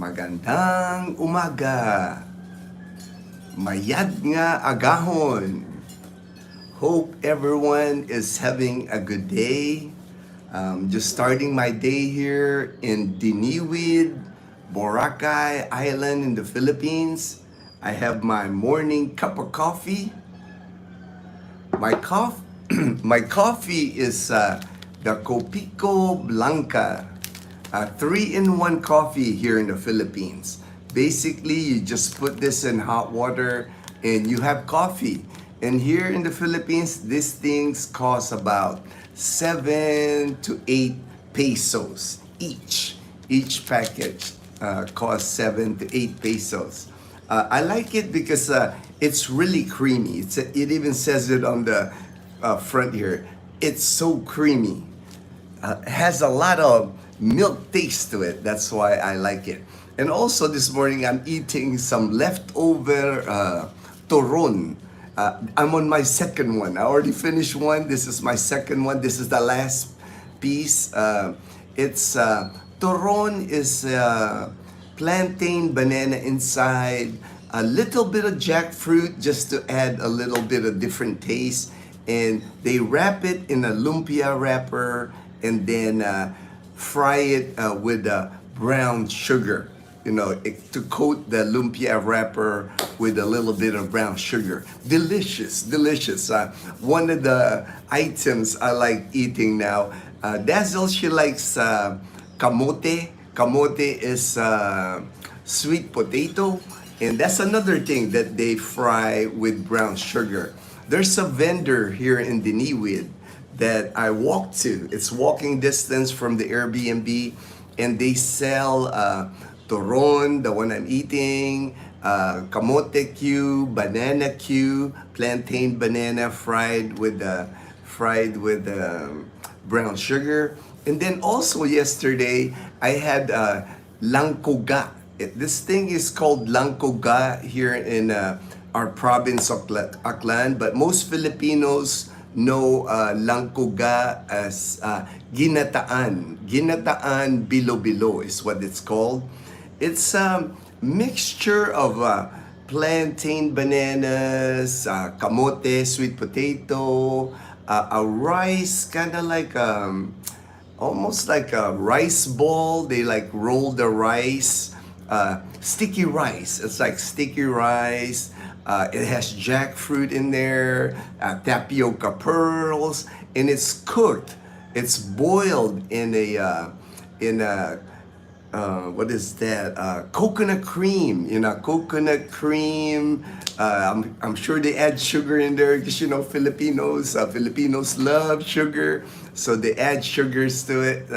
Magandang umaga. Mayad nga agahon. Hope everyone is having a good day. Just starting my day here in Diniwid, Boracay Island in the Philippines. I have my morning cup of coffee. My coffee is the Copico Blanca, a 3-in-1 coffee here in the Philippines. Basically, you just put this in hot water and you have coffee. And here in the Philippines, these things cost about 7 to 8 pesos each. Each package costs 7 to 8 pesos. I like it because it's really creamy. It even says it on the front here. It's so creamy. Has a lot of milk taste to it. That's why I like it. And also this morning I'm eating some leftover turon. I'm on my second one. I already finished one. This is my second one. This is the last piece. It's turon is plantain banana inside, a little bit of jackfruit just to add a little bit of different taste, and they wrap it in a lumpia wrapper and then fry it with brown sugar, to coat the lumpia wrapper with a little bit of brown sugar. Delicious, delicious. One of the items I like eating now. Dazzle, she likes kamote. Kamote is sweet potato, and that's another thing that they fry with brown sugar. There's a vendor here in Diniwid that I walk to. It's walking distance from the Airbnb, and they sell turon, the one I'm eating, kamote cube, banana cube, plantain banana fried with brown sugar. And then also yesterday, I had langkoga. This thing is called langkoga here in our province of Aklan, but most Filipinos know langkoga as ginataan. Ginataan bilo-bilo is what it's called. It's a mixture of plantain bananas, kamote, sweet potato, a rice, kind of like almost like a rice ball. They like roll the rice, sticky rice. It's like sticky rice. It has jackfruit in there, tapioca pearls, and it's cooked. It's boiled in a what is that? Coconut cream. Coconut cream. I'm sure they add sugar in there because Filipinos love sugar, so they add sugar to it.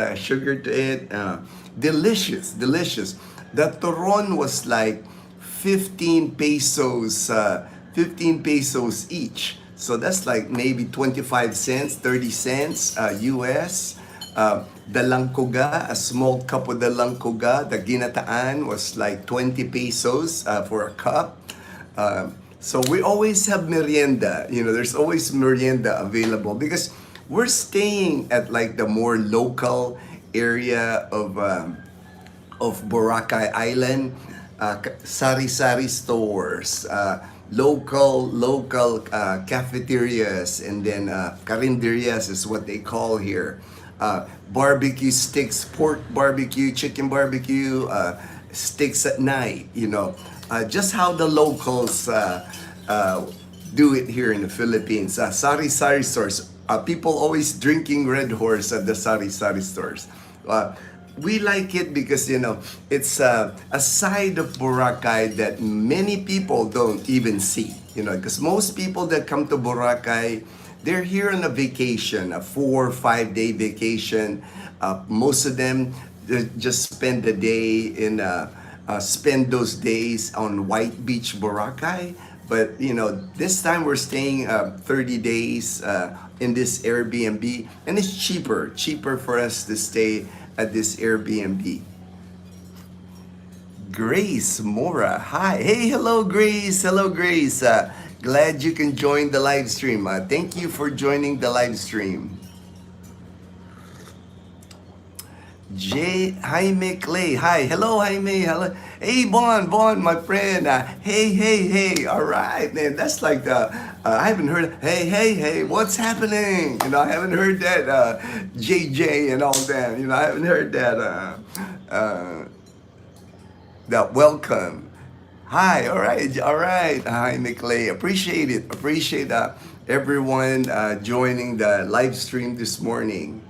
Delicious, delicious. The turon was like 15 pesos each. So that's like maybe 25 cents, 30 cents US. The langkoga, a small cup of the langkoga, the ginataan was like 20 pesos for a cup. So we always have merienda. There's always merienda available because we're staying at like the more local area of Boracay Island. Sari-sari stores, local cafeterias, and then carinderias is what they call here. Barbecue sticks, pork barbecue, chicken barbecue, sticks at night, just how the locals do it here in the Philippines. Sari-sari stores, people always drinking Red Horse at the sari-sari stores. We like it because, it's a side of Boracay that many people don't even see, because most people that come to Boracay, they're here on a vacation, a 4 or 5 day vacation. Most of them just spend the day spend those days on White Beach, Boracay. But, this time we're staying 30 days in this Airbnb, and it's cheaper for us to stay at this Airbnb. Grace Mora, hi. Hey, hello Grace. Glad you can join the live stream. Thank you for joining the live stream. Jaime Clay. Hi. Hello, Jaime. Hello. Hey, Bon, my friend. Hey. All right, man. That's like I haven't heard. Hey. What's happening? I haven't heard that. JJ and all that. I haven't heard that. That welcome. Hi. All right. Hi, Clay. Appreciate it. Appreciate everyone joining the live stream this morning.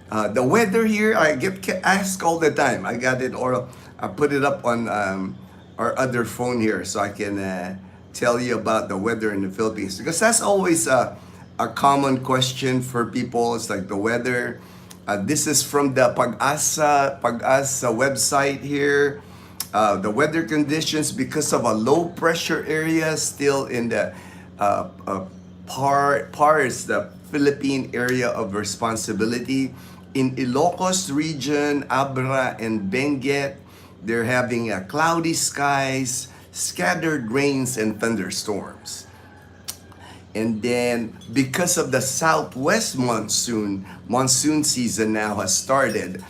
The weather here, I get asked all the time. I got it, or I put it up on our other phone here so I can tell you about the weather in the Philippines. Because that's always a common question for people. It's like the weather. This is from the Pag-asa website here. The weather conditions because of a low pressure area still in the PARS, the Philippine Area of Responsibility. In Ilocos region, Abra and Benguet, they're having cloudy skies, scattered rains and thunderstorms. And then because of the southwest monsoon season now has started,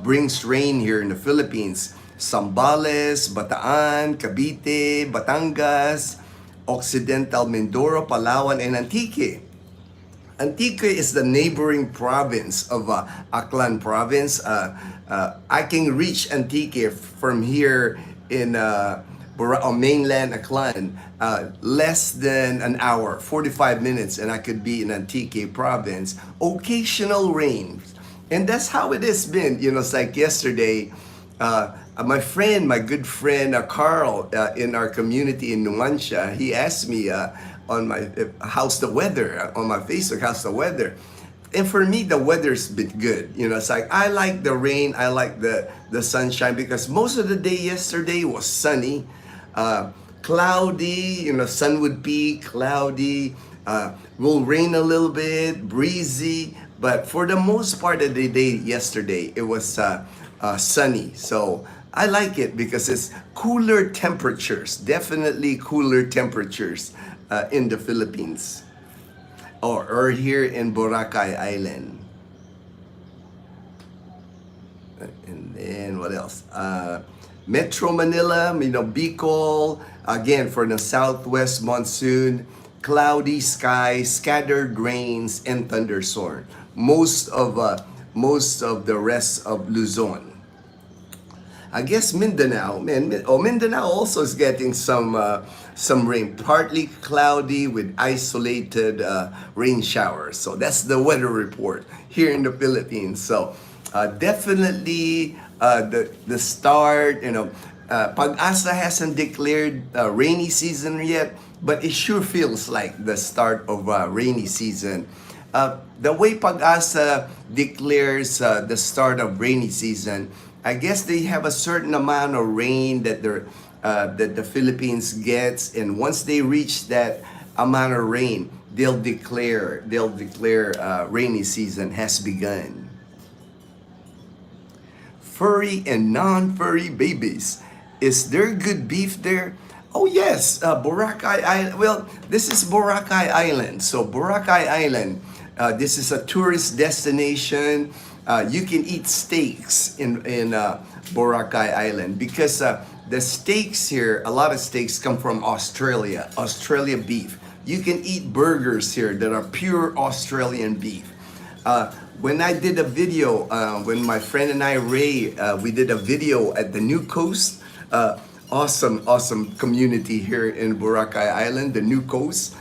brings rain here in the Philippines. Zambales, Bataan, Cavite, Batangas, Occidental Mindoro, Palawan, and Antique. Antique is the neighboring province of Aklan province. I can reach Antique from here in mainland Aklan less than an hour, 45 minutes, and I could be in Antique province. Occasional rain. And that's how it has been. It's like yesterday, my good friend Carl in our community in Numancia, he asked me on my how's the weather on my Facebook, how's the weather? And for me, the weather's been good. It's like I like the rain, I like the sunshine, because most of the day yesterday was sunny, cloudy. Sun would be cloudy, will rain a little bit, breezy. But for the most part of the day yesterday, it was sunny. So I like it because it's cooler temperatures, definitely cooler temperatures in the Philippines or here in Boracay Island. And then what else? Metro Manila, Bicol, again for the southwest monsoon, cloudy skies, scattered rains, and thunderstorm. Most of the rest of Luzon. I guess Mindanao, Mindanao also is getting some rain, partly cloudy with isolated rain showers. So that's the weather report here in the Philippines. So definitely the start. Pag-asa hasn't declared rainy season yet, but it sure feels like the start of rainy season. The way Pag-asa declares the start of rainy season, I guess they have a certain amount of rain that the Philippines gets, and once they reach that amount of rain, they'll declare rainy season has begun. Furry and non-furry babies. Is there good beef there? Oh yes, Boracay Island. Well, this is Boracay Island. So Boracay Island, this is a tourist destination. You can eat steaks in Boracay Island because the steaks here, a lot of steaks come from Australia beef. You can eat burgers here that are pure Australian beef. When I did a video, when my friend and I, Ray, we did a video at the New Coast, awesome community here in Boracay Island, the New Coast.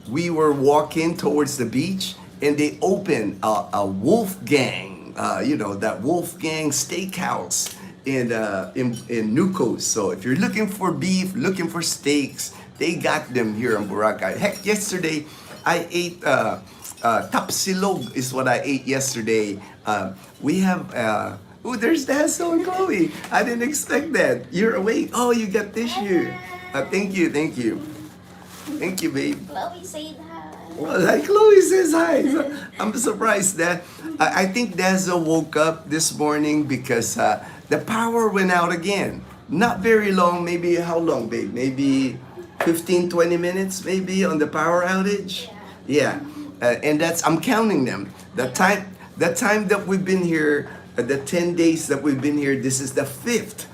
We were walking towards the beach, and they opened a Wolfgang, that Wolfgang steakhouse in New Coast. So if you're looking for beef, looking for steaks, they got them here in Boracay. Heck, yesterday I ate tapsilog is what I ate yesterday. We have there's Dazzle and Chloe. I didn't expect that. You're awake. Oh, you got tissue. Thank you, babe. Chloe said hi. Well, like Chloe says hi. So I'm surprised that I think Dazzle woke up this morning because the power went out again. Not very long, maybe how long, babe? Maybe 15-20 minutes maybe on the power outage. Yeah. And I'm counting them. The time that we've been here, the 10 days that we've been here, this is the fifth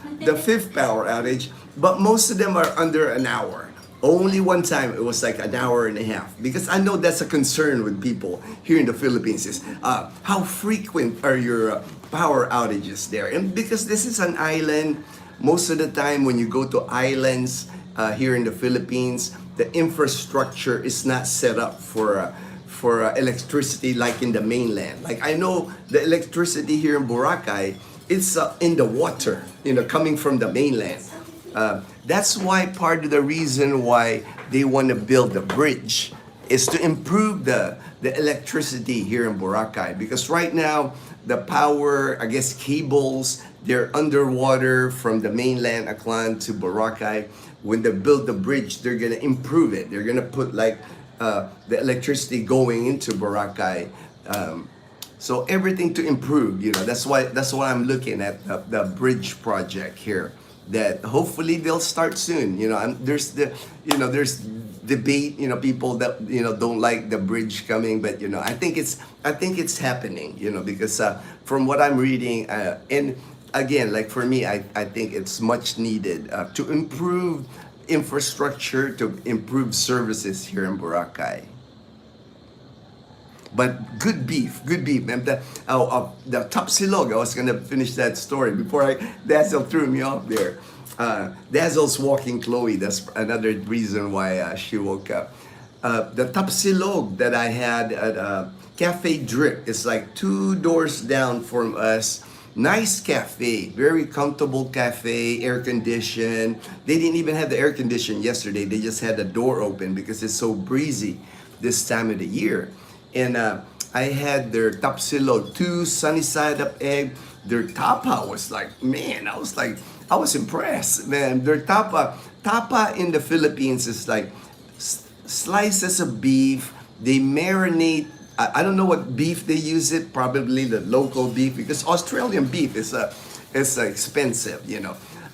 power outage, but most of them are under an hour. Only one time it was like an hour and a half, because I know that's a concern with people here in the Philippines is how frequent are your power outages there? And because this is an island, most of the time when you go to islands here in the Philippines, the infrastructure is not set up for electricity like in the mainland. Like I know the electricity here in Boracay, it's in the water, coming from the mainland. That's why part of the reason why they want to build the bridge is to improve the electricity here in Boracay. Because right now, the power, I guess, cables, they're underwater from the mainland Aklan to Boracay. When they build the bridge, they're going to improve it. They're going to put like the electricity going into Boracay. So everything to improve, that's why I'm looking at the bridge project here. That hopefully they'll start soon. There's debate. People that don't like the bridge coming, but I think it's happening. Because from what I'm reading, and again, like for me, I think it's much needed to improve infrastructure, to improve services here in Boracay. But good beef. And the tapsilog, I was gonna finish that story before Dazzle threw me off there. Dazzle's walking Chloe. That's another reason why she woke up. The tapsilog that I had at Cafe Drip is like 2 doors down from us. Nice cafe, very comfortable cafe, air conditioned. They didn't even have the air condition yesterday. They just had the door open because it's so breezy this time of the year. And I had their tapsilog, 2 sunny side up egg. Their tapa was like, man, I was impressed, man. Their tapa in the Philippines is like slices of beef. They marinate. I don't know what beef they use it. Probably the local beef, because Australian beef is expensive,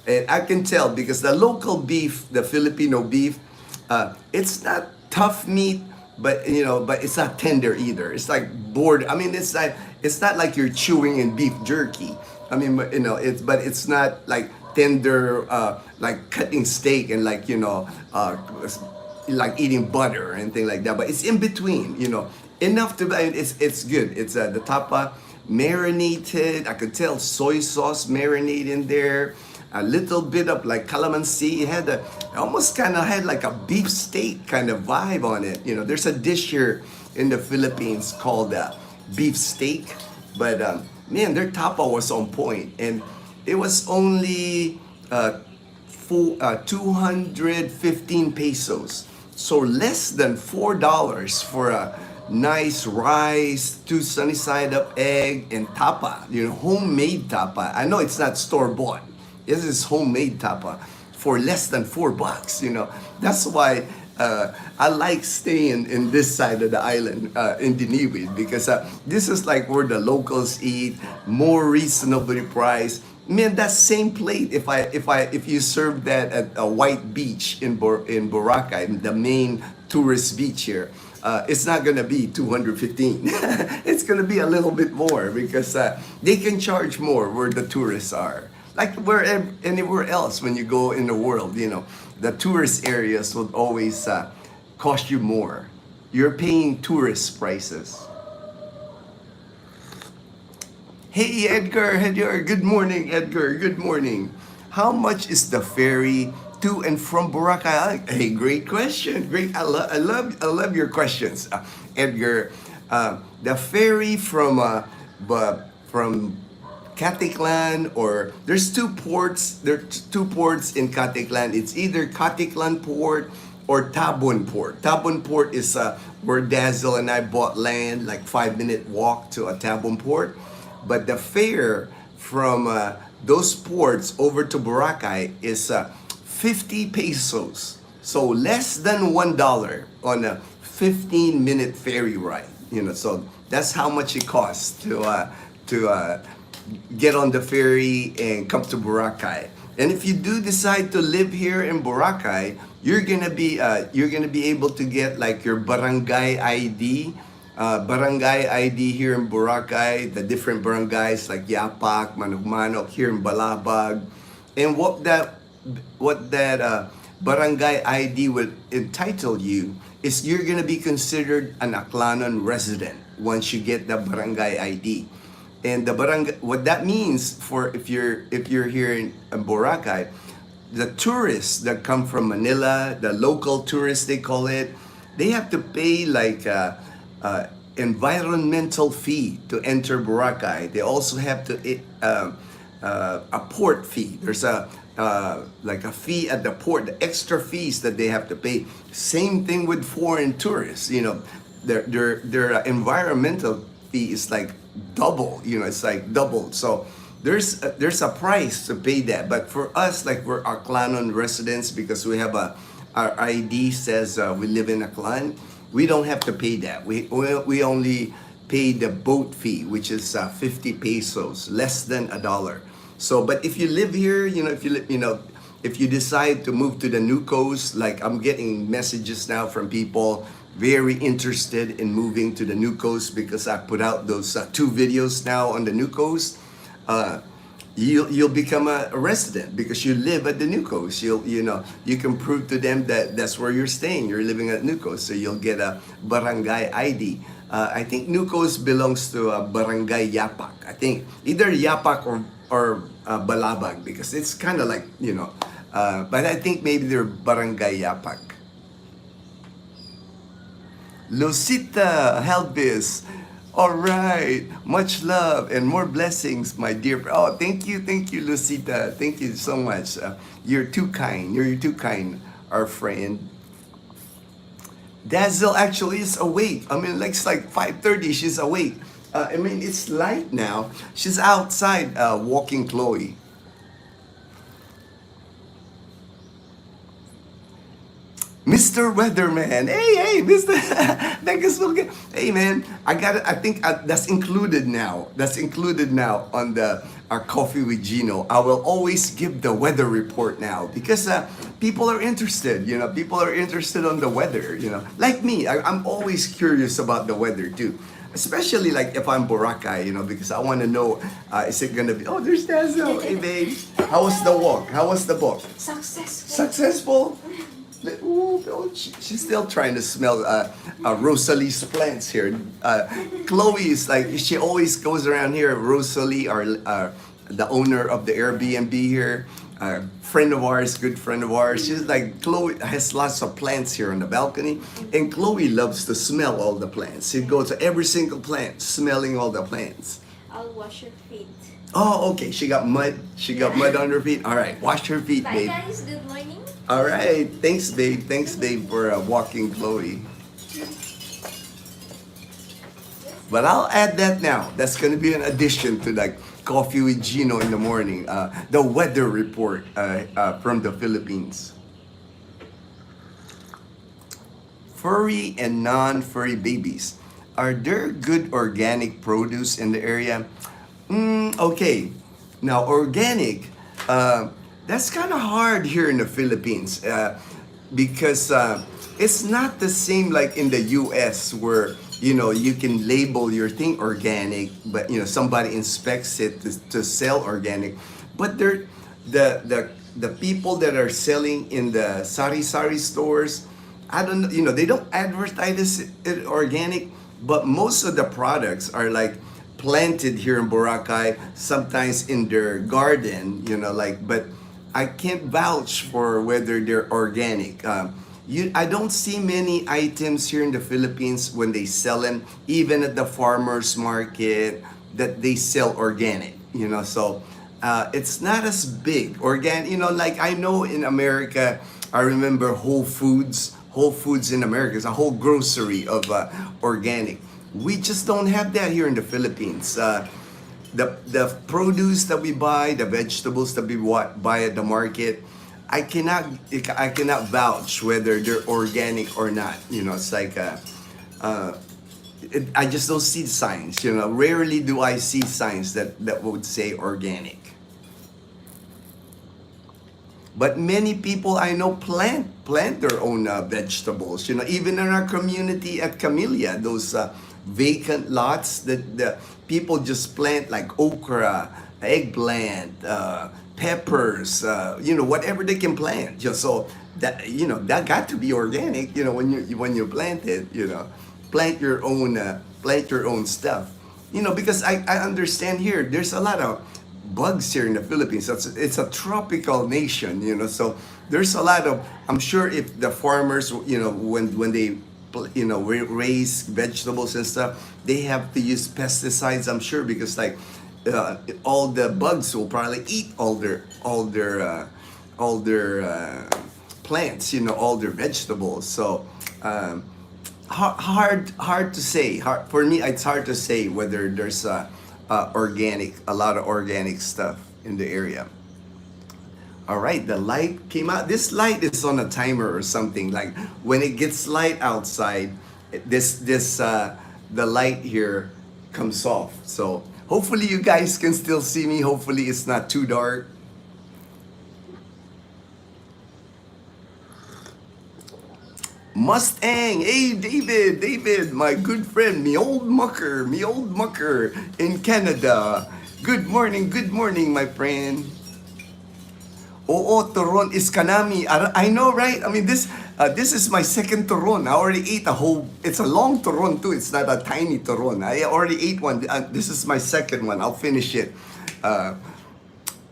And I can tell because the local beef, the Filipino beef, it's not tough meat. But it's not tender either. It's like bored. I mean, it's not like you're chewing in beef jerky. I mean, but it's not like tender, like cutting steak and like like eating butter and things like that. But it's in between. Enough to. It's good. It's the tapa marinated. I could tell soy sauce marinated in there. A little bit of like calamansi. It almost kind of had like a beef steak kind of vibe on it. There's a dish here in the Philippines called beef steak, but man, their tapa was on point, and it was only 215 pesos, so less than $4 for a nice rice, 2 sunny side up egg, and tapa. Homemade tapa. I know it's not store bought. This is homemade tapa for less than $4. That's why I like staying in this side of the island in Diniwid, because this is like where the locals eat, more reasonably priced. Man, that same plate, if you serve that at a White Beach in Boracay, the main tourist beach here, it's not gonna be 215. It's gonna be a little bit more because they can charge more where the tourists are. Like anywhere else when you go in the world, the tourist areas will always cost you more. You're paying tourist prices. Hey Edgar, good morning Edgar, good morning. How much is the ferry to and from Boracay? Hey, great question. Great, I love your questions, Edgar. The ferry from Caticlan, or there's 2 ports. There's 2 ports in Caticlan. It's either Caticlan Port or Tabon Port. Tabon Port is where Dazzle and I bought land, like 5-minute walk to a Tabon Port. But the fare from those ports over to Boracay is 50 pesos. So less than $1 on a 15-minute ferry ride. So that's how much it costs to get on the ferry and come to Boracay. And if you do decide to live here in Boracay, you're gonna be able to get like your barangay ID barangay ID here in Boracay, the different barangays like Yapak, Manok-Manok here in Balabag, and what that barangay ID will entitle you is you're gonna be considered an Aklanon resident once you get the barangay ID. And the barangay, what that means for if you're here in Boracay, the tourists that come from Manila, the local tourists they call it, they have to pay like environmental fee to enter Boracay. They also have to a port fee. There's a like a fee at the port, the extra fees that they have to pay. Same thing with foreign tourists. You know, their environmental fee is like double. You know, it's like double. So there's a price to pay that. But for us, like we're Aklanon residents because we have our ID says we live in Aklan. We don't have to pay that. We only pay the boat fee, which is 50 pesos, less than $1. So, but if you live here, you know, if you decide to move to the new coast, like I'm getting messages now from people very interested in moving to the new coast because I put out those 2 videos now on the new coast. You'll become a resident because you live at the new coast. You can prove to them that that's where you're staying. You're living at new coast, so you'll get a barangay ID. I think new coast belongs to barangay Yapak. I think either Yapak or Balabag because it's kind of like but I think maybe they're barangay Yapak. Lucita Helvis. All right. Much love and more blessings, my dear. Oh, thank you, Lucita. Thank you so much. You're too kind. You're too kind, our friend. Dazzle actually is awake. I mean, like, it's like 5:30. She's awake. I mean, it's light now. She's outside walking Chloe. Mr. Weatherman, hey, Mr. Hey, man, I think that's included now. That's included now on our Coffee with Ginno. I will always give the weather report now because people are interested. People are interested on the weather. Like me, I'm always curious about the weather too. Especially like if I'm Boracay, because I want to know, is it gonna be? Oh, there's Dazzle. Hey, babe, how was the walk? How was the book? Successful. Ooh, she's still trying to smell Rosalie's plants here. Chloe is like, she always goes around here. Rosalie, the owner of the Airbnb here, friend of ours, good friend of ours. She's like, Chloe has lots of plants here on the balcony, and Chloe loves to smell all the plants. She'd go to every single plant, smelling all the plants. I'll wash your feet. Oh, okay. She got mud. She got mud on her feet. All right, wash her feet, Bye babe. guys, good morning. All right, thanks, babe. Thanks, babe, for walking Chloe. But I'll add that now. That's going to be an addition to like Coffee with Ginno in the morning. The weather report from the Philippines. Furry and non-furry babies. Are there good organic produce in the area? Okay. Now, organic. That's kind of hard here in the Philippines because it's not the same like in the U.S. where you can label your thing organic, but somebody inspects it to sell organic. But the people that are selling in the sari-sari stores, I don't know, they don't advertise it organic, but most of the products are like planted here in Boracay, sometimes in their garden, but I can't vouch for whether they're organic. I don't see many items here in the Philippines when they sell them, even at the farmers market, that they sell organic. So it's not as big. Organic, like I know in America, I remember Whole Foods in America is a whole grocery of organic. We just don't have that here in the Philippines. The produce that we buy, the vegetables that we buy at the market, I cannot vouch whether they're organic or not. It's like I just don't see signs. Rarely do I see signs that would say organic. But many people I know plant their own vegetables. Even in our community at Camellia, those vacant lots that the people just plant like okra, eggplant, peppers, whatever they can plant. Just so that that got to be organic. When you plant it, plant your own stuff. Because I understand here there's a lot of bugs here in the Philippines. It's a tropical nation, so there's a lot of, I'm sure if the farmers, when they raise vegetables and stuff, they have to use pesticides, I'm sure, because like all the bugs will probably eat all their plants, all their vegetables. So hard to say. For me, it's hard to say whether there's a lot of organic stuff in the area. All right, the light came out. This light is on a timer or something. Like when it gets light outside, the light here comes off. So hopefully you guys can still see me. Hopefully it's not too dark. Mustang, hey David, my good friend, me old mucker in Canada. Good morning, my friend. Oo, turon is kanami. I know, right? I mean, this is my second turon. I already ate it's a long turon too. It's not a tiny turon. I already ate one. This is my second one. I'll finish it.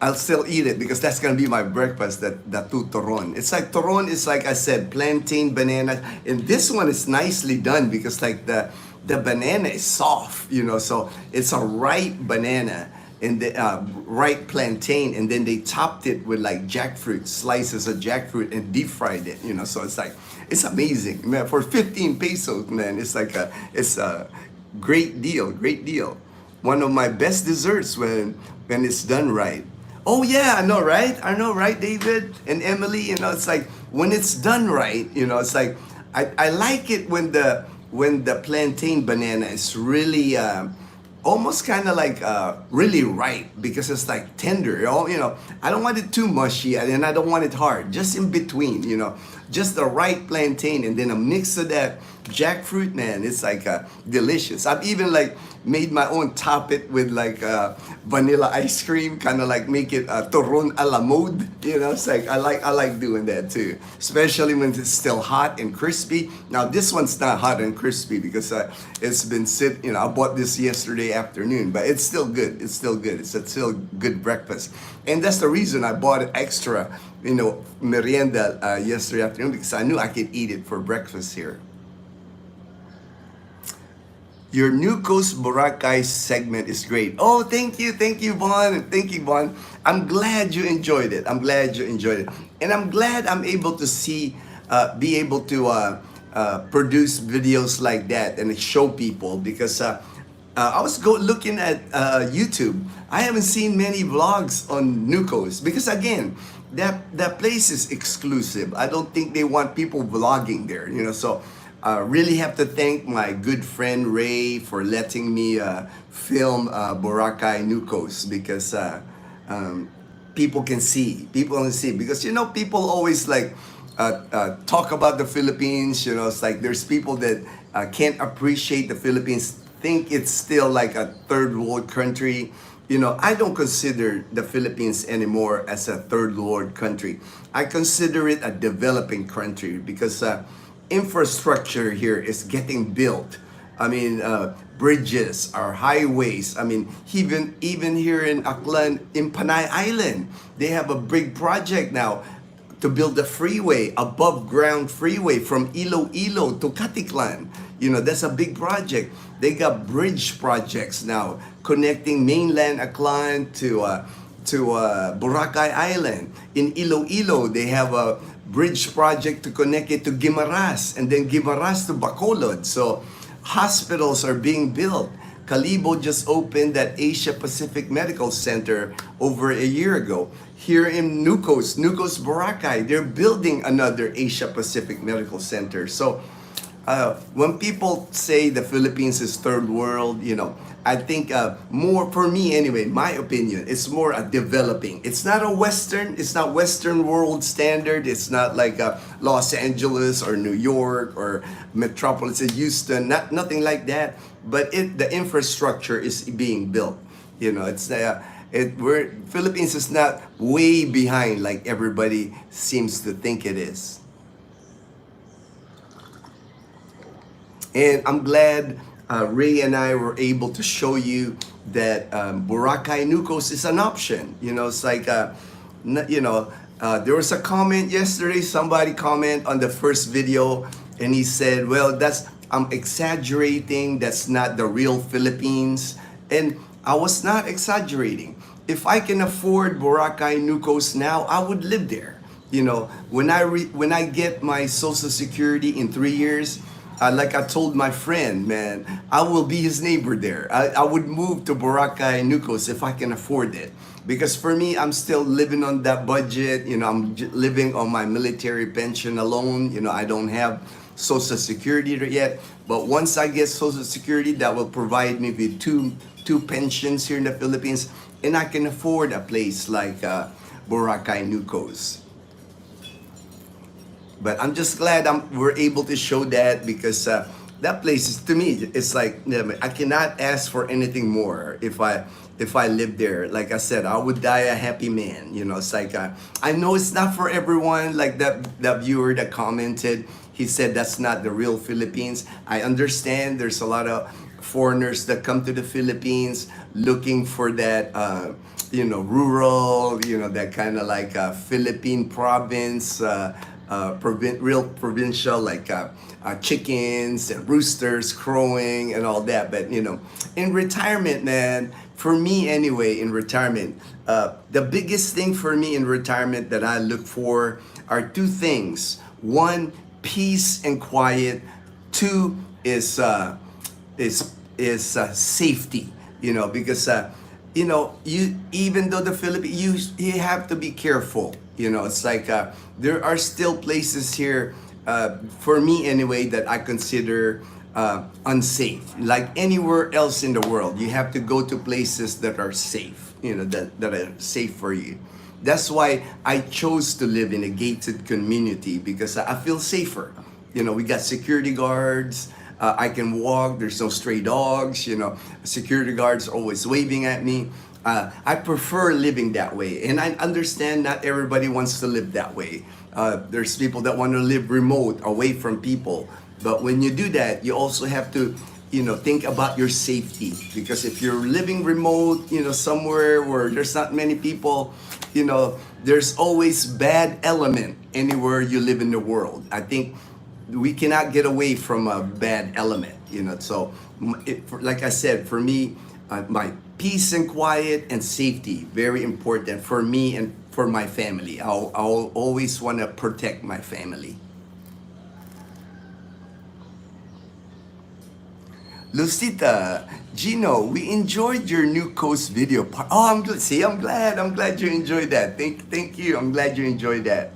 I'll still eat it because that's gonna be my breakfast. The two turon. It's like turon is like I said, plantain, banana, and this one is nicely done because like the banana is soft, so it's a ripe banana and the ripe plantain, and then they topped it with like jackfruit, slices of jackfruit, and deep fried it. So it's like it's amazing, man. For 15 pesos, man, it's a great deal. One of my best desserts when it's done right. Oh yeah, I know, right, David and Emily. It's like when it's done right. It's like I like it when the plantain banana is really almost kind of like really ripe because it's like tender. I don't want it too mushy and I don't want it hard. Just in between. Just the right plantain and then a mix of that jackfruit, man. It's like delicious. I've even like made my own, top it with like vanilla ice cream, kind of like make it turon a la mode. It's like I like doing that too, especially when it's still hot and crispy. Now this one's not hot and crispy because it's been I bought this yesterday afternoon, but it's still good. It's still good breakfast, and that's the reason I bought it extra, merienda yesterday afternoon, because I knew I could eat it for breakfast here. Your New Coast Boracay segment is great. Oh, thank you, Vaughn. I'm glad you enjoyed it. And I'm glad I'm able to be able to produce videos like that and show people, because I was looking at YouTube. I haven't seen many vlogs on New Coast because again, that place is exclusive. I don't think they want people vlogging there, so I really have to thank my good friend Ray for letting me film Boracay New Coast, because people can see because people always like talk about the Philippines. It's like there's people that can't appreciate the Philippines, think it's still like a third world country. I don't consider the Philippines anymore as a third world country. I consider it a developing country because infrastructure here is getting built. I mean, bridges, our highways. I mean, even here in Aklan, in Panay Island, they have a big project now to build a freeway, above ground freeway from Iloilo to Katiklan. That's a big project. They got bridge projects now connecting mainland Aklan to Boracay Island. In Iloilo, they have a bridge project to connect it to Guimaras, and then Guimaras to Bacolod. So hospitals are being built. Calibo just opened that Asia Pacific Medical Center over a year ago. Here in New Coast Boracay, they're building another Asia Pacific Medical Center. So when people say the Philippines is third world, I think more for me anyway, my opinion, it's more a developing. It's not a Western. It's not Western world standard. It's not like Los Angeles or New York or metropolis of Houston. Nothing like that. But the infrastructure is being built. It's Philippines is not way behind like everybody seems to think it is. And I'm glad Ray and I were able to show you that Boracay Nucos is an option. It's like, there was a comment yesterday, somebody comment on the first video, and he said, well, I'm exaggerating, that's not the real Philippines. And I was not exaggerating. If I can afford Boracay Nucos now, I would live there. When I get my Social Security in 3 years, like I told my friend, man, I will be his neighbor there. I would move to Boracay Nucos if I can afford it. Because for me, I'm still living on that budget. I'm living on my military pension alone. I don't have Social Security yet. But once I get Social Security, that will provide me with two pensions here in the Philippines. And I can afford a place like Boracay Nucos. But I'm just glad we're able to show that, because that place is, to me, it's like, I cannot ask for anything more if I live there. Like I said, I would die a happy man. It's like, I know it's not for everyone, like that viewer that commented, he said that's not the real Philippines. I understand there's a lot of foreigners that come to the Philippines looking for that, rural, that kind of like Philippine province, real provincial, like chickens and roosters crowing and all that. But in retirement, man, for me anyway, in retirement, the biggest thing for me in retirement that I look for are two things. One, peace and quiet. Two is safety. Because you, even though the Philippines, you have to be careful. It's like there are still places here, for me anyway, that I consider unsafe. Like anywhere else in the world, you have to go to places that are safe, that are safe for you. That's why I chose to live in a gated community, because I feel safer. We got security guards. I can walk. There's no stray dogs. Security guards are always waving at me. I prefer living that way, and I understand not everybody wants to live that way. There's people that want to live remote, away from people. But when you do that, you also have to, think about your safety. Because if you're living remote, somewhere where there's not many people, there's always bad element anywhere you live in the world. I think we cannot get away from a bad element, So, like I said, for me, my peace and quiet and safety, very important for me and for my family. I'll always want to protect my family. Lucita, Ginno, we enjoyed your new coast video. Oh, I'm glad. See, I'm glad you enjoyed that. Thank you. I'm glad you enjoyed that.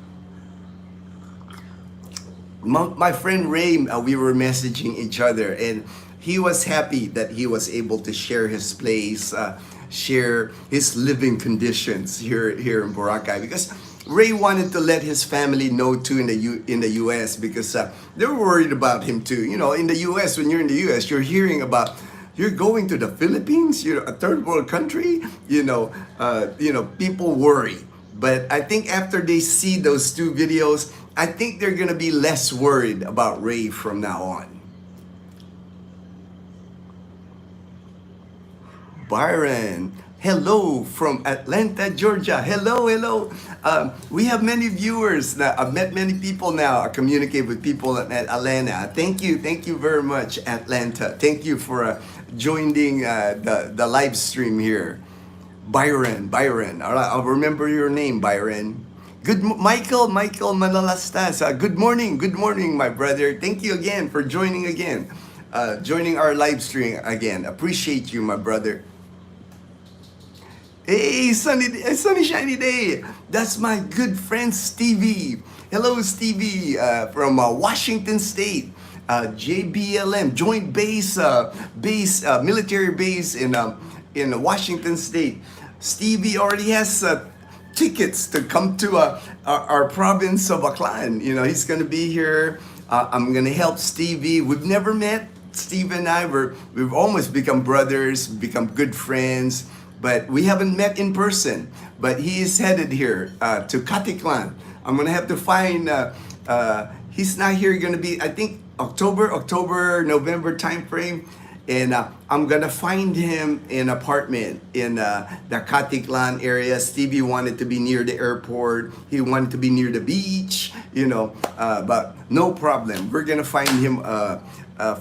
My friend Ray, we were messaging each other, and he was happy that he was able to share his place, share his living conditions here in Boracay, because Ray wanted to let his family know too in the U.S. because they were worried about him too. In the U.S., when you're in the U.S., you're hearing about you're going to the Philippines, a third world country. People worry. But I think after they see those two videos, I think they're gonna be less worried about Ray from now on. Byron, hello from Atlanta, Georgia. Hello. We have many viewers now. I've met many people now. I communicate with people at Atlanta. Thank you very much, Atlanta. Thank you for joining the live stream here. Byron. All right, I'll remember your name, Byron. Michael Manalastas. Good morning, my brother. Thank you again for joining our live stream again. Appreciate you, my brother. Hey, sunny shiny day. That's my good friend Stevie. Hello, Stevie, from Washington State. JBLM, Joint Military Base in Washington State. Stevie already has tickets to come to our province of Aklan. You know, he's going to be here. I'm going to help Stevie. We've never met. Steve and I we've almost become brothers, become good friends, but we haven't met in person. But he is headed here to Katiklan. I'm gonna have to find. He's not here. Gonna be, I think, November time frame, and I'm gonna find him an apartment in the Katiklan area. Stevie wanted to be near the airport. He wanted to be near the beach. You know, but no problem. We're gonna find him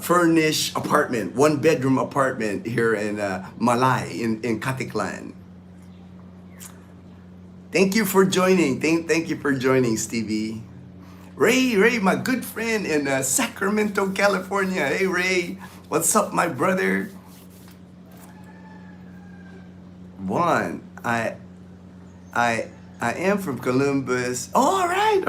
furnished apartment, 1-bedroom apartment here in Malay, in Katiklan. Thank you for joining. Thank you for joining, Stevie. Ray, my good friend in Sacramento, California. Hey, Ray, what's up, my brother? Juan, I am from Columbus. Oh, all right.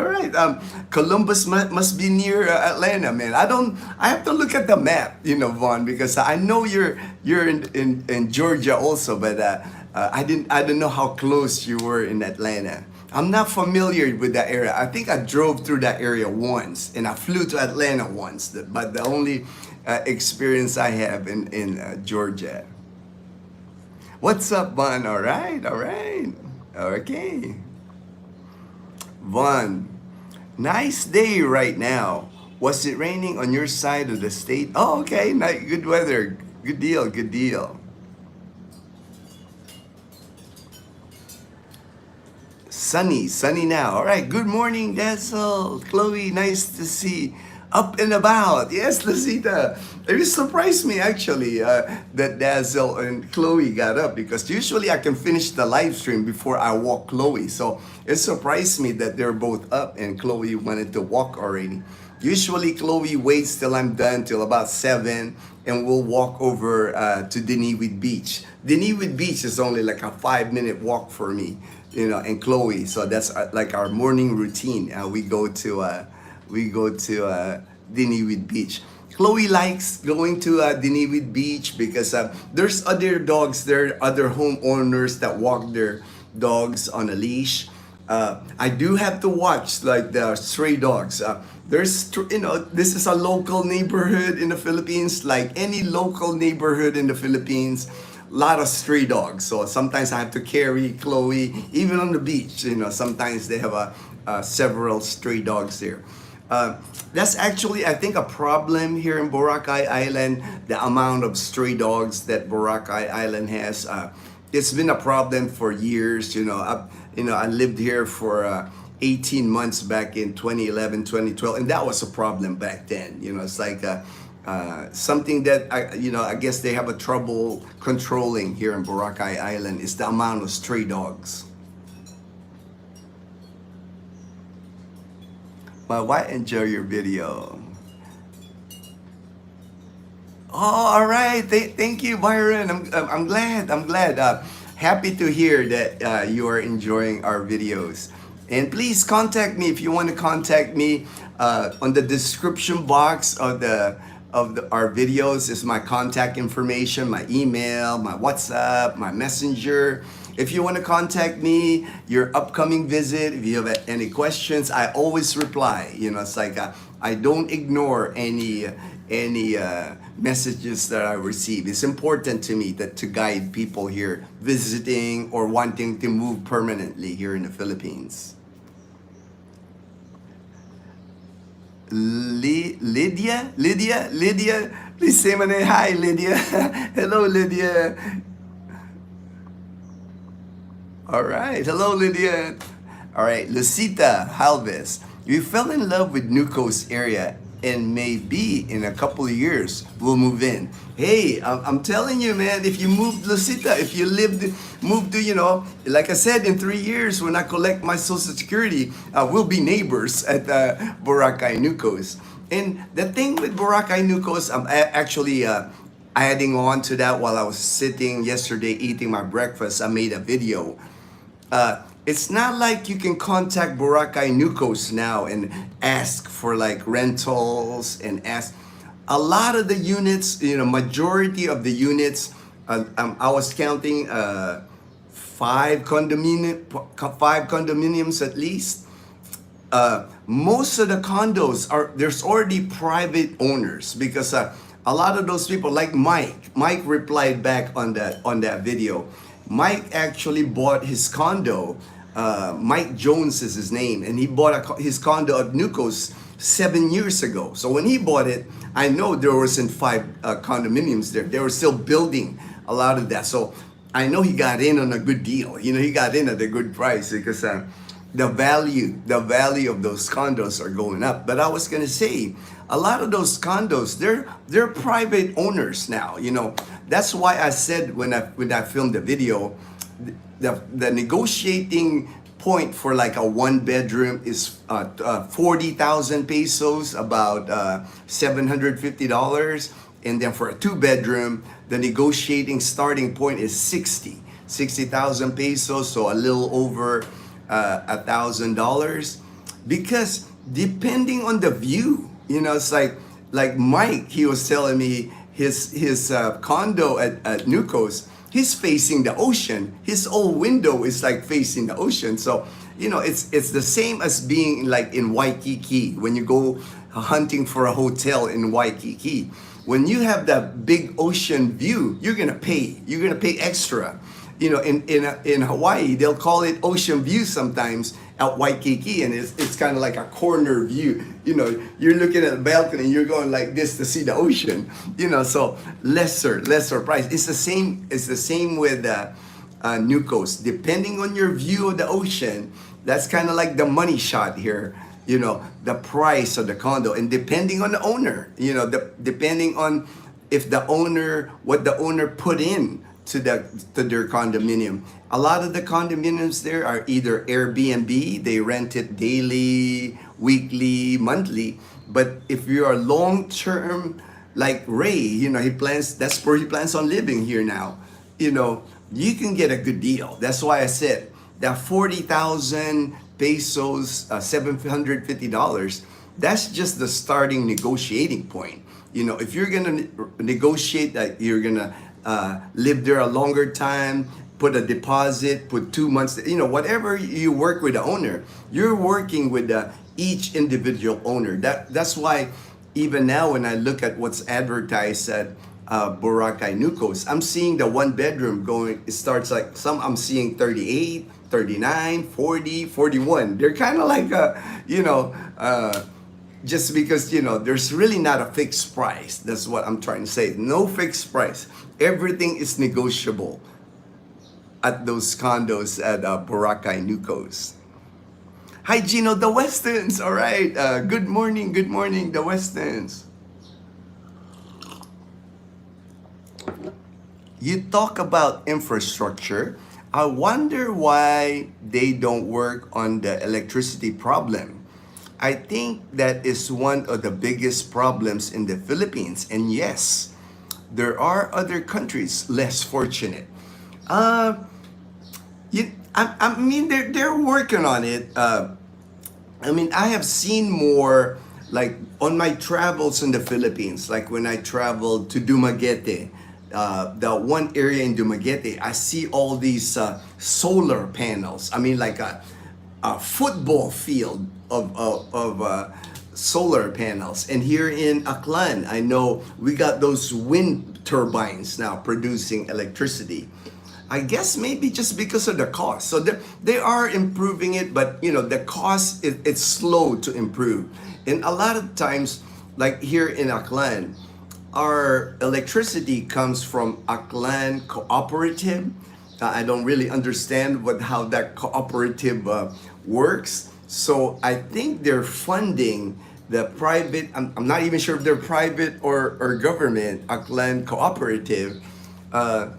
Columbus must be near Atlanta, man. I have to look at the map, you know, Vaughn, because I know you're in Georgia also, but I didn't know how close you were in Atlanta. I'm not familiar with that area. I think I drove through that area once, and I flew to Atlanta once, but the only experience I have in Georgia. What's up, Vaughn? All right. Okay. Vaughn, nice day right now. Was it raining on your side of the state? Oh, okay. Good weather. Good deal. Sunny now. All right. Good morning, Dazzle. Chloe, nice to see. Up and about. Yes, Lucita. It surprised me actually that Dazzle and Chloe got up, because usually I can finish the live stream before I walk Chloe. So it surprised me that they're both up and Chloe wanted to walk already. Usually Chloe waits till I'm done till about 7, and we'll walk over to Diniwid Beach. Diniwid Beach is only like a 5-minute walk for me, you know, and Chloe. So that's like our morning routine. We go to Diniwid Beach. Chloe likes going to Diniwid Beach because there's other dogs there, other homeowners that walk their dogs on a leash. I do have to watch like the stray dogs. This is a local neighborhood in the Philippines, like any local neighborhood in the Philippines. Lot of stray dogs, so sometimes I have to carry Chloe even on the beach. You know, sometimes they have several stray dogs there. That's actually, I think, a problem here in Boracay Island. The amount of stray dogs that Boracay Island has, it's been a problem for years. I lived here for 18 months back in 2011, 2012, and that was a problem back then. You know, it's like something that I guess they have a trouble controlling here in Boracay Island is the amount of stray dogs. My wife enjoy your video. Oh, all right. Thank you, Byron. I'm glad. Happy to hear that you are enjoying our videos. And please contact me if you want to contact me. On the description box of our videos is my contact information, my email, my WhatsApp, my Messenger. If you want to contact me, your upcoming visit, if you have any questions, I always reply. You know, it's like I don't ignore any messages that I receive. It's important to me to guide people here visiting or wanting to move permanently here in the Philippines. Lydia, please say my name. Hi, Lydia. Hello, Lydia. All right. Hello, Lydia. All right. Lucita Halves. We fell in love with Nucos area, and maybe in a couple of years we'll move in. Hey, I'm telling you, man, if you moved, Lucita, if you moved to, like I said, in 3 years when I collect my Social Security, we'll be neighbors at Boracay Nucos. And the thing with Boracay Nucos, I'm actually adding on to that while I was sitting yesterday eating my breakfast. I made a video. It's not like you can contact Boracay Nucos now and ask for like rentals and ask. a lot of the units, majority of the units, I was counting five condominiums at least. Most of the condos there's already private owners because a lot of those people like Mike replied back on that video. Mike actually bought his condo. Mike Jones is his name, and he bought his condo at Nucos 7 years ago. So when he bought it, I know there wasn't five condominiums there. They were still building a lot of that. So I know he got in on a good deal. He got in at a good price because the value of those condos are going up. But I was gonna say, a lot of those condos, they're private owners now. That's why I said when I filmed the video, the negotiating point for like a one bedroom is 40,000 pesos, about $750, and then for a two bedroom, the negotiating starting point is 60,000 pesos, so a little over $1,000, because depending on the view, it's like Mike, he was telling me his condo at Nucos, he's facing the ocean. His whole window is like facing the ocean. So, it's the same as being like in Waikiki when you go hunting for a hotel in Waikiki. When you have that big ocean view, you're gonna pay extra. In Hawaii, they'll call it ocean view sometimes at Waikiki, and it's kind of like a corner view. You're looking at a balcony, and you're going like this to see the ocean. So lesser price. It's the same with Nucos. Depending on your view of the ocean, that's kind of like the money shot here. The price of the condo, and depending on the owner. Depending on what the owner put in to their condominium. A lot of the condominiums there are either Airbnb, they rent it daily, weekly, monthly. But if you are long term, like Ray, that's where he plans on living here now. You can get a good deal. That's why I said that 40,000 pesos, $750. That's just the starting negotiating point. If you're gonna negotiate that you're gonna live there a longer time, put a deposit, put 2 months, whatever you work with the owner, you're working with each individual owner. That's why even now when I look at what's advertised at Boracay Nucos, I'm seeing the one bedroom it starts like I'm seeing 38, 39, 40, 41. They're kind of like just because there's really not a fixed price. That's what I'm trying to say. No fixed price. Everything is negotiable at those condos at Boracay Nucos. Hi Ginno, the Westons. All right. Good morning, the Westons. You talk about infrastructure. I wonder why they don't work on the electricity problem. I think that is one of the biggest problems in the Philippines. And yes, there are other countries less fortunate. I mean, they're working on it. I have seen more, like on my travels in the Philippines, like when I traveled to Dumaguete, the one area in Dumaguete, I see all these solar panels. Like a football field of solar panels. And here in Aklan, I know we got those wind turbines now producing electricity. I guess maybe just because of the cost. So they are improving it, but the cost, it's slow to improve. And a lot of times, like here in Aklan, our electricity comes from Aklan Cooperative. I don't really understand how that cooperative works. So I think they're funding the private, I'm not even sure if they're private or government, Aklan Cooperative. They're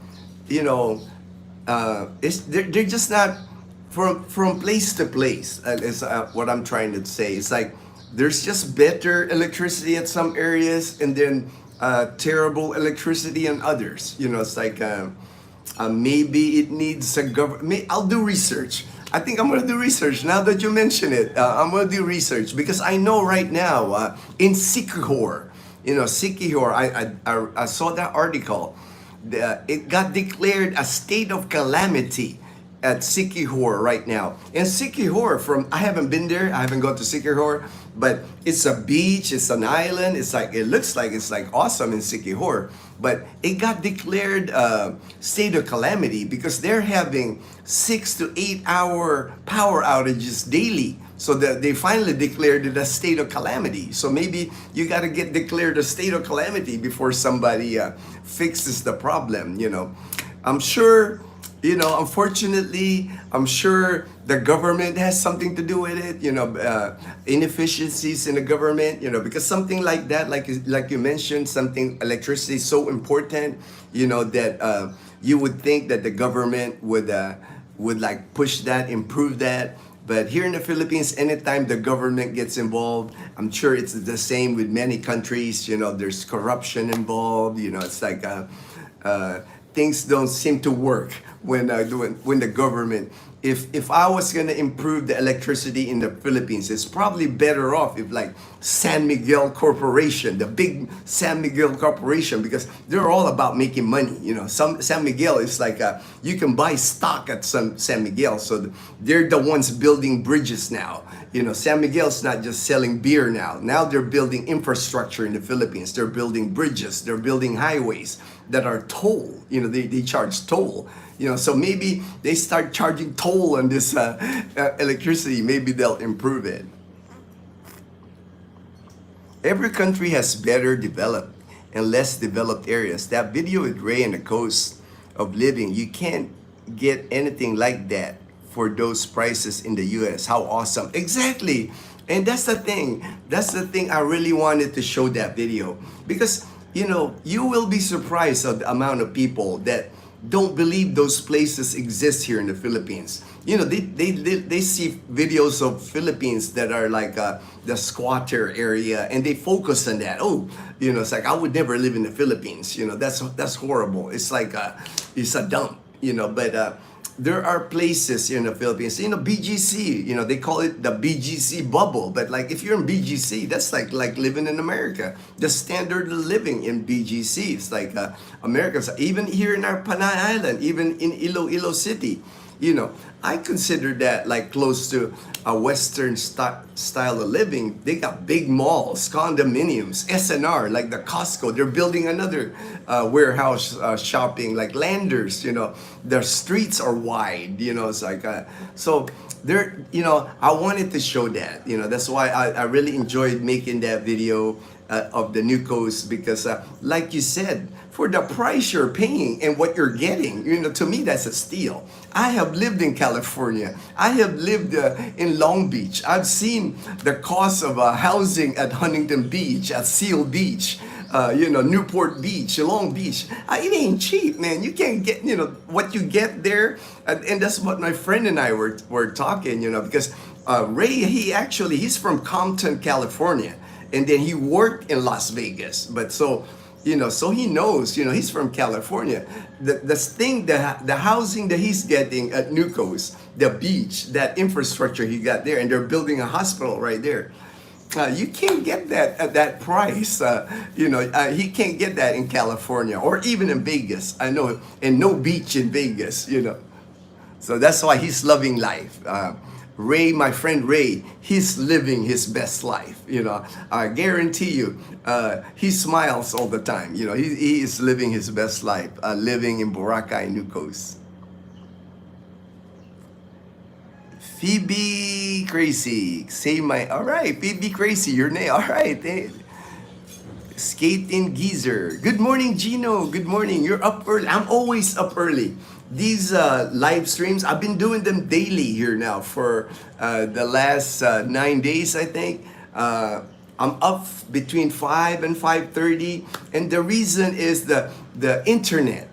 just not from place to place, is what I'm trying to say. It's like there's just better electricity at some areas and then terrible electricity in others. It's like maybe it needs a government. I'll do research. I think I'm going to do research now that you mention it. I'm going to do research because I know right now in Sikihor, Sikihor, I saw that article. It got declared a state of calamity at Sikihor right now. And Sikihor, I haven't been there, I haven't gone to Sikihor, but it's a beach, it's an island, it looks like it's like awesome in Sikihor. But it got declared state of calamity because they're having 6 to 8 hour power outages daily. So they finally declared it a state of calamity. So maybe you got to get declared a state of calamity before somebody fixes the problem. I'm sure, unfortunately, I'm sure the government has something to do with it. Inefficiencies in the government. Because something like that, like you mentioned, electricity is so important. That you would think that the government would like push that, improve that. But here in the Philippines, anytime the government gets involved, I'm sure it's the same with many countries. There's corruption involved. It's like things don't seem to work when the government. If I was gonna improve the electricity in the Philippines, it's probably better off if like San Miguel Corporation, the big San Miguel Corporation, because they're all about making money. San Miguel is like you can buy stock at San Miguel, so they're the ones building bridges now. San Miguel's not just selling beer now. Now they're building infrastructure in the Philippines. They're building bridges. They're building highways that are toll. They charge toll. So maybe they start charging toll on this electricity. Maybe they'll improve it. Every country has better developed and less developed areas. That video with Ray and the coast of living, you can't get anything like that for those prices in the US. How awesome. Exactly. And that's the thing. That's the thing I really wanted to show that video. Because, you will be surprised at the amount of people that don't believe those places exist here in the Philippines. They see videos of Philippines that are like the squatter area, and they focus on that. It's like I would never live in the Philippines. That's horrible. It's like it's a dump. But there are places in the Philippines, BGC, they call it the BGC bubble. But like if you're in BGC, that's like living in America. The standard of living in BGC is like Americans, even here in our Panay Island, even in Iloilo City. I consider that like close to a Western style of living. They got big malls, condominiums, SNR, like the Costco. They're building another warehouse shopping, like Landers. Their streets are wide. It's like so. There, I wanted to show that. That's why I really enjoyed making that video of the new coast because, like you said, for the price you're paying and what you're getting, to me that's a steal. I have lived in California. I have lived in Long Beach. I've seen the cost of housing at Huntington Beach, at Seal Beach. Newport Beach, Long Beach. It ain't cheap, man. You can't get, what you get there. And that's what my friend and I were talking, because Ray, he's from Compton, California. And then he worked in Las Vegas. But so he knows, he's from California. The housing that he's getting at New Coast, the beach, that infrastructure he got there, and they're building a hospital right there. You can't get that at that price. He can't get that in California or even in Vegas. I know, and no beach in Vegas, So that's why he's loving life. Ray, my friend Ray, he's living his best life. I guarantee you, he smiles all the time. He is living his best life, living in Boracay, New Coast. Phoebe Crazy, all right, Phoebe Crazy, your name, all right. Skating Geezer, good morning, Ginno, good morning, you're up early. I'm always up early. These live streams, I've been doing them daily here now for the last 9 days, I think. I'm up between 5 and 5:30, and the reason is the internet.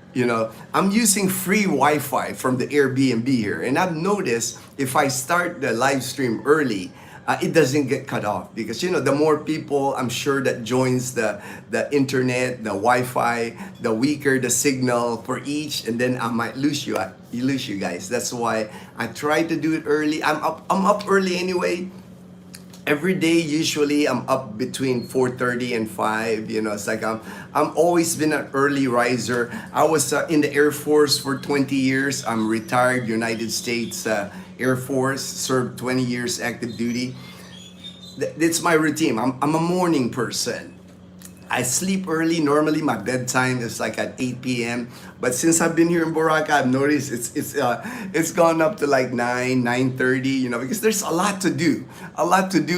I'm using free Wi-Fi from the Airbnb here, and I've noticed if I start the live stream early, it doesn't get cut off because the more people I'm sure that joins the internet, the Wi-Fi, the weaker the signal for each, and then I might lose you guys. That's why I try to do it early. I'm up early anyway. every day usually I'm up between 4:30 and 5. It's like I'm always been an early riser. I was in the Air Force for 20 years. I'm retired United States Air Force, served 20 years active duty. It's my routine. I'm a morning person. I sleep early. Normally, my bedtime is like at 8 p.m. But since I've been here in Boracay, I've noticed it's gone up to like 9:30. Because there's a lot to do,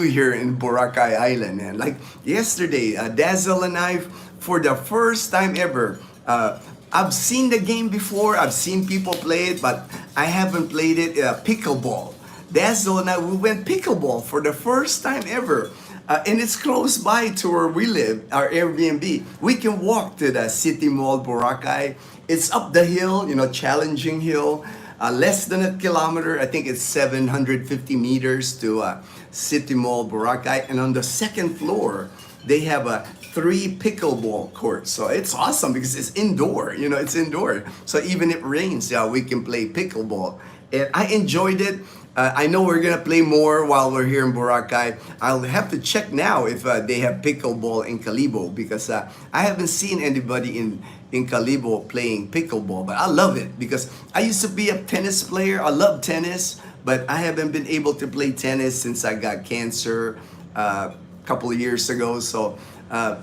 here in Boracay Island. And like yesterday, Dazzle and I, for the first time ever, I've seen the game before. I've seen people play it, but I haven't played it. Pickleball. Dazzle and I, we went pickleball for the first time ever. And it's close by to where we live, our Airbnb. We can walk to the City Mall Boracay. It's up the hill, challenging hill. Less than a kilometer. I think it's 750 meters to City Mall Boracay. And on the second floor, they have 3 pickleball courts. So it's awesome because it's indoor. It's indoor. So even if it rains, we can play pickleball. And I enjoyed it. I know we're gonna play more while we're here in Boracay. I'll have to check now if they have pickleball in Calibo, because I haven't seen anybody in Calibo playing pickleball. But I love it because I used to be a tennis player. I love tennis, but I haven't been able to play tennis since I got cancer a couple of years ago. So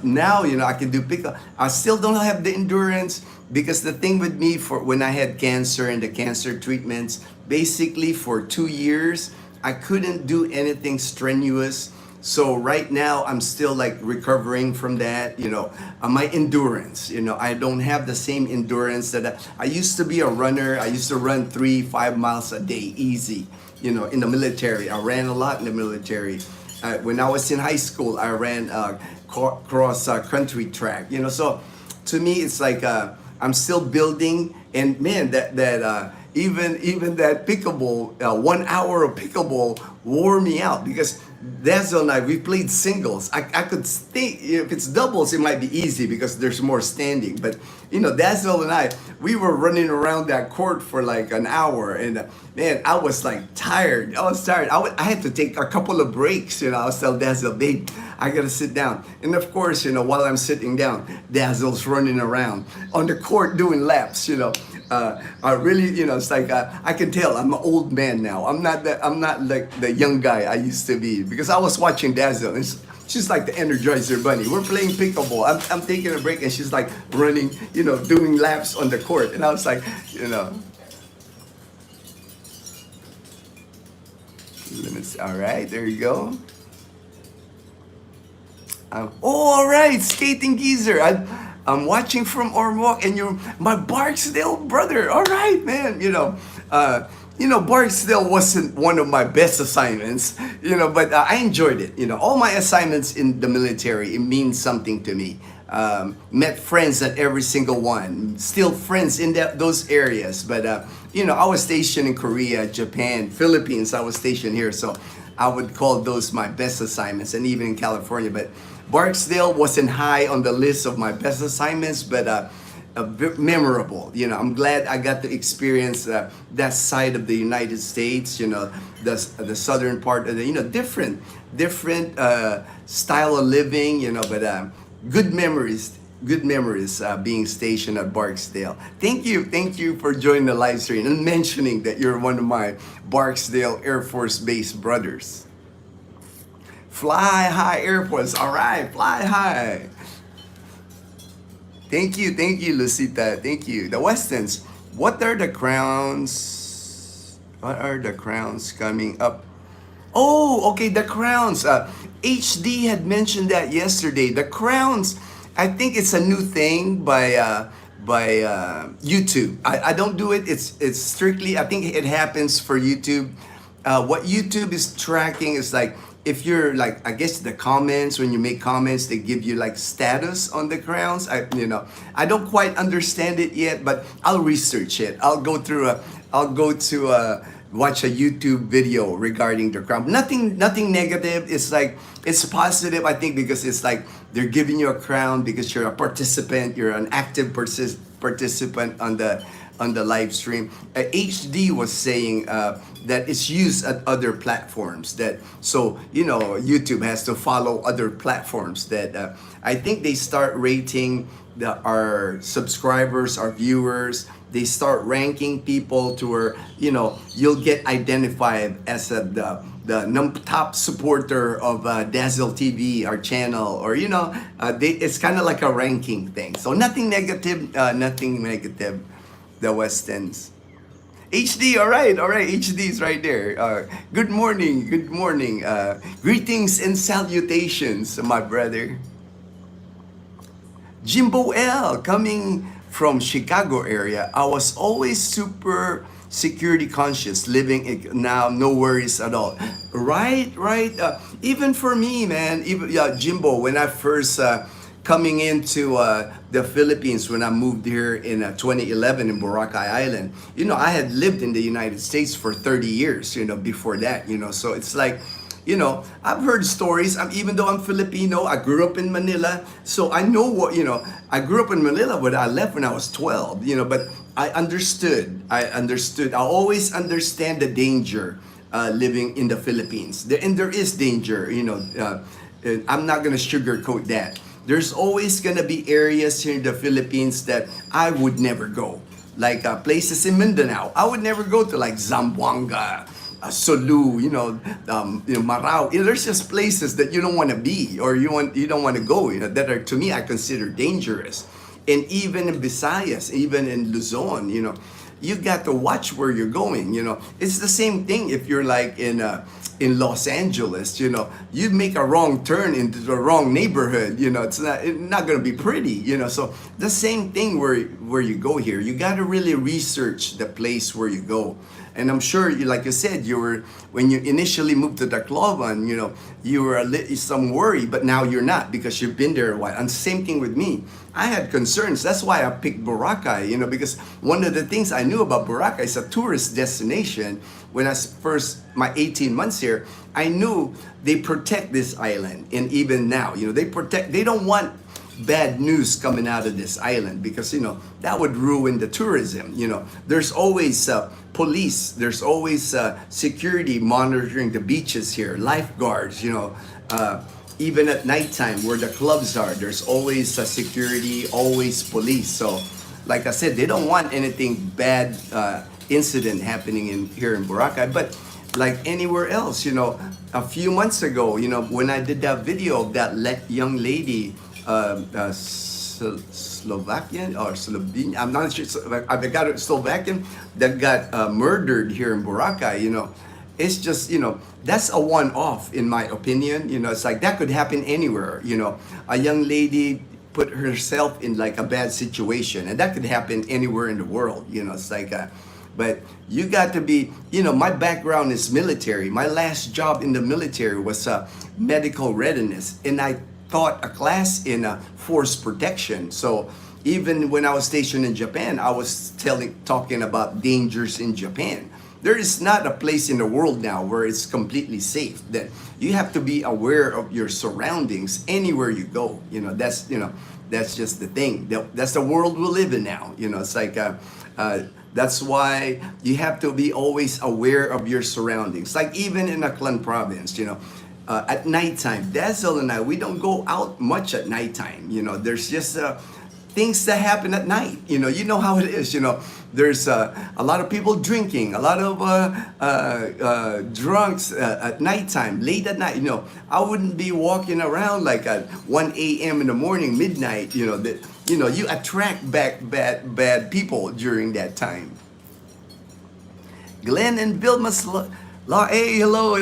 now I can do pickle. I still don't have the endurance, because the thing with me, for when I had cancer and the cancer treatments, basically for 2 years I couldn't do anything strenuous. So right now I'm still like recovering from that. My endurance, I don't have the same endurance that I used to be a runner. I used to run 3-5 miles a day easy. In the military, I ran a lot in the military. When I was in high school, I ran cross country track. So to me, it's like I'm still building. And man, even that pickleball, 1 hour of pickleball wore me out, because Dazzle and I, we played singles. I could think if it's doubles, it might be easy because there's more standing. But Dazzle and I, we were running around that court for like an hour, and man, I was like tired. I was tired. I had to take a couple of breaks. I was telling Dazzle, babe, I gotta sit down. And of course, while I'm sitting down, Dazzle's running around on the court doing laps. I really, it's like I can tell I'm an old man now. I'm not like the young guy I used to be, because I was watching Dazzle, and she's like the Energizer Bunny. We're playing pickleball. I'm taking a break, and she's like running, doing laps on the court, and I was like, limits. All right, there you go. All right, Skating Geezer. I'm watching from Ormoc, and you're my Barksdale brother. All right, man. Barksdale wasn't one of my best assignments, but I enjoyed it. All my assignments in the military, it means something to me. Met friends at every single one. Still friends in those areas. But, I was stationed in Korea, Japan, Philippines. I was stationed here. So I would call those my best assignments, and even in California. But Barksdale wasn't high on the list of my best assignments, but memorable. I'm glad I got to experience that side of the United States. The southern part of the different style of living. But good memories. Good memories being stationed at Barksdale. Thank you for joining the live stream and mentioning that you're one of my Barksdale Air Force Base brothers. Fly high, Air Force. All right, fly high. Thank you, Lucita. Thank you. The Westons. What are the crowns? What are the crowns coming up? Oh, okay, the crowns. HD had mentioned that yesterday. The crowns, I think it's a new thing by YouTube. I don't do it. It's strictly, I think it happens for YouTube. What YouTube is tracking is like, if you're like, I guess the comments, when you make comments, they give you like status on the crowns. I don't quite understand it yet, but I'll research it. I'll go to watch a YouTube video regarding the crown. Nothing negative. It's like, it's positive, I think, because it's like they're giving you a crown because you're a participant, you're an active participant on the on the live stream. HD was saying that it's used at other platforms. That so YouTube has to follow other platforms. That I think they start rating our subscribers, our viewers. They start ranking people to where you'll get identified as the top supporter of Dazzle TV, our channel, or it's kind of like a ranking thing. So nothing negative, The West Ends. HD, all right, HD is right there. Good morning. Greetings and salutations, my brother. Jimbo L, coming from Chicago area. I was always super security conscious, living now, no worries at all. Right. Even for me, man. Even Jimbo, when I first coming into the Philippines, when I moved here in 2011 in Boracay Island, I had lived in the United States for 30 years. Before that, so it's like. I've heard stories. Even though I'm Filipino, I grew up in Manila, so I know what. I grew up in Manila, but I left when I was 12. But I understood. I always understand the danger living in the Philippines. And there is danger. I'm not gonna sugarcoat that. There's always gonna be areas here in the Philippines that I would never go, like places in Mindanao. I would never go to, like Zamboanga. Sulu, Marao. There's just places that you don't want to be, or you don't want to go. That are, to me, I consider dangerous. And even in Visayas, even in Luzon, you got to watch where you're going. It's the same thing if you're like in Los Angeles. You make a wrong turn into the wrong neighborhood. It's not going to be pretty. So the same thing where you go here. You got to really research the place where you go. And I'm sure, like you said, when you initially moved to Tacloban, you were some worry, but now you're not because you've been there a while. And same thing with me. I had concerns. That's why I picked Boracay, because one of the things I knew about Boracay is a tourist destination. When I my 18 months here, I knew they protect this island. And even now, they don't want bad news coming out of this island because that would ruin the tourism. There's always police, there's always security monitoring the beaches here, lifeguards. Even at nighttime where the clubs are, there's always security, always police. So like I said, they don't want anything bad incident happening here in Boracay. But like anywhere else, a few months ago, when I did that video of that young lady, Slovakian or Slovenian, I'm not sure, I got it, Slovakian, that got murdered here in Boracay. It's just, that's a one-off in my opinion. It's like that could happen anywhere. A young lady put herself in like a bad situation, and that could happen anywhere in the world. It's like but you got to be, my background is military. My last job in the military was medical readiness, and I taught a class in force protection. So even when I was stationed in Japan, I was talking about dangers in Japan. There is not a place in the world now where it's completely safe. That you have to be aware of your surroundings anywhere you go. That's just the thing. That's the world we live in now. It's like that's why you have to be always aware of your surroundings. Like even in Aklan province, at nighttime, Dazzle and I, we don't go out much at nighttime. There's just things that happen at night. You know how it is. There's a lot of people drinking, a lot of drunks at nighttime, late at night. I wouldn't be walking around like at 1 a.m. in the morning, midnight. You attract back bad people during that time. Glenn and Vilma's hey, hello.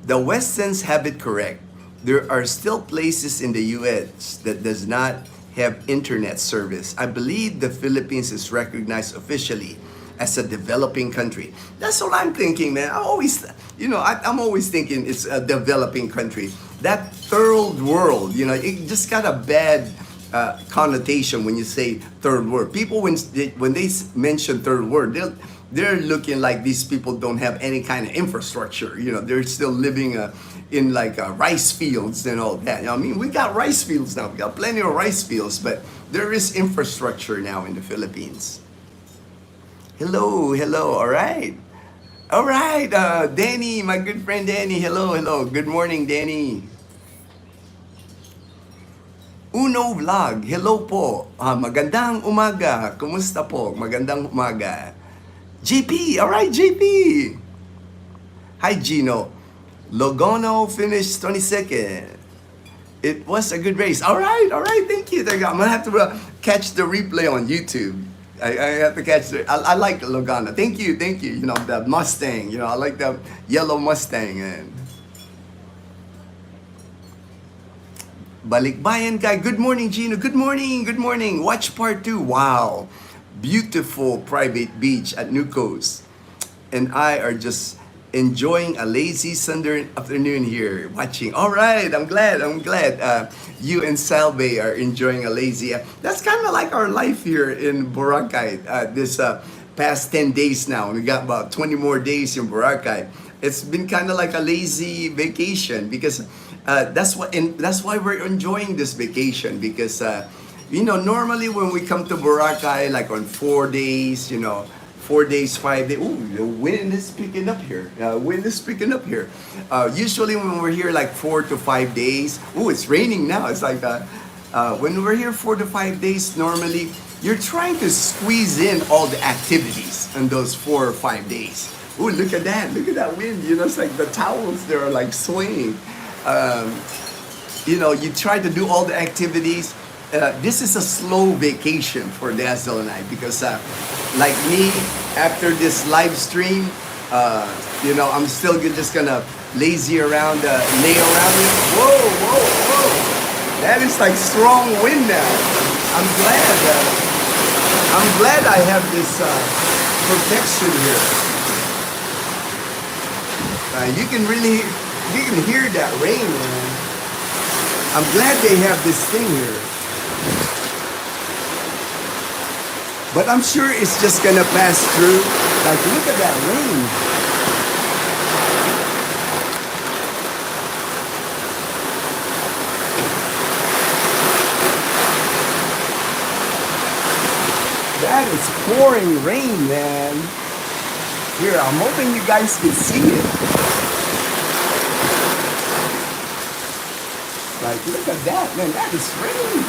The Westons have it correct. There are still places in the U.S. that does not have internet service. I believe the Philippines is recognized officially as a developing country. That's what I'm thinking, man. I'm always thinking it's a developing country. That third world, it just got a bad connotation when you say third world. People, when they mention third world, they're looking like these people don't have any kind of infrastructure. They're still living in like rice fields and all that. We got rice fields now. We got plenty of rice fields, but there is infrastructure now in the Philippines. Hello, hello. All right. All right. Danny, my good friend Danny. Hello, hello. Good morning, Danny. Uno Vlog. Hello po. Magandang umaga. Kumusta po? Magandang umaga. JP. All right, JP. Hi, Ginno. Logano finished 22nd. It was a good race. All right, all right. Thank you. Thank you. I'm gonna have to catch the replay on YouTube. I have to catch it. I like Logano. Thank you, thank you. You know, the Mustang. You know, I like the yellow Mustang. And Balikbayan guy. Good morning, Ginno. Good morning, good morning. Watch part 2. Wow. Beautiful private beach at Nucos. And I are just enjoying a lazy Sunday afternoon here watching. All right, I'm glad. You and Salve are enjoying a lazy. That's kind of like our life here in Boracay. This past 10 days now. We got about 20 more days in Boracay. It's been kind of like a lazy vacation because that's why we're enjoying this vacation because you know, normally when we come to Boracay, like on 4 days, you know, 4 days, 5 days. Ooh, the wind is picking up here. Wind is picking up here. Usually when we're here like 4 to 5 days. Ooh, it's raining now. It's like when we're here 4 to 5 days, normally you're trying to squeeze in all the activities in those 4 or 5 days. Ooh, look at that. Look at that wind. You know, it's like the towels there are like swaying. You know, you try to do all the activities. This is a slow vacation for Dazzle and I because like me, after this live stream, you know, I'm still just gonna lazy around, lay around it. Whoa, whoa, whoa! That is like strong wind now. I'm glad I have this protection here. You can hear that rain, man. I'm glad they have this thing here. But I'm sure it's just gonna pass through. Like, look at that rain. That is pouring rain, man. Here, I'm hoping you guys can see it. Like, look at that, man. That is rain.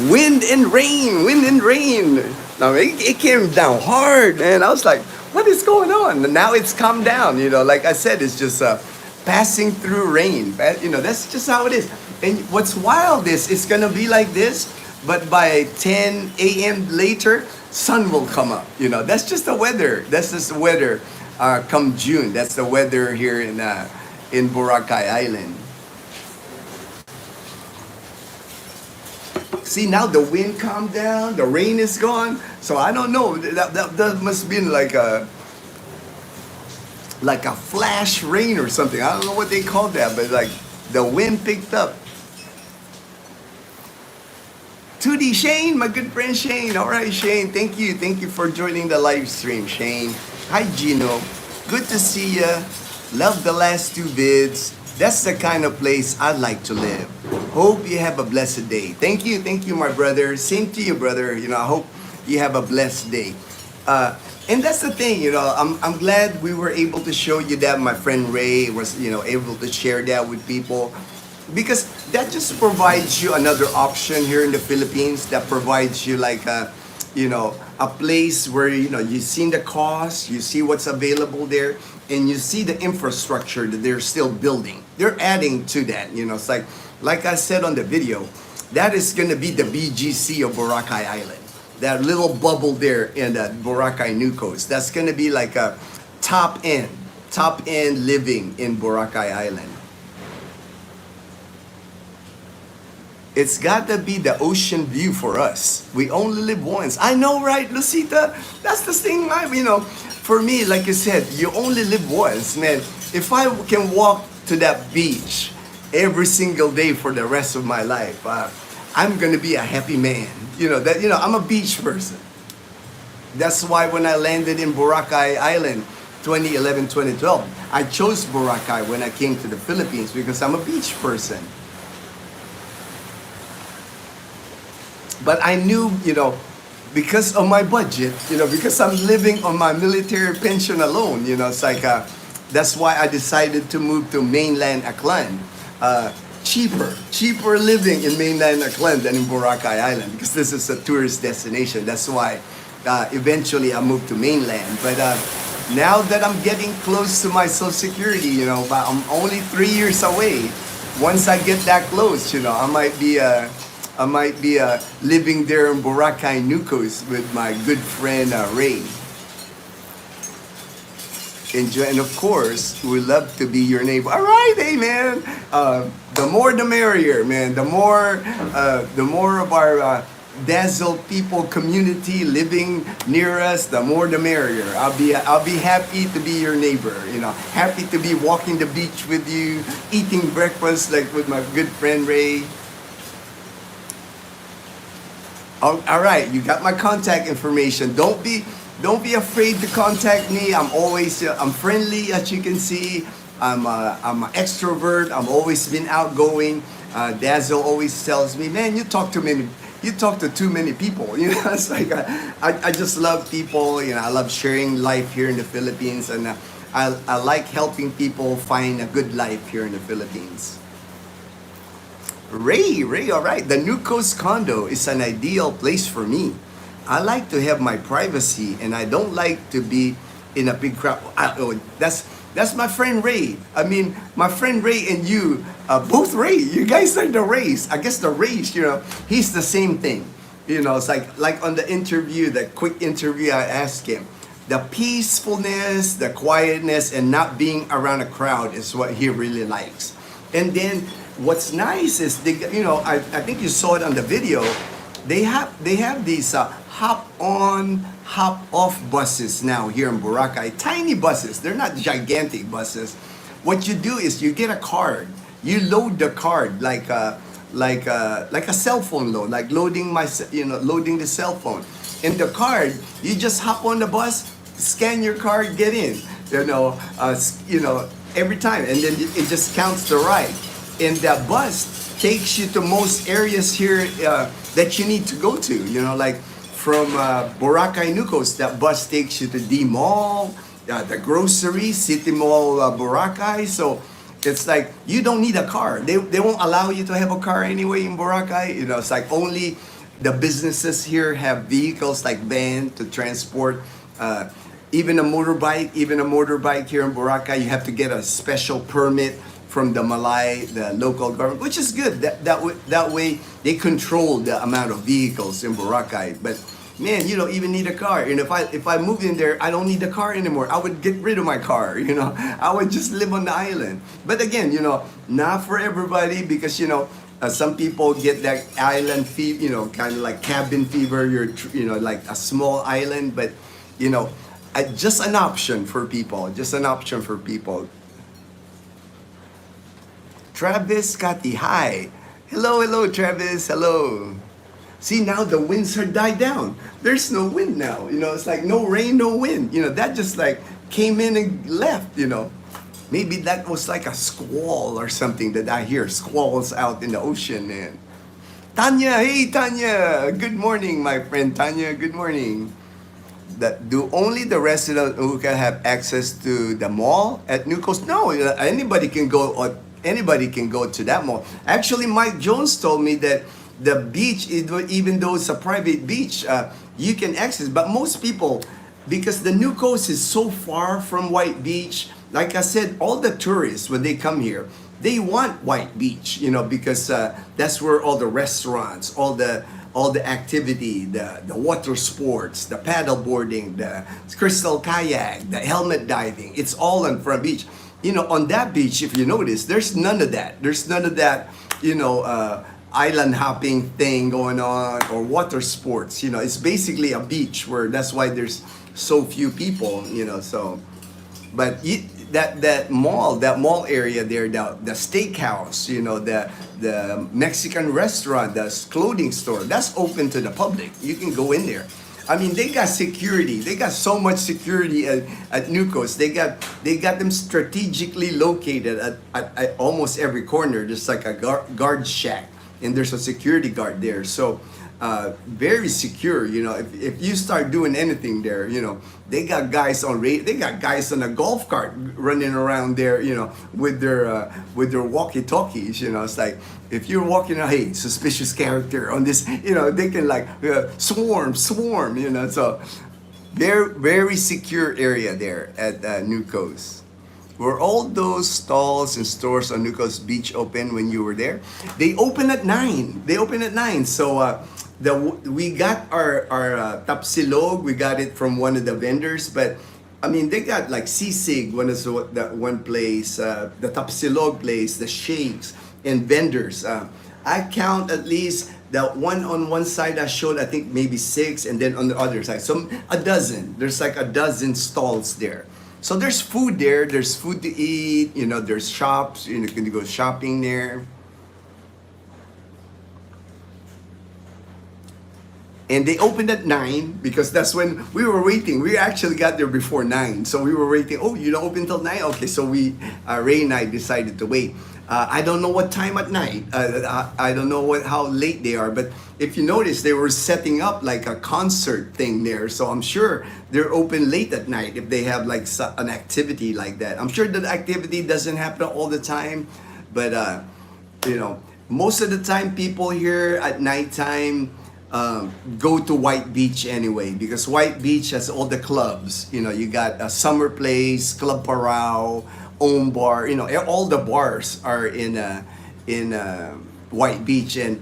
Wind and rain, wind and rain. Now it came down hard, and I was like, "What is going on?" And now it's calmed down. You know, like I said, it's just passing through rain. You know, that's just how it is. And what's wild is it's gonna be like this, but by 10 a.m. later, sun will come up. You know, that's just the weather. That's just the weather. Come June, that's the weather here in Boracay Island. See, now the wind calmed down, the rain is gone. So I don't know. That must have been like a flash rain or something. I don't know what they call that, but like the wind picked up. 2D Shane, my good friend Shane. All right, Shane, thank you for joining the live stream, Shane. Hi, Ginno. Good to see ya. Love the last 2 vids. That's the kind of place I'd like to live. Hope you have a blessed day. Thank you, my brother. Same to you, brother. You know, I hope you have a blessed day. And that's the thing, you know, I'm glad we were able to show you that. My friend Ray was, you know, able to share that with people. Because that just provides you another option here in the Philippines. That provides you like you know, a place where, you know, you've seen the cost, you see what's available there, and you see the infrastructure that they're still building. They're adding to that, you know. It's like I said on the video, that is going to be the BGC of Boracay Island. That little bubble there in the Boracay Nucos. That's going to be like a top end living in Boracay Island. It's got to be the ocean view for us. We only live once. I know, right, Lucita? That's the thing, you know. For me, like you said, you only live once, man. If I can walk to that beach every single day for the rest of my life, I'm gonna be a happy man. You know that. You know, I'm a beach person. That's why when I landed in Boracay Island, 2011, 2012, I chose Boracay when I came to the Philippines because I'm a beach person. But I knew, because of my budget, because I'm living on my military pension alone, it's like, that's why I decided to move to mainland Aklan. Cheaper living in mainland Aklan than in Boracay Island because this is a tourist destination. That's why eventually I moved to mainland. But now that I'm getting close to my Social Security, but I'm only 3 years away. Once I get that close, I might be living there in Boracay, Nucos with my good friend Ray. Enjoy, and of course, we love to be your neighbor. All right, hey man. The more the merrier, man. The more of our Dazzle people community living near us, the more the merrier. I'll be happy to be your neighbor. Happy to be walking the beach with you, eating breakfast like with my good friend Ray. All right, you got my contact information. Don't be afraid to contact me. I'm friendly, as you can see. I'm an extrovert. I'm always been outgoing. Dazzle always tells me, man, you talk to too many people. It's like I just love people. I love sharing life here in the Philippines, and I like helping people find a good life here in the Philippines. Ray, all right. The New Coast condo is an ideal place for me. I like to have my privacy, and I don't like to be in a big crowd. That's my friend Ray. I mean, my friend Ray and you, both Ray. You guys are the Rays. I guess the Rays, he's the same thing. It's like on the interview, the quick interview, I asked him, the peacefulness, the quietness, and not being around a crowd is what he really likes. And then what's nice is I think you saw it on the video. They have these hop on, hop off buses now here in Boracay. Tiny buses. They're not gigantic buses. What you do is you get a card. You load the card like a cell phone load, like loading the cell phone. In the card, you just hop on the bus, scan your card, get in. Every time, and then it just counts the ride. And that bus takes you to most areas here that you need to go to. Like from Boracay, Nucos, that bus takes you to D Mall, the grocery, City Mall, Boracay. So it's like you don't need a car. They won't allow you to have a car anyway in Boracay. It's like only the businesses here have vehicles like van to transport. Even a motorbike here in Boracay, you have to get a special permit from the local government, which is good. That way they control the amount of vehicles in Boracay. But man, you don't even need a car. And if I move in there, I don't need a car anymore. I would get rid of my car. I would just live on the island. But again, not for everybody, because some people get that island fever, kind of like cabin fever. You're like a small island, but just an option for people. Travis Kati, hi. Hello, Travis, hello. See, now the winds are died down. There's no wind now. It's like no rain, no wind. That just like came in and left, Maybe that was like a squall or something that I hear. Squalls out in the ocean, man. Tanya, hey Tanya. Good morning, my friend Tanya. Good morning. Do only the residents who can have access to the mall at New Coast? No, anybody can go. Anybody can go to that mall. Actually, Mike Jones told me that the beach, even though it's a private beach, you can access. But most people, because the New Coast is so far from White Beach, like I said, all the tourists, when they come here, they want White Beach, because that's where all the restaurants, all the activity, the water sports, the paddle boarding, the crystal kayak, the helmet diving, it's all on Front Beach. On that beach, if you notice, there's none of that. There's none of that, island hopping thing going on or water sports. It's basically a beach where that's why there's so few people, so. But that mall area there, the steakhouse, the Mexican restaurant, the clothing store, that's open to the public. You can go in there. I mean, they got security. They got so much security at Nucos. They got them strategically located at almost every corner. There's like a guard shack, and there's a security guard there. So very secure. If you start doing anything there, they got guys they got guys on a golf cart running around there, with their walkie-talkies. It's like if you're walking, hey, suspicious character on this, they can like swarm. So very very secure area there at New Coast. Were all those stalls and stores on New Coast Beach open when you were there? They open at 9. So we got our tapsilog. We got it from one of the vendors, but I mean they got like sisig, one place, the tapsilog place, the shakes and vendors. I count at least the one on one side I showed, I think maybe 6, and then on the other side, a dozen. There's like a dozen stalls there. So there's food there. There's food to eat. There's shops. You can go shopping there. And they opened at 9 because that's when we were waiting. We actually got there before 9. So we were waiting. Oh, you don't open till 9? Okay, so Ray and I decided to wait. I don't know what time at night. I don't know how late they are. But if you notice, they were setting up like a concert thing there. So I'm sure they're open late at night if they have like an activity like that. I'm sure that activity doesn't happen all the time. But, most of the time people here at nighttime go to White Beach anyway, because White Beach has all the clubs. You got a Summer Place, Club Parao, Ohm Bar. All the bars are in White Beach. And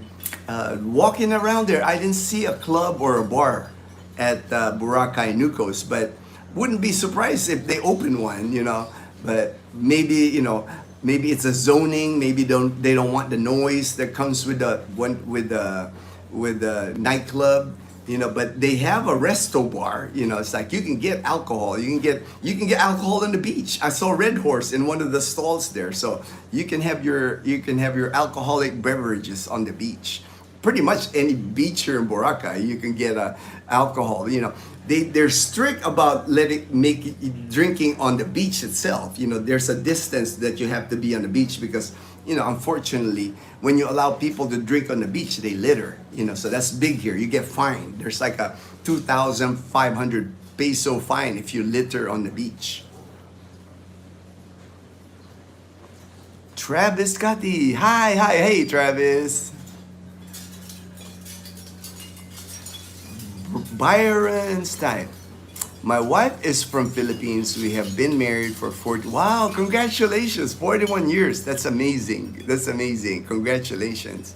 walking around there, I didn't see a club or a bar at Boracay, New Coast, but wouldn't be surprised if they open one. But maybe maybe it's a zoning. Maybe they don't want the noise that comes with the nightclub, but they have a resto bar. It's like you can get alcohol. You can get alcohol on the beach. I saw Red Horse in one of the stalls there, so you can have your alcoholic beverages on the beach. Pretty much any beach here in Boracay, you can get alcohol. They're strict about drinking on the beach itself. There's a distance that you have to be on the beach because unfortunately, when you allow people to drink on the beach, they litter. So that's big here. You get fined. There's like a 2,500 peso fine if you litter on the beach. Travis Cati. Hi. Hey, Travis. Byron Stein. My wife is from Philippines. We have been married for 40. Wow, congratulations. 41 years. That's amazing. Congratulations.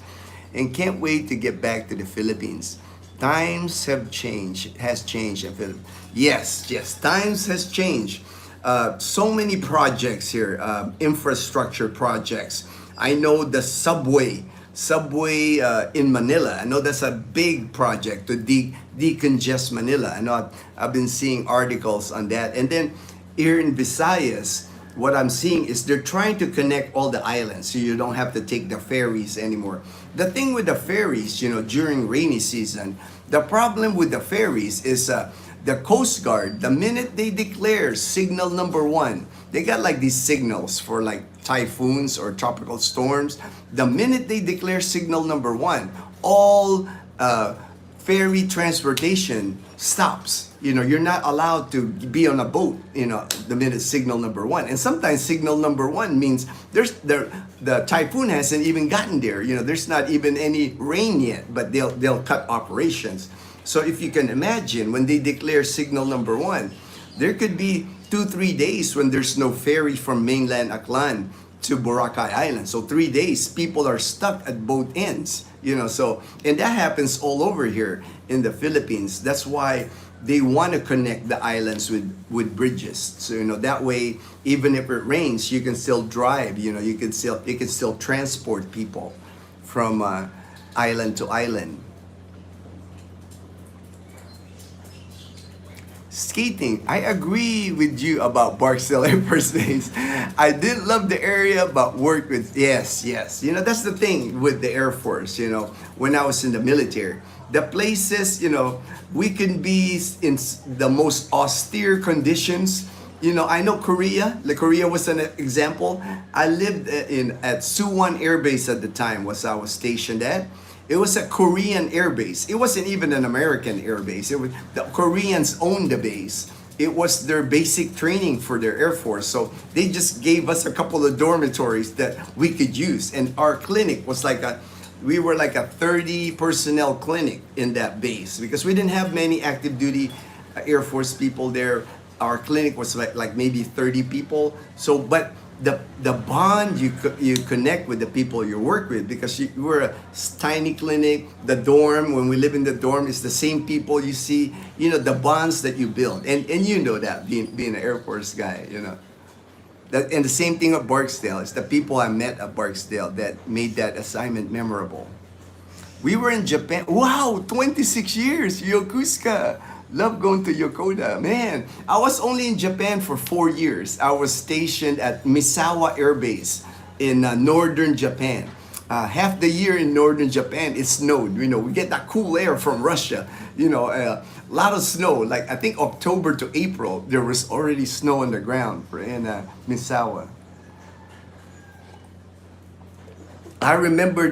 And can't wait to get back to the Philippines. Times has changed in Philippines. Yes, times has changed. So many projects here, infrastructure projects. I know the subway in Manila. I know that's a big project to decongest Manila. I know I've been seeing articles on that. And then here in Visayas, what I'm seeing is they're trying to connect all the islands so you don't have to take the ferries anymore. The thing with the ferries, during rainy season, the problem with the ferries is the Coast Guard, the minute they declare signal number 1, they got like these signals for like typhoons or tropical storms. The minute they declare signal number 1, all ferry transportation stops. You're not allowed to be on a boat, the minute signal number 1. And sometimes signal number 1 means the typhoon hasn't even gotten there. There's not even any rain yet, but they'll cut operations. So if you can imagine, when they declare signal number 1, there could be 2-3 days when there's no ferry from mainland Aklan to Boracay Island. So 3 days, people are stuck at both ends. So, and that happens all over here in the Philippines. That's why they want to connect the islands with bridges. So, that way, even if it rains, you can still drive. You can still transport people from island to island. Skating, I agree with you about Barksdale Air Force Base. I did love the area, but worked with, yes. That's the thing with the Air Force, when I was in the military. The places, we can be in the most austere conditions. I know Korea. Korea was an example. I lived at Suwon Air Base at the time, I was stationed at. It was a Korean air base. It wasn't even an American air base. It was the Koreans owned the base. It was their basic training for their Air Force. So they just gave us a couple of dormitories that we could use. And our clinic was we were like a 30 personnel clinic in that base because we didn't have many active duty Air Force people there. Our clinic was like maybe 30 people. So, but the bond you connect with the people you work with, because we're a tiny clinic. The dorm, when we live in the dorm, is the same people you see. You know, the bonds that you build, and you know that being an Air Force guy, you know. That, and the same thing at Barksdale. It's the people I met at Barksdale that made that assignment memorable. We were in Japan. Wow, 26 years, Yokosuka. Love going to Yokota. Man, I was only in Japan for 4 years. I was stationed at Misawa Air Base in northern Japan. Half the year in northern Japan, it snowed. You know, we get that cool air from Russia. You know, a lot of snow. Like, I think October to April, there was already snow on the ground in Misawa. I remember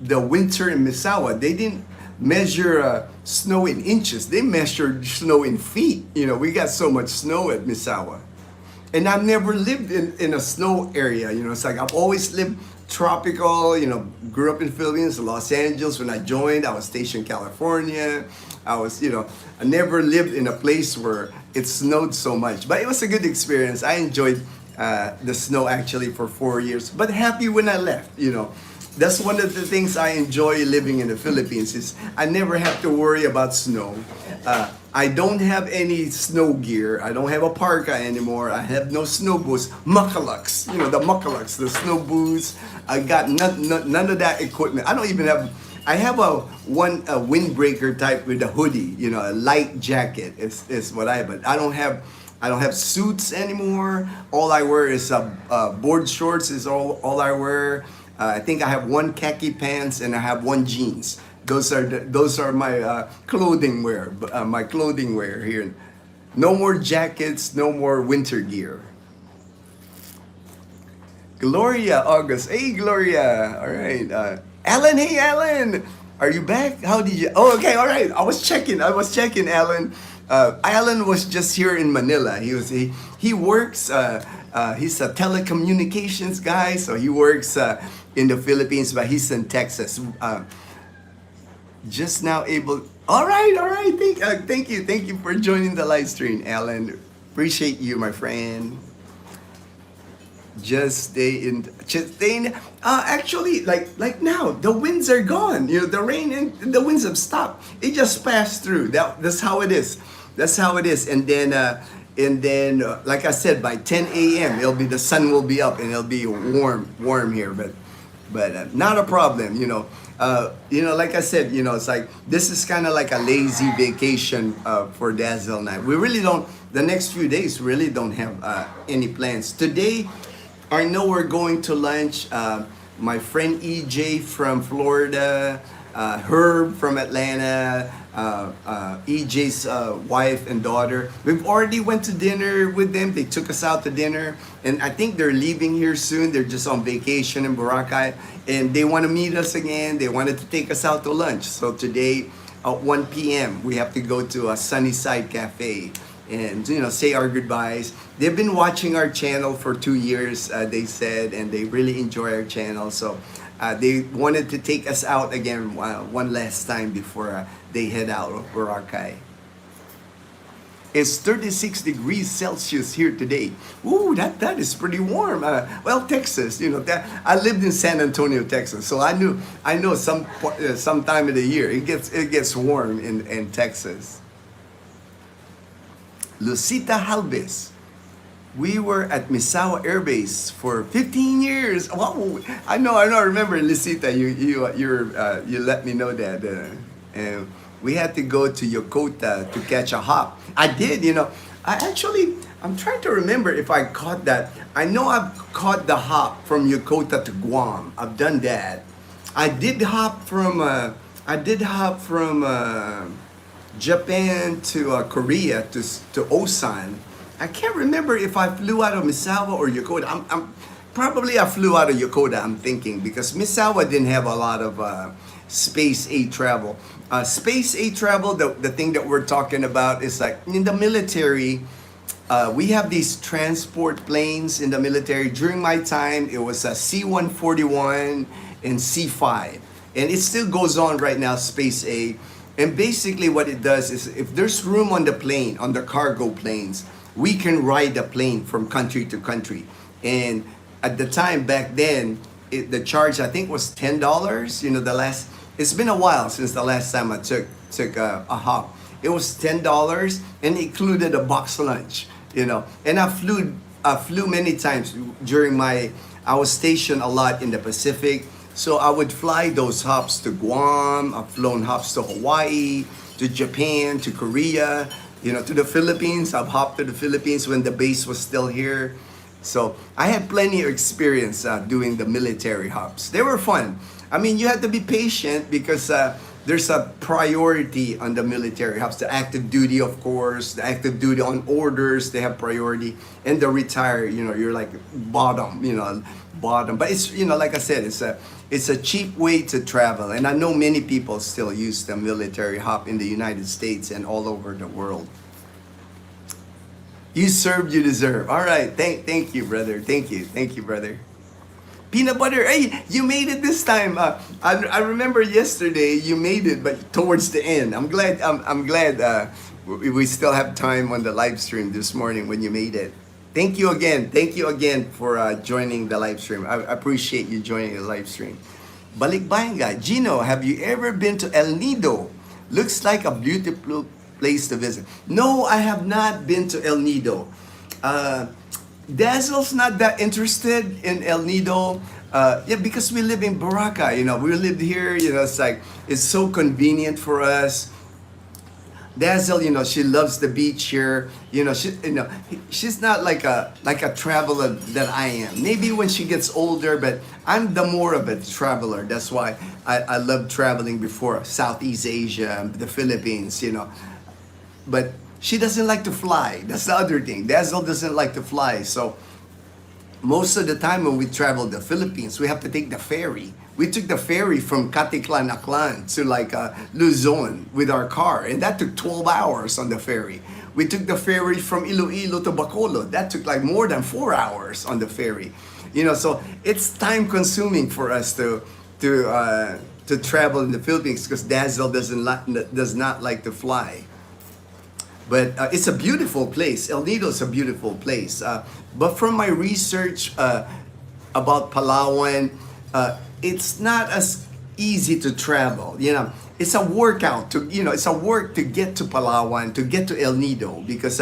the winter in Misawa. They didn't measure snow in inches. They measured snow in feet. You know, we got so much snow at Misawa. And I've never lived in a snow area. You know, it's like I've always lived tropical. You know, grew up in Philippines, Los Angeles. When I joined, I was stationed in California. I never lived in a place where it snowed so much. But it was a good experience. I enjoyed the snow actually for 4 years. But happy when I left, you know. That's one of the things I enjoy living in the Philippines is I never have to worry about snow. I don't have any snow gear. I don't have a parka anymore. I have no snow boots. Muckalucks, you know, the muckalucks, the snow boots. I got none of that equipment. I don't even have. I have a windbreaker type with a hoodie, you know, a light jacket is what I have. But I don't have suits anymore. All I wear is board shorts is all I wear. I think I have one khaki pants and I have one jeans. Those are my clothing wear. My clothing wear here. No more jackets. No more winter gear. Gloria August. Hey Gloria. All right. Alan. Hey Alan. Are you back? How did you? Oh, okay. All right. I was checking. Alan. Alan was just here in Manila. He works. He's a telecommunications guy, so he works in the Philippines, but he's in Texas. Just now able. All right. Thank you for joining the live stream, Alan. Appreciate you, my friend. Just stay in. Actually, like now, the winds are gone. You know, the rain and the winds have stopped. It just passed through. That's how it is. And then, like I said, by 10 a.m. the sun will be up and it'll be warm here. But not a problem. You know, like I said, you know, it's like this is kind of like a lazy vacation for Dazzle Night. We really don't. The next few days really don't have any plans. Today, I know we're going to lunch. My friend EJ from Florida, Herb from Atlanta, EJ's wife and daughter. We've already went to dinner with them. They took us out to dinner, and I think they're leaving here soon. They're just on vacation in Boracay, and they want to meet us again. They wanted to take us out to lunch. So today at 1 p.m. we have to go to a Sunnyside Cafe and, you know, say our goodbyes. They've been watching our channel for 2 years, they said, and they really enjoy our channel. So they wanted to take us out again one last time before they head out of Boracay. It's 36 degrees Celsius here today. Ooh, that is pretty warm. Well, Texas, you know, I lived in San Antonio, Texas, so I know some time of the year it gets warm in Texas. Lucita Halbes. We were at Misawa Air Base for 15 years. Wow, I know. Remember, Lucita, you let me know that. And we had to go to Yokota to catch a hop. I did, you know. I'm trying to remember if I caught that. I know I've caught the hop from Yokota to Guam. I've done that. I did hop from Japan to Korea to Osan. I can't remember if I flew out of Misawa or Yokota. I flew out of Yokota, I'm thinking, because Misawa didn't have a lot of space age travel. Space age travel, the thing that we're talking about is like in the military. We have these transport planes in the military. During my time, it was a C-141 and C-5. And it still goes on right now, Space A. And basically what it does is if there's room on the plane, on the cargo planes, we can ride the plane from country to country. And at the time back then, the charge I think was $10. It's been a while since the last time I took a hop. It was $10 and it included a box lunch. And I flew many times during I was stationed a lot in the Pacific. So I would fly those hops to Guam. I've flown hops to Hawaii, to Japan, to Korea, to the Philippines. I've hopped to the Philippines when the base was still here. So I had plenty of experience doing the military hops. They were fun. I mean, you had to be patient because there's a priority on the military hops. The active duty, of course, the active duty on orders, they have priority. And the retired, you're like bottom. But it's, like I said, it's a cheap way to travel. And I know many people still use the military hop in the United States and all over the world. You served, you deserve. All right. Thank you, brother. Thank you, brother. Peanut butter. Hey, you made it this time. I remember yesterday you made it, but towards the end. I'm glad. I'm glad we still have time on the live stream this morning when you made it. Thank you again. Thank you again for joining the live stream. I appreciate you joining the live stream. Balikbayan, Ginno, have you ever been to El Nido? Looks like a beautiful place to visit. No, I have not been to El Nido. Dazzle's not that interested in El Nido. Because we live in Boracay. We live here. It's so convenient for us. Dazzle, she loves the beach here. She's not like a traveler that I am. Maybe when she gets older, but I'm the more of a traveler. That's why I love traveling before Southeast Asia, the Philippines. But she doesn't like to fly. That's the other thing. Dazzle doesn't like to fly. So most of the time when we travel the Philippines, we have to take the ferry. We took the ferry from Caticlan, Aklan to Luzon with our car. And that took 12 hours on the ferry. We took the ferry from Iloilo to Bacolod. That took more than 4 hours on the ferry. So it's time consuming for us to travel in the Philippines because Dazzle does not like to fly. But it's a beautiful place. El Nido is a beautiful place. But from my research about Palawan, it's not as easy to travel. It's a workout it's a work to get to Palawan, to get to El Nido, because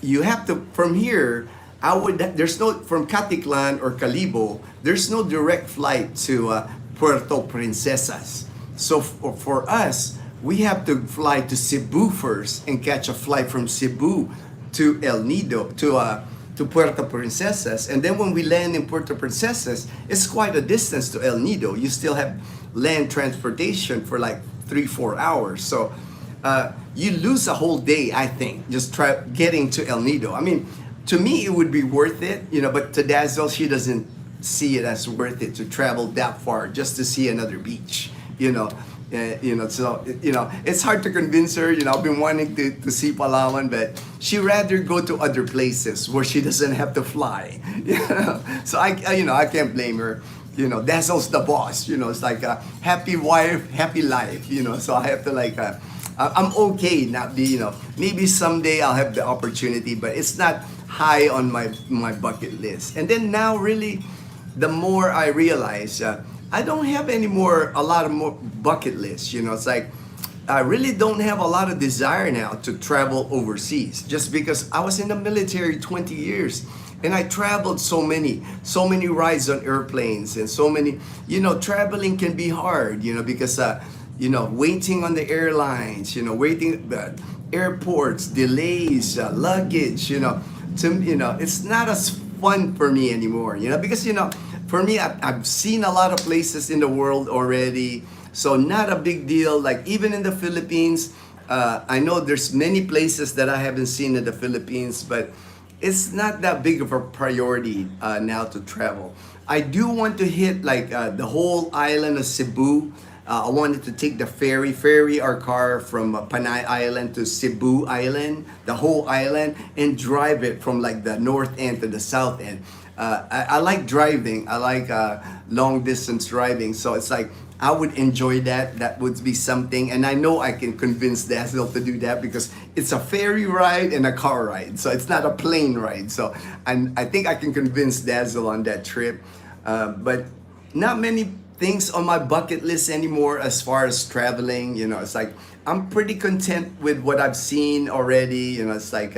you have to from here. There's no from Caticlan or Calibo. There's no direct flight to Puerto Princesas. So for us, we have to fly to Cebu first and catch a flight from Cebu to El Nido, to Puerto Princesas. And then when we land in Puerto Princesas, it's quite a distance to El Nido. You still have land transportation for 3-4 hours. So you lose a whole day, I think, just getting to El Nido. I mean, to me, it would be worth it, but to Dazzle, she doesn't see it as worth it to travel that far just to see another beach, it's hard to convince her. I've been wanting to see Palawan, but she rather go to other places where she doesn't have to fly. So I can't blame her. Dazzle's the boss. It's like a happy wife, happy life. So I have to I'm okay not be. Maybe someday I'll have the opportunity, but it's not high on my bucket list. And then now, really, the more I realize. I don't have a lot of more bucket lists. It's like I really don't have a lot of desire now to travel overseas, just because I was in the military 20 years and I traveled so many rides on airplanes and so many, traveling can be hard, because, waiting on the airlines, waiting at airports, delays, luggage, it's not as fun for me anymore, because, for me, I've seen a lot of places in the world already, so not a big deal. Even in the Philippines, I know there's many places that I haven't seen in the Philippines, but it's not that big of a priority now to travel. I do want to hit the whole island of Cebu. I wanted to take the ferry our car from Panay Island to Cebu Island, the whole island, and drive it from like the north end to the south end. I like driving. I like long distance driving. So it's like I would enjoy that. That would be something. And I know I can convince Dazzle to do that because it's a ferry ride and a car ride. So it's not a plane ride. So I think I can convince Dazzle on that trip. But not many things on my bucket list anymore as far as traveling. You know, it's like I'm pretty content with what I've seen already. You know, it's like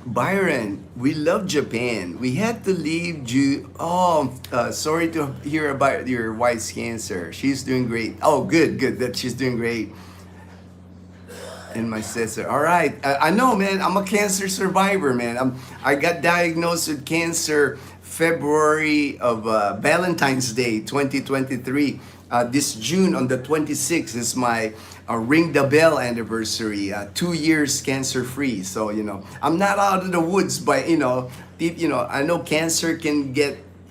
Byron, we love Japan. We had to leave sorry to hear about your wife's cancer. She's doing great. Oh, good, good that she's doing great. And my sister. All right. I know, man. I'm a cancer survivor, man. I got diagnosed with cancer February of Valentine's Day 2023. This June on the 26th is my ring the bell anniversary. 2 years cancer free. So you know, I'm not out of the woods, but you know, I know cancer can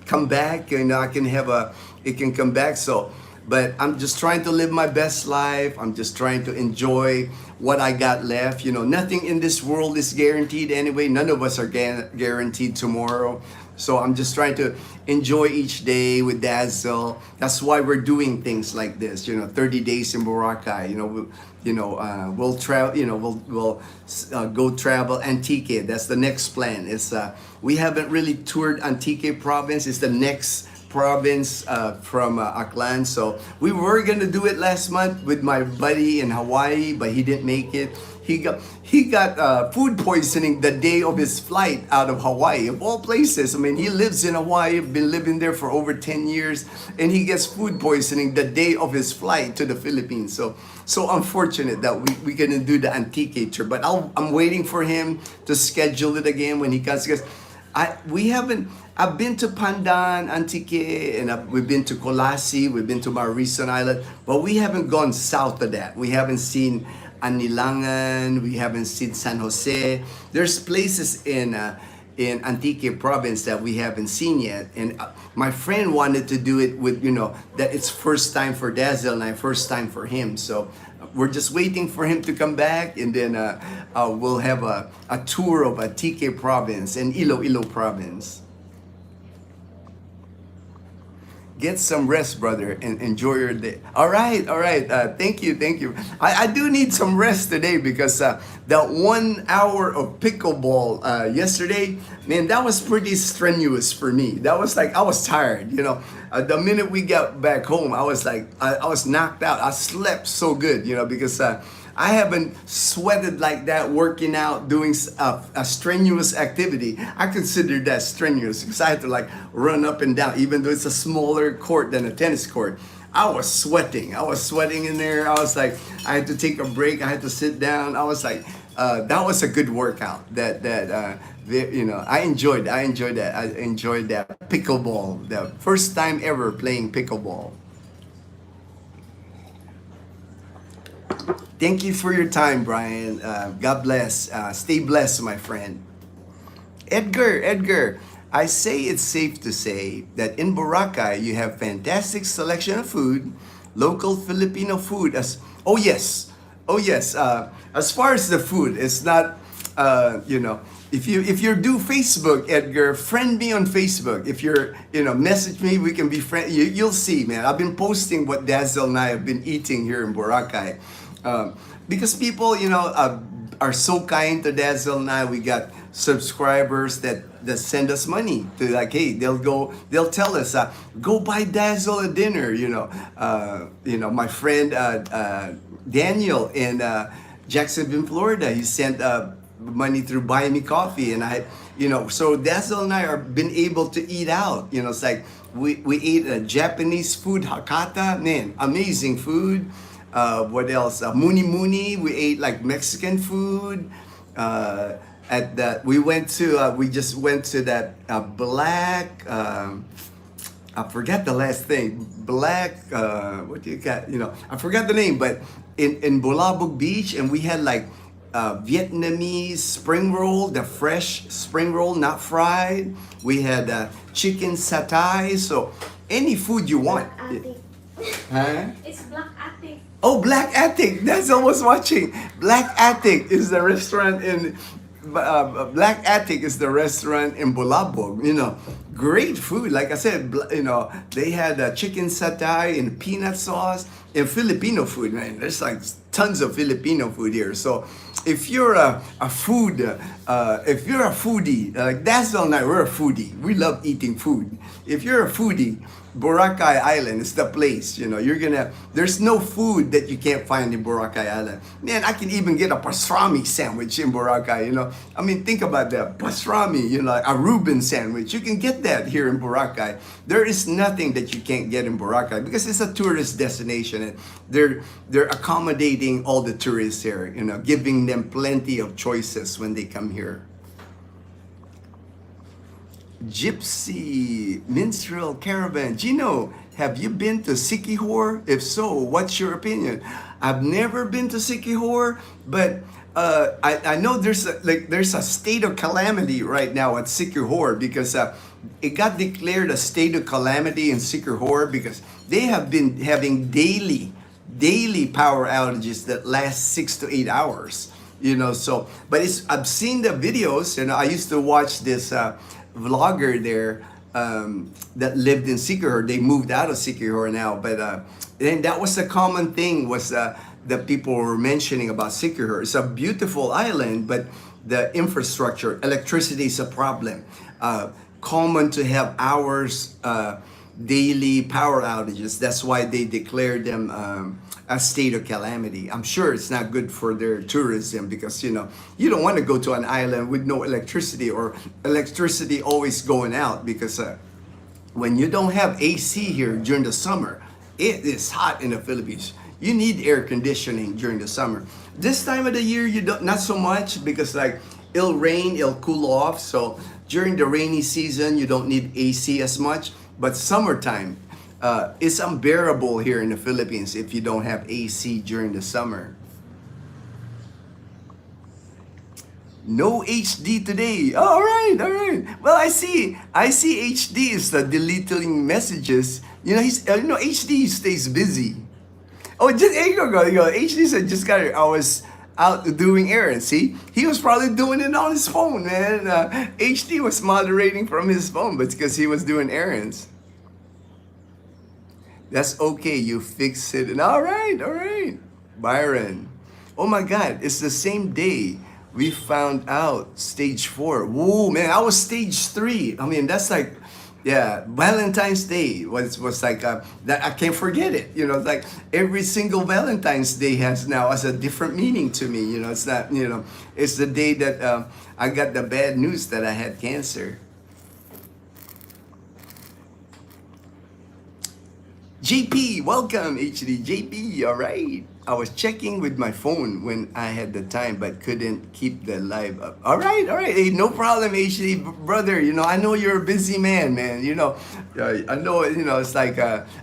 come back. You know, it can come back. So, but I'm just trying to live my best life. I'm just trying to enjoy what I got left. You know, nothing in this world is guaranteed anyway. None of us are guaranteed tomorrow. So I'm just trying to enjoy each day with Dazzle. That's why we're doing things like this. You know, 30 days in Boracay. We'll travel. You know, we'll go travel Antique. That's the next plan. We haven't really toured Antique province. It's the next province from Aklan. So we were gonna do it last month with my buddy in Hawaii, but he didn't make it. He got food poisoning the day of his flight out of Hawaii, of all places. I mean, he lives in Hawaii, been living there for over 10 years, and he gets food poisoning the day of his flight to the Philippines. So unfortunate that we couldn't do the Antique tour. But I'm waiting for him to schedule it again when he comes, because I've been to Pandan, Antique, and we've been to Colasi, we've been to Marison Island, but we haven't gone south of that. We haven't seen Anilangan, we haven't seen San Jose. There's places in Antique province that we haven't seen yet. And my friend wanted to do it with, that it's first time for Dazzle and first time for him. So we're just waiting for him to come back, and then we'll have a tour of Antique province and Iloilo province. Get some rest, brother, and enjoy your day. All right. Thank you. I do need some rest today because that 1 hour of pickleball yesterday, man, that was pretty strenuous for me. That was like, I was tired, the minute we got back home, I was like, I was knocked out. I slept so good, because I haven't sweated like that working out, doing a strenuous activity. I consider that strenuous because I had to like run up and down, even though it's a smaller court than a tennis court. I was sweating in there. I was like, I had to take a break. I had to sit down. I was like, that was a good workout. I enjoyed that. I enjoyed that pickleball. The first time ever playing pickleball. Thank you for your time, Brian. God bless. Stay blessed, my friend. Edgar, I say it's safe to say that in Boracay, you have fantastic selection of food, local Filipino food. As far as the food, it's not, if you do Facebook, Edgar, friend me on Facebook. If you're, message me, we can be friends. You'll see, man. I've been posting what Dazzle and I have been eating here in Boracay. Because people, are so kind to Dazzle and I. We got subscribers that send us money to like, hey, they'll tell us, go buy Dazzle a dinner. My friend Daniel in Jacksonville, Florida, he sent money through Buy Me Coffee, and so Dazzle and I are been able to eat out. It's like we ate Japanese food, Hakata, man, amazing food. What else? Muni. We ate like Mexican food. We just went to that black. I forgot the last thing. Black. What do you got? I forgot the name. But in Bulabog Beach, and we had like Vietnamese spring roll, the fresh spring roll, not fried. We had chicken satay. So any food you want. Black attic. Huh? It's black attic. Oh, Black Attic. That's almost watching. Black Attic is the restaurant in. Black Attic is the restaurant in Bulabog. Great food. Like I said, they had chicken satay and peanut sauce and Filipino food. Man, there's like tons of Filipino food here. So, if you're if you're a foodie, like that's all night. We're a foodie. We love eating food. If you're a foodie, Boracay Island is the place. There's no food that you can't find in Boracay Island. Man, I can even get a pastrami sandwich in Boracay. I mean, think about that. Pastrami, a Reuben sandwich. You can get that here in Boracay. There is nothing that you can't get in Boracay because it's a tourist destination and they're accommodating all the tourists here, giving them plenty of choices when they come here. Gypsy Minstrel Caravan. Ginno, have you been to Siquijor? If so, what's your opinion? I've never been to Siquijor, but I know there's a state of calamity right now at Siquijor because it got declared a state of calamity in Siquijor because they have been having daily power outages that last 6 to 8 hours. But I've seen the videos, I used to watch this vlogger there that lived in Siquijor. They moved out of Siquijor now, but and that was a common thing was that people were mentioning about Siquijor. It's a beautiful island, but the infrastructure, electricity is a problem. Common to have hours daily power outages. That's why they declared them a state of calamity. I'm sure it's not good for their tourism because you don't want to go to an island with no electricity or electricity always going out because when you don't have AC here during the summer, it is hot in the Philippines. You need air conditioning during the summer. This time of the year you don't, not so much because like it'll rain, it'll cool off. So during the rainy season you don't need AC as much, but summertime it's unbearable here in the Philippines if you don't have AC during the summer. No HD today. All right. Well, I see HD is the deleting messages. HD stays busy. Oh, just there you go. HD said I was out doing errands. See, he was probably doing it on his phone, man. HD was moderating from his phone, but it's because he was doing errands. That's okay, you fix it. And all right. Byron. Oh my God, it's the same day we found out stage 4. Whoa, man, I was stage 3. I mean, that's like, yeah, Valentine's Day was like, that I can't forget it. Like every single Valentine's Day has now as a different meaning to me. It's not, it's the day that I got the bad news that I had cancer. JP, welcome HD. JP, all right. I was checking with my phone when I had the time, but couldn't keep the live up. All right. Hey, no problem, HD brother. I know you're a busy man. I know. It's like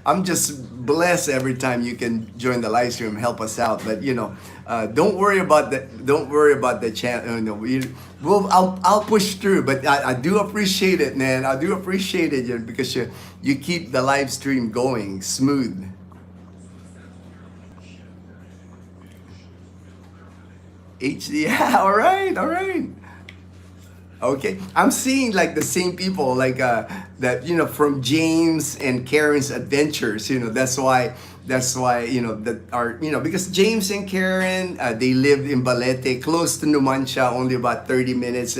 I'm just blessed every time you can join the live stream, help us out. But don't worry about the channel. I'll push through. But I do appreciate it, man. I do appreciate it because you keep the live stream going smooth. HD, yeah, all right. Okay, I'm seeing like the same people like that from James and Karen's adventures. That's why that are because James and Karen they lived in Balete, close to Numancia, only about 30 minutes.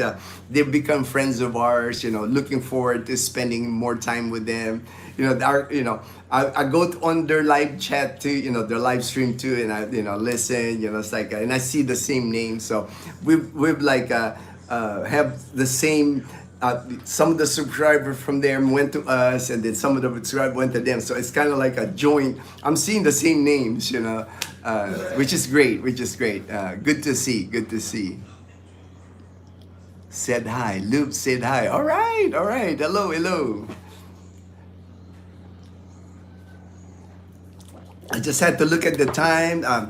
They've become friends of ours. Looking forward to spending more time with them. I go on their live chat too, their live stream too, and I listen. It's like and I see the same names. So we've like have the same. Some of the subscribers from them went to us, and then some of the subscribers went to them. So it's kind of like a joint. I'm seeing the same names, which is great. Good to see. Said hi. Luke said hi. All right. Hello. I just had to look at the time. I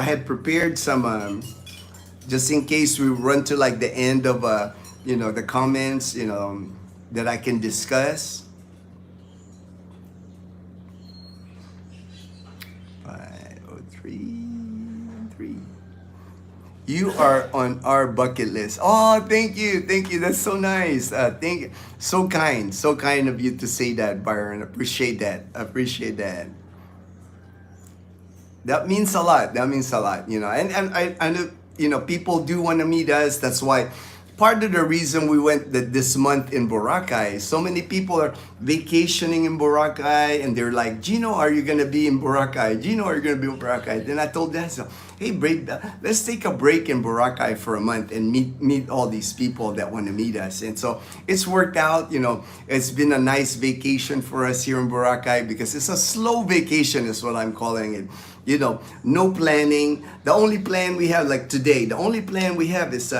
had prepared some, just in case we run to like the end of, the comments, that I can discuss. You are on our bucket list. Oh, thank you, thank you. That's so nice. Thank you. So kind of you to say that, Byron. Appreciate that. Appreciate that. That means a lot. That means a lot, you know. And I know, you know, people do want to meet us. That's why part of the reason we went this month in Boracay. So many people are vacationing in Boracay, and they're like, Gino, are you gonna be in Boracay? Gino, are you gonna be in Boracay? Then I told them, so, hey, let's take a break in Boracay for a month and meet all these people that want to meet us. And so it's worked out. You know, it's been a nice vacation for us here in Boracay because it's a slow vacation, is what I'm calling it. You know, no planning. The only plan we have, like today, the only plan we have is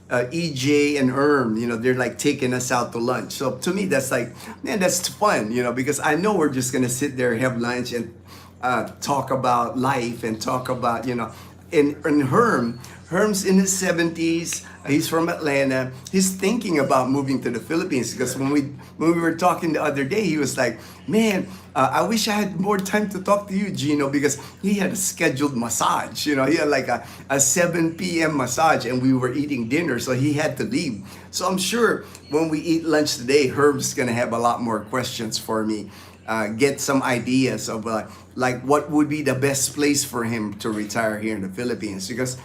EJ and Erm, you know, they're like taking us out to lunch. So to me, that's like, man, that's fun, you know, because I know we're just gonna sit there, have lunch, and talk about life and talk about, you know, and Herm's in his 70s. He's from Atlanta. He's thinking about moving to the Philippines because when we were talking the other day, he was like, "Man, I wish I had more time to talk to you, Gino," because he had a scheduled massage. You know, he had like a 7 p.m. massage, and we were eating dinner, so he had to leave. So I'm sure when we eat lunch today, Herb's gonna have a lot more questions for me. Get some ideas of like what would be the best place for him to retire here in the Philippines, because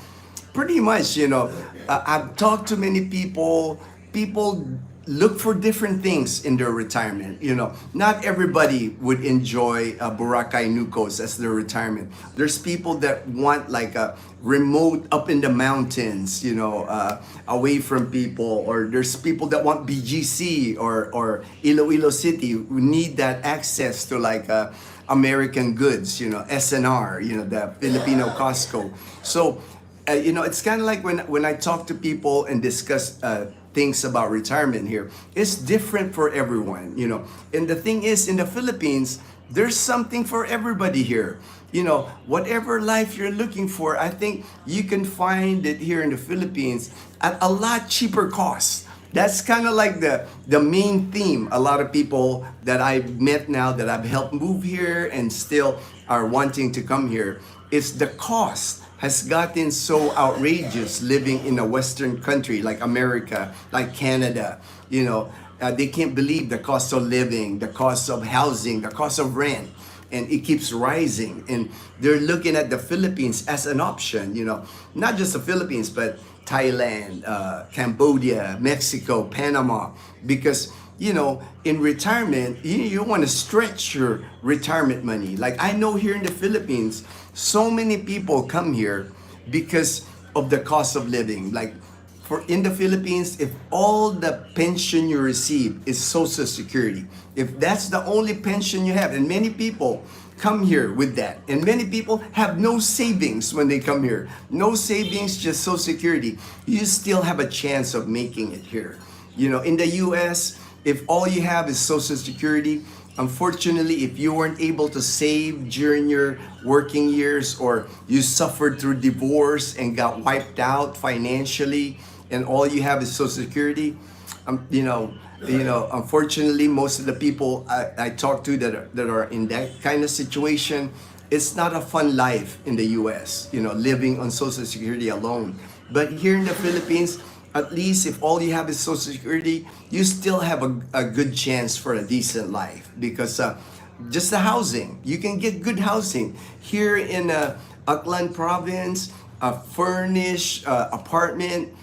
pretty much, you know, I've talked to many people. People look for different things in their retirement. You know, not everybody would enjoy Boracay Nucos as their retirement. There's people that want like a remote up in the mountains, you know, away from people. Or there's people that want BGC or Iloilo City who need that access to like American goods, you know, SNR, you know, the Filipino Costco. So, you know, it's kind of like when I talk to people and discuss things about retirement here, it's different for everyone, you know. And the thing is, in the Philippines, there's something for everybody here. You know, whatever life you're looking for, I think you can find it here in the Philippines at a lot cheaper cost. That's kind of like the main theme. A lot of people that I've met now that I've helped move here and still are wanting to come here, is the cost has gotten so outrageous living in a Western country like America, like Canada. You know, they can't believe the cost of living, the cost of housing, the cost of rent, and it keeps rising. And they're looking at the Philippines as an option, you know, not just the Philippines, but Thailand, Cambodia, Mexico, Panama, because you know, in retirement, you want to stretch your retirement money. Like I know here in the Philippines, so many people come here because of the cost of living. Like for in the Philippines, if all the pension you receive is Social Security, if that's the only pension you have, and many people come here with that, and many people have no savings when they come here, no savings, just Social Security, you still have a chance of making it here. You know, in the US, if all you have is Social Security, unfortunately, if you weren't able to save during your working years, or you suffered through divorce and got wiped out financially, and all you have is Social Security, unfortunately, most of the people I talk to that are in that kind of situation, it's not a fun life in the U.S. You know, living on Social Security alone. But here in the Philippines, at least if all you have is Social Security, you still have a good chance for a decent life, because just the housing, you can get good housing here in Aklan province. A furnished apartment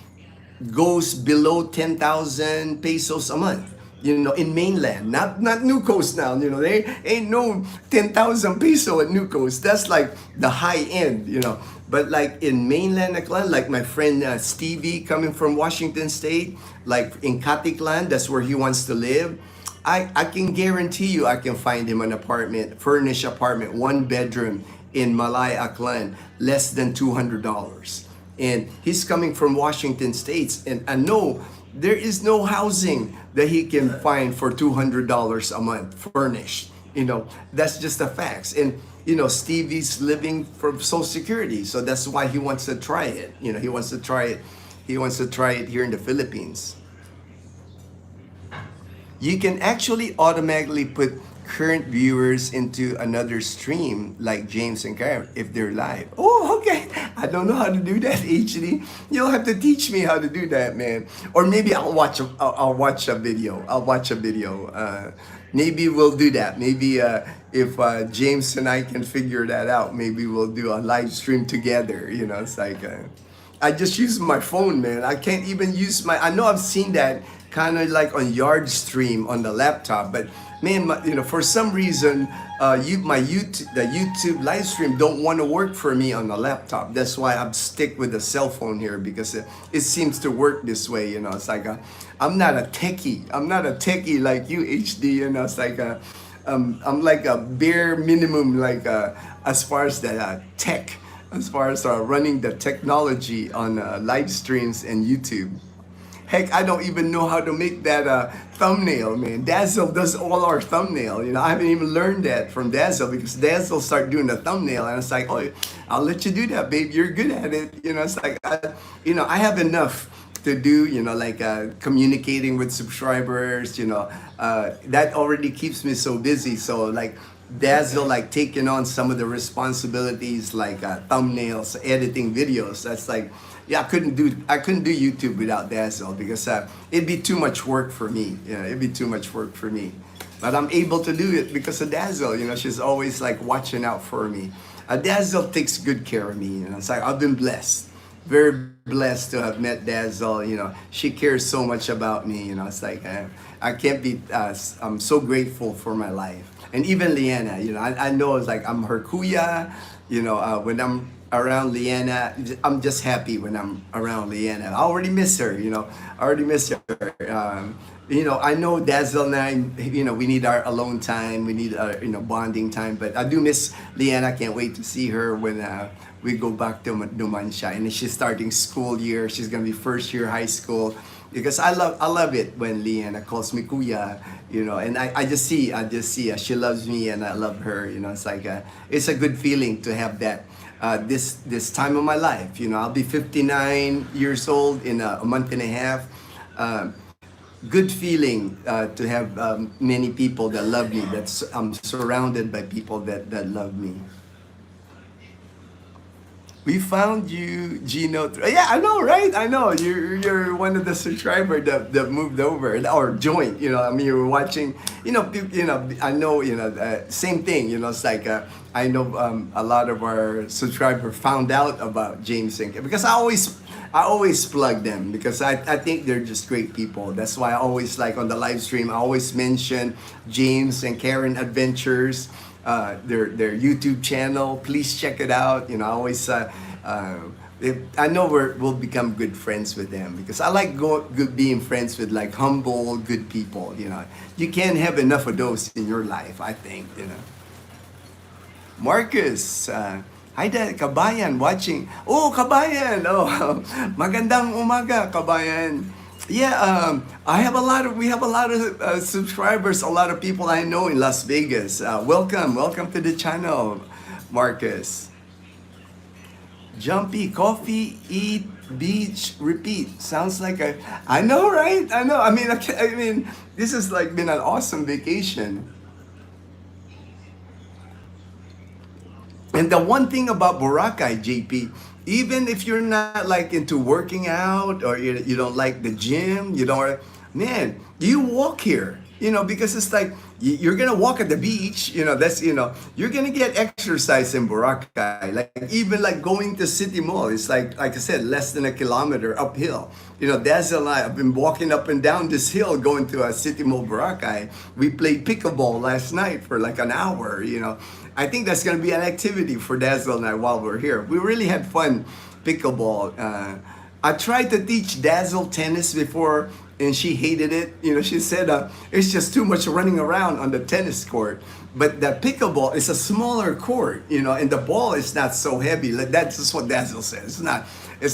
goes below 10,000 pesos a month. You know, in mainland, not New Coast now. You know, there ain't no 10,000 peso at New Coast. That's like the high end. You know, but like in mainland Aklan, like my friend Stevie coming from Washington State, like in Katiklan, that's where he wants to live. I can guarantee you, I can find him an apartment, furnished apartment, 1 bedroom in Malay Aklan, less than $200. And he's coming from Washington States, and I know there is no housing that he can find for $200 a month furnished. You know, that's just the facts. And you know, Stevie's living from Social Security, so that's why he wants to try it. You know, he wants to try it. He wants to try it here in the Philippines. You can actually automatically put current viewers into another stream like James and Karen if they're live. Oh, okay. I don't know how to do that, HD. You'll have to teach me how to do that, man. Or maybe I'll watch a video. I'll watch a video. Maybe we'll do that. Maybe if James and I can figure that out, maybe we'll do a live stream together. You know, it's like I just use my phone, man. I can't even use my. I know I've seen that kind of like on Yard Stream on the laptop, but man, for some reason, the YouTube live stream don't want to work for me on the laptop. That's why I'm stick with the cell phone here because it seems to work this way. You know, it's like I'm not a techie. I'm not a techie like you, HD. You know, it's like I'm like a bare minimum, like as far as the tech, as far as running the technology on live streams and YouTube. Heck, I don't even know how to make that thumbnail, man. Dazzle does all our thumbnail. You know, I haven't even learned that from Dazzle because Dazzle started doing the thumbnail, and it's like, oh, I'll let you do that, babe. You're good at it. You know, it's like, I have enough to do. You know, like communicating with subscribers. You know, that already keeps me so busy. So like. Dazzle like taking on some of the responsibilities like thumbnails, editing videos. That's like, yeah, I couldn't do YouTube without Dazzle because it'd be too much work for me. Yeah, it'd be too much work for me. But I'm able to do it because of Dazzle. You know, she's always like watching out for me. Dazzle takes good care of me. You know, it's like I've been blessed, very blessed to have met Dazzle. You know, she cares so much about me. You know, it's like I can't be. I'm so grateful for my life. And even Leanna, you know, I know it's like I'm her kuya. You know, when I'm around Leanna, I'm just happy when I'm around Leanna. I already miss her, you know. I already miss her. You know, I know Dazzle and I, you know, we need our alone time. We need our, bonding time. But I do miss Leanna. I can't wait to see her when we go back to Numancia. And she's starting school year. She's going to be first year high school. Because I love it when Leanna calls me kuya, you know, and I just see she loves me and I love her, you know. It's like it's a good feeling to have that this time of my life, you know. I'll be 59 years old in a month and a half. Good feeling to have many people that love me. I'm surrounded by people that love me. We found you, Ginno. Yeah, I know, right? I know. You're one of the subscribers that moved over or joined. You know, I mean, you were watching. You know, I know. You know, same thing. You know, it's like I know a lot of our subscribers found out about James and because I always plug them because I think they're just great people. That's why I always like on the live stream. I always mention James and Karen Adventures. Their YouTube channel. Please check it out. You know, I always I know we'll become good friends with them because I like being friends with like humble, good people. You know, you can't have enough of those in your life. I think, you know. Marcus, hi there, Kabayan watching. Oh, Kabayan. Oh, magandang umaga, Kabayan. Yeah, we have a lot of subscribers, a lot of people I know in Las Vegas. Welcome to the channel, Marcus. Jumpy, coffee, eat, beach, repeat. Sounds like I know, right? I know. I mean, this has like been an awesome vacation. And the one thing about Boracay, JP, even if you're not like into working out or you don't like the gym, man, you walk here, you know, because it's like you're gonna walk at the beach, you know, you're gonna get exercise in Boracay. Like even like going to City Mall, it's like I said, less than a kilometer uphill. You know, Dazzle and I have been walking up and down this hill going to a City Mall Boracay. We played pickleball last night for like an hour, you know. I think that's going to be an activity for Dazzle and I while we're here. We really had fun pickleball. I tried to teach Dazzle tennis before and she hated it. You know, she said it's just too much running around on the tennis court. But the pickleball is a smaller court, you know, and the ball is not so heavy. That's just what Dazzle said. It's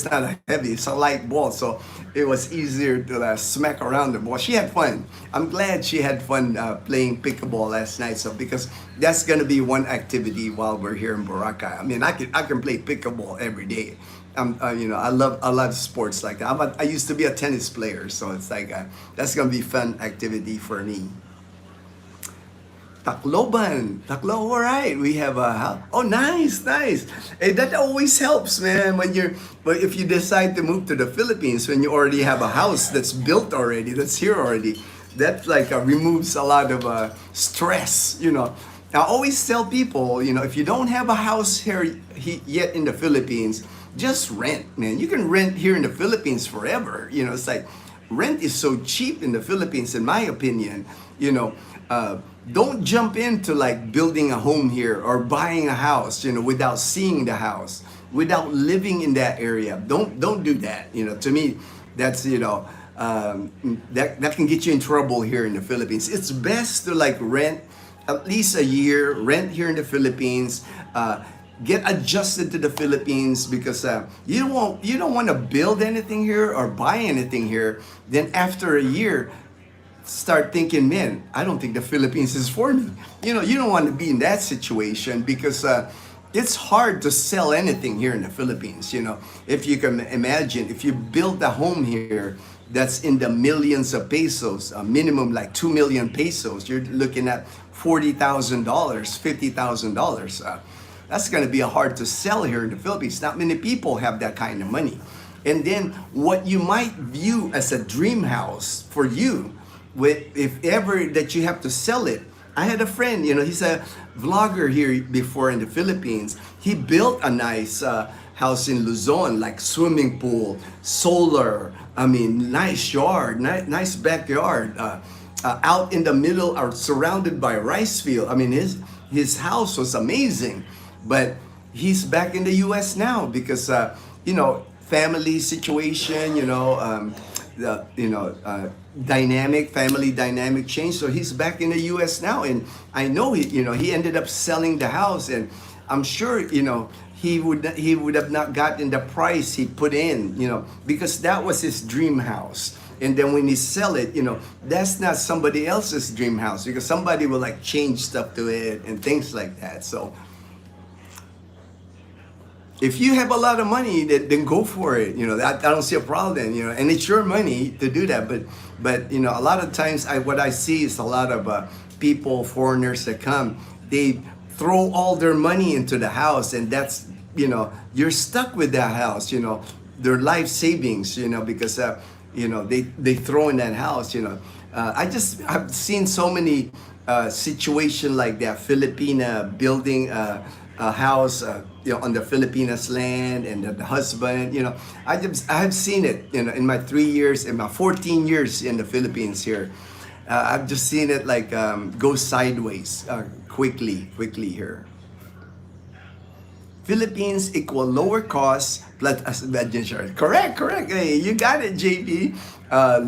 not heavy. It's a light ball, so it was easier to smack around the ball. She had fun. I'm glad she had fun playing pickleball last night. So because that's gonna be one activity while we're here in Boracay. I mean, I can play pickleball every day. You know, I love sports like that. I used to be a tennis player, so it's like that's gonna be fun activity for me. Tacloban. Taclo, all right. We have a house. Oh, nice, nice. Hey, that always helps, man. But if you decide to move to the Philippines, when you already have a house that's built already, that's here already, that like removes a lot of stress, you know. I always tell people, you know, if you don't have a house here yet in the Philippines, just rent, man. You can rent here in the Philippines forever. You know, it's like rent is so cheap in the Philippines, in my opinion. You know, don't jump into like building a home here or buying a house, you know, without seeing the house, without living in that area. Don't do that. You know, to me, that's that can get you in trouble here in the Philippines. It's best to like rent at least a year, rent here in the Philippines. Get adjusted to the Philippines because you don't want to build anything here or buy anything here. Then after a year, start thinking, man, I don't think the Philippines is for me. You know, you don't want to be in that situation because it's hard to sell anything here in the Philippines. You know, if you can imagine, if you build a home here that's in the millions of pesos, a minimum like 2 million pesos, you're looking at $40,000, $50,000. That's going to be hard to sell here in the Philippines. Not many people have that kind of money. And then what you might view as a dream house for you, if ever that you have to sell it. I had a friend, you know, he's a vlogger here before in the Philippines. He built a nice house in Luzon, like swimming pool, solar, I mean, nice yard, nice backyard, out in the middle or surrounded by rice field. I mean, his house was amazing, but he's back in the U.S. now because, you know, family situation, you know, family dynamic change. So he's back in the U.S. now, and I know he ended up selling the house, and I'm sure, you know, he would have not gotten the price he put in, you know, because that was his dream house. And then when he sell it, you know, that's not somebody else's dream house because somebody will like change stuff to it and things like that. So if you have a lot of money, then go for it. You know, I don't see a problem. You know, and it's your money to do that. But you know, a lot of times, what I see is a lot of people, foreigners that come, they throw all their money into the house, and that's, you know, you're stuck with that house. You know, their life savings. You know, because you know, they throw in that house. You know, I've seen so many situation like that. Filipina building a house, you know, on the Filipinas land, and the husband, you know, I have seen it, you know, in my 3 years, in my 14 years in the Philippines here. I've just seen it like go sideways quickly here. Philippines equal lower cost plus adventure. Correct. Hey, you got it, JP.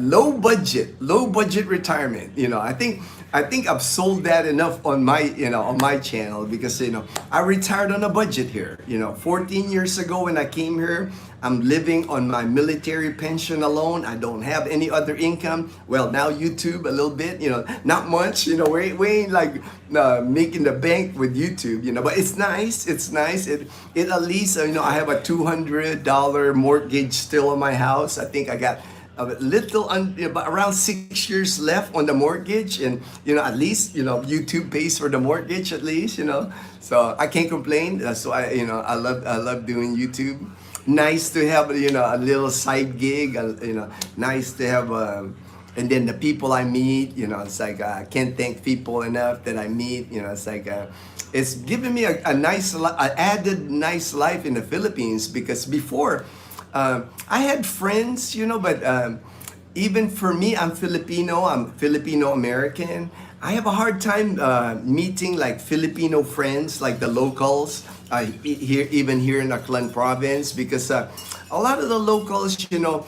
Low budget retirement. You know, I think I've sold that enough on my channel because, you know, I retired on a budget here. You know, 14 years ago when I came here, I'm living on my military pension alone. I don't have any other income. Well, now YouTube a little bit, you know, not much. You know, we ain't like making the bank with YouTube. You know, but it's nice. It's nice. It at least, you know, I have a $200 mortgage still on my house. I think I got around 6 years left on the mortgage, and you know, at least, you know, YouTube pays for the mortgage at least, you know, so I can't complain. So I love doing YouTube. Nice to have, you know, a little side gig, you know, nice to have and then the people I meet, you know, it's like I can't thank people enough that I meet, you know, it's like it's given me a nice added nice life in the Philippines because before I had friends, you know, but even for me, I'm Filipino American. I have a hard time meeting like Filipino friends, like the locals here in Aklan province, because a lot of the locals, you know,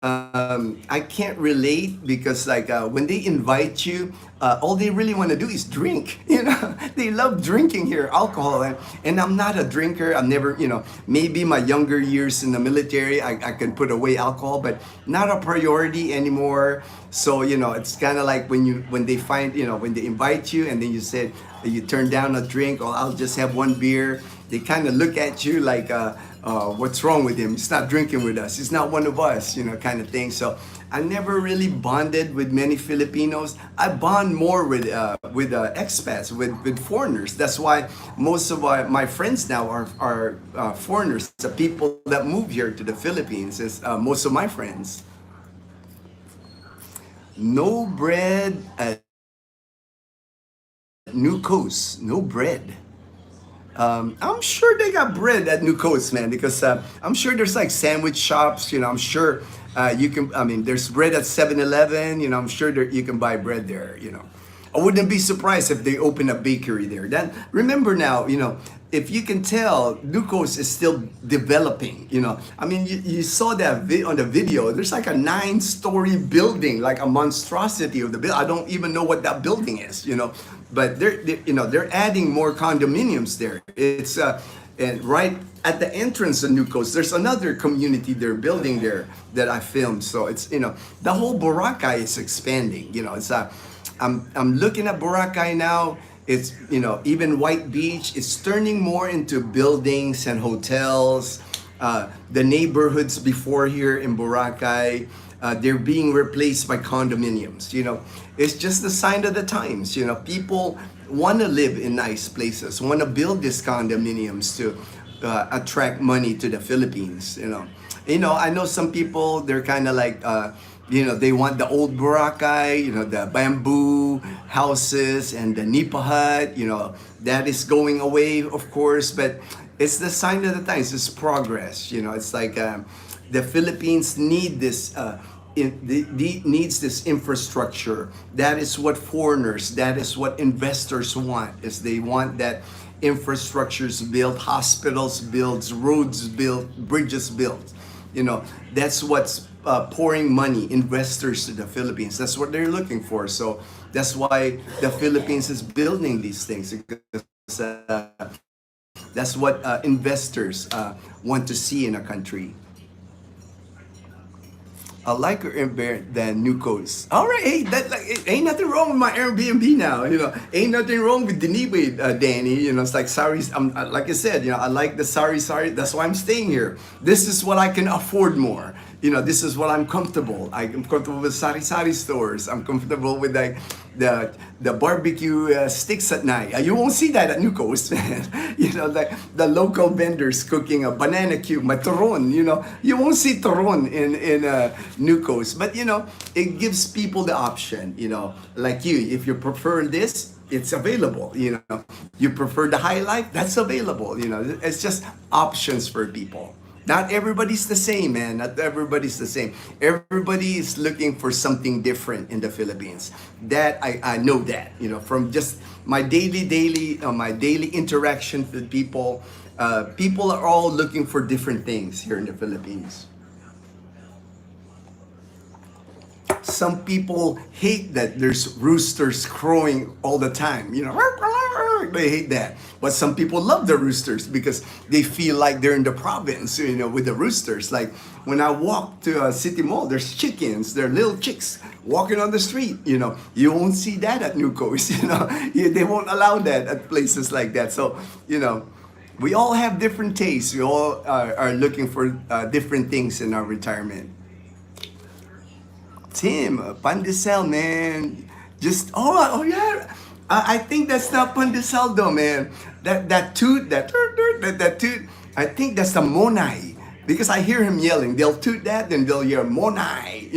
I can't relate because like when they invite you, all they really want to do is drink. You know, they love drinking here, alcohol, and I'm not a drinker. I'm never, you know, maybe my younger years in the military, I can put away alcohol, but not a priority anymore. So, you know, it's kind of like when they find, you know, when they invite you and then you said you turn down a drink, or I'll just have one beer. they kind of look at you like, what's wrong with him? He's not drinking with us. He's not one of us, kind of thing. So I never really bonded with many Filipinos. I bond more with expats, with foreigners. That's why most of my friends now are foreigners. The people that move here to the Philippines is most of my friends. No bread at New Coast. No bread. I'm sure they got bread at New Coast, man, because I'm sure there's like sandwich shops. I'm sure you can. I mean, there's bread at 7-Eleven. I'm sure you can buy bread there. I wouldn't be surprised if they open a bakery there. Then remember now, if you can tell, New Coast is still developing. I mean, you saw that on the video. There's like a 9-story building, like a monstrosity of the building. I don't even know what that building is. But they're adding more condominiums there. It's and right at the entrance of New Coast, there's another community they're building there that I filmed. So it's the whole Boracay is expanding. It's I'm looking at Boracay now. It's even White Beach is turning more into buildings and hotels. The neighborhoods before here in Boracay, they're being replaced by condominiums. It's just the sign of the times. People want to live in nice places, want to build these condominiums to attract money to the Philippines. I know some people, they're kind of like, they want the old Boracay, the bamboo houses and the nipa hut, that is going away, of course, but it's the sign of the times. It's progress. It's like the Philippines need this. Needs this infrastructure. That is what foreigners, that is what investors want. Is they want that infrastructures built, hospitals built, roads built, bridges built. That's what's pouring money, investors to the Philippines. That's what they're looking for. So that's why the Philippines is building these things, because that's what investors want to see in a country. I like her than New Coast. All right, hey, ain't nothing wrong with my Airbnb now. Ain't nothing wrong with Diniwe, Danny. It's like saris. Like I said, I like the sari. That's why I'm staying here. This is what I can afford more. This is what I'm comfortable. I'm comfortable with sari stores. I'm comfortable with like the barbecue sticks at night. You won't see that at New Coast, man. Like the local vendors cooking a banana cube, my turon. You won't see turon in New Coast, but it gives people the option. Like if you prefer this, it's available. You prefer the high life, that's available. It's just options for people. Not everybody's the same, man. Not everybody's the same. Everybody is looking for something different in the Philippines. That I know that, from just my daily interaction with people. People are all looking for different things here in the Philippines. Some people hate that there's roosters crowing all the time. They hate that. But some people love the roosters because they feel like they're in the province, with the roosters. Like when I walk to a city mall, there's chickens, there are little chicks walking on the street. You won't see that at New Coast. They won't allow that at places like that. So, we all have different tastes. We all are looking for different things in our retirement. Tim, pandesal, man. Oh yeah. I think that's not pandesal though, man. That toot, that toot. I think that's the monai, because I hear him yelling. They'll toot that, then they'll yell monai.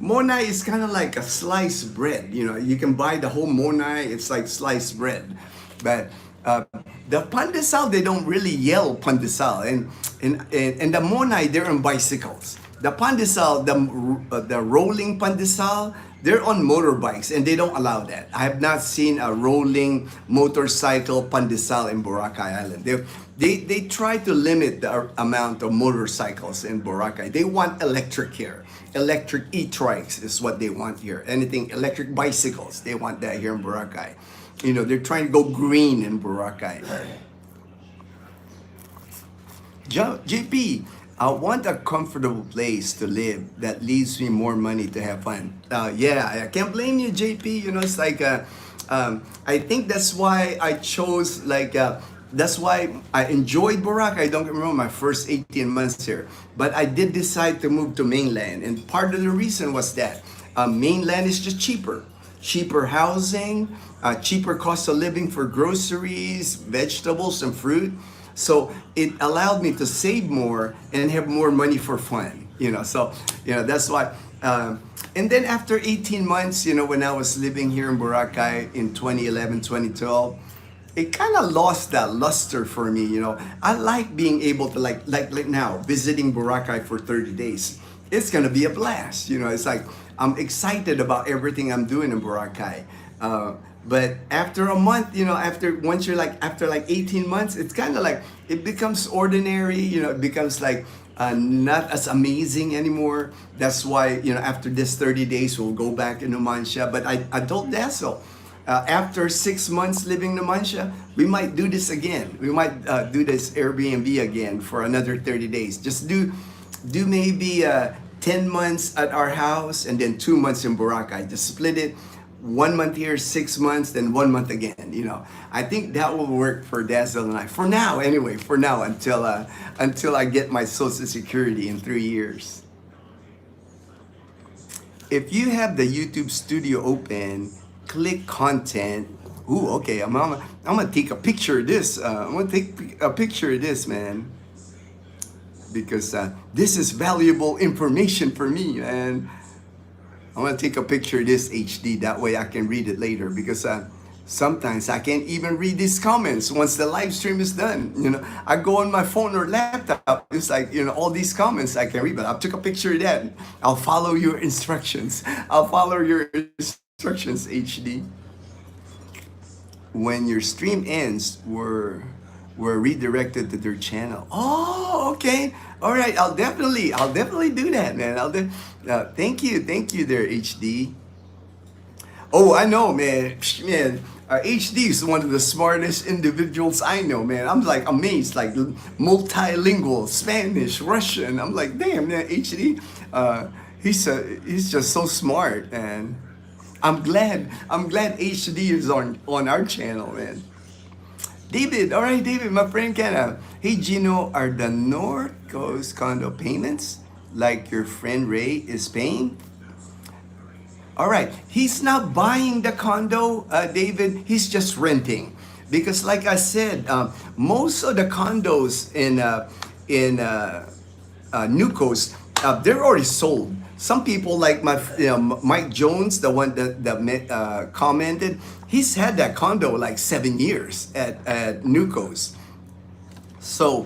Monai is kind of like a sliced bread. You can buy the whole monai. It's like sliced bread, but the pandesal, they don't really yell pandesal, and the monai, they're on bicycles. The pandesal, the rolling pandesal, they're on motorbikes, and they don't allow that. I have not seen a rolling motorcycle pandesal in Boracay Island. They try to limit the amount of motorcycles in Boracay. They want electric here. Electric e-trikes is what they want here. Anything electric bicycles, they want that here in Boracay. They're trying to go green in Boracay. JP, I want a comfortable place to live that leaves me more money to have fun. Yeah, I can't blame you, JP. It's like, I think that's why I chose that's why I enjoyed Boracay. Don't get me wrong, my first 18 months here. But I did decide to move to mainland. And part of the reason was that mainland is just cheaper. Cheaper housing, cheaper cost of living for groceries, vegetables, and fruit. So it allowed me to save more and have more money for fun. So that's why. And then after 18 months, when I was living here in Boracay in 2011, 2012, it kind of lost that luster for me. I like being able to like now visiting Boracay for 30 days. It's gonna be a blast. It's like I'm excited about everything I'm doing in Boracay. But after a month, after like 18 months, it's kind of like it becomes ordinary. It becomes like not as amazing anymore. That's why after this 30 days, we'll go back in Numancia. But I told Dazzle, after 6 months living in Numancia, we might do this again. We might do this Airbnb again for another 30 days. Just do maybe 10 months at our house and then 2 months in Boracay. Just split it. 1 month here, 6 months, then 1 month again. I think that will work for Dazzle and I. For now, anyway. For now, until I get my Social Security in 3 years. If you have the YouTube studio open, click content. Ooh, okay. I'm gonna take a picture of this. I'm gonna take a picture of this, man, because this is valuable information for me, and I'm gonna take a picture of this HD. That way I can read it later, because sometimes I can't even read these comments once the live stream is done. I go on my phone or laptop. It's like all these comments I can read, but I took a picture of that. I'll follow your instructions. HD. When your stream ends, we're redirected to their channel. Oh, okay. All right. I'll definitely do that, man. Thank you there, HD. Oh, I know, man. HD is one of the smartest individuals I know, man. I'm like amazed, like multilingual, Spanish, Russian. I'm like, damn, man, HD. He's just so smart, man. I'm glad HD is on our channel, man. David, all right, David, my friend Kenna. Hey, Ginno, are the North Coast condo payments like your friend Ray is paying? All right, he's not buying the condo, David. He's just renting, because, like I said, most of the condos in New Coast, they're already sold. Some people like Mike Jones, the one that commented, he's had that condo like 7 years at New Coast. So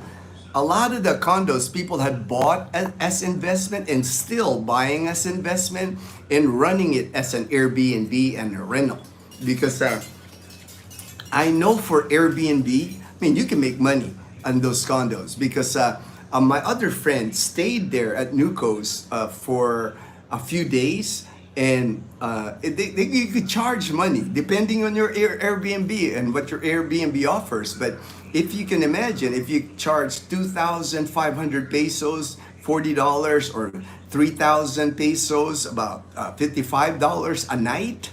a lot of the condos people had bought as investment and still buying as investment and running it as an Airbnb and a rental. Because I know for Airbnb, you can make money on those condos, because my other friend stayed there at New Coast for a few days, and you could charge money depending on your Airbnb and what your Airbnb offers. But if you can imagine, if you charge 2,500 pesos, $40, or 3,000 pesos, about $55 a night,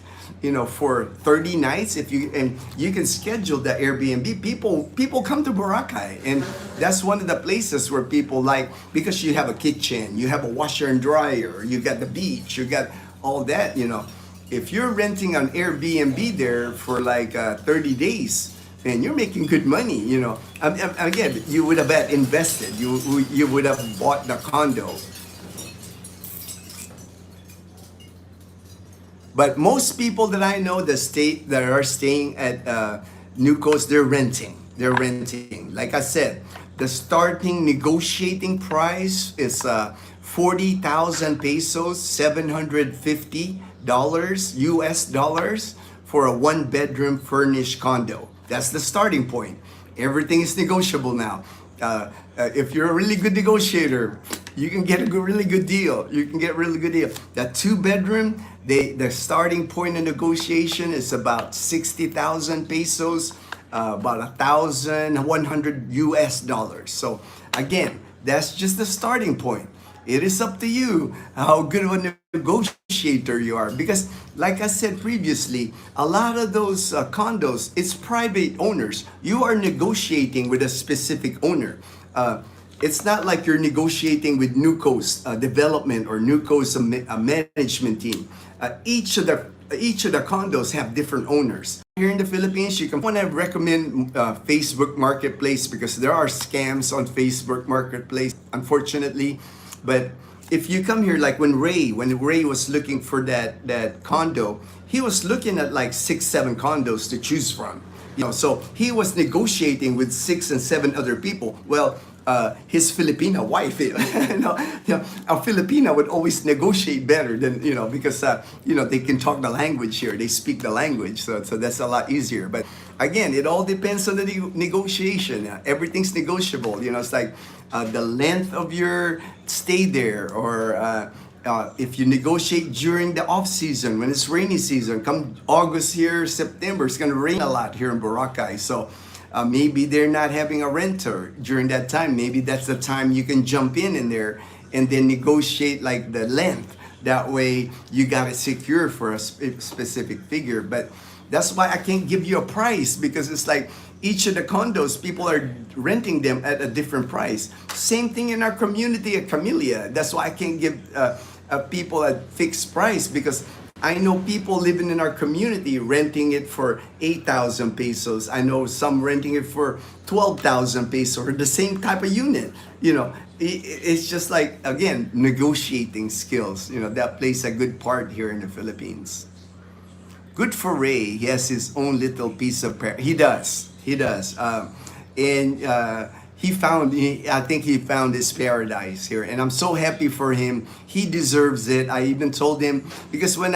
for 30 nights, and you can schedule the Airbnb. People come to Boracay, and that's one of the places where people like, because you have a kitchen, you have a washer and dryer, you got the beach, you got all that. If you're renting an Airbnb there for like 30 days, and you're making good money. Again, you would have invested. You would have bought the condo. But most people that I know that are staying at New Coast, they're renting. Like I said, the starting negotiating price is 40,000 pesos, $750 US dollars for a 1-bedroom furnished condo. That's the starting point. Everything is negotiable now. If you're a really good negotiator, you can get a really good deal. That 2-bedroom, the starting point of negotiation is about 60,000 pesos, about 1,100 US dollars. So again, that's just the starting point. It is up to you how good of a negotiator you are, because like I said previously, a lot of those condos, it's private owners. You are negotiating with a specific owner. It's not like you're negotiating with Nuco's development or Nuco's management team. Each of the condos have different owners. Here in the Philippines, you can want to recommend Facebook Marketplace, because there are scams on Facebook Marketplace, unfortunately. But if you come here, like when Ray was looking for that condo, he was looking at like 6-7 condos to choose from. So he was negotiating with 6 and 7 other people. Well, his Filipina wife, a Filipina would always negotiate better than, because, they can talk the language here. They speak the language. So that's a lot easier. But again, it all depends on the negotiation. Everything's negotiable. It's like the length of your stay there, or if you negotiate during the off season, when it's rainy season, come August here, September, it's going to rain a lot here in Boracay. So maybe they're not having a renter during that time. Maybe that's the time you can jump in there and then negotiate like the length. That way you got it secure for a specific figure. But that's why I can't give you a price, because it's like each of the condos, people are renting them at a different price. Same thing in our community at Camellia. That's why I can't give people a fixed price, because I know people living in our community renting it for 8,000 pesos. I know some renting it for 12,000 pesos, or the same type of unit. It's just like, again, negotiating skills. That plays a good part here in the Philippines. Good for Ray. He has his own little piece of He does. And I think he found his paradise here, and I'm so happy for him. He deserves it. I even told him, because when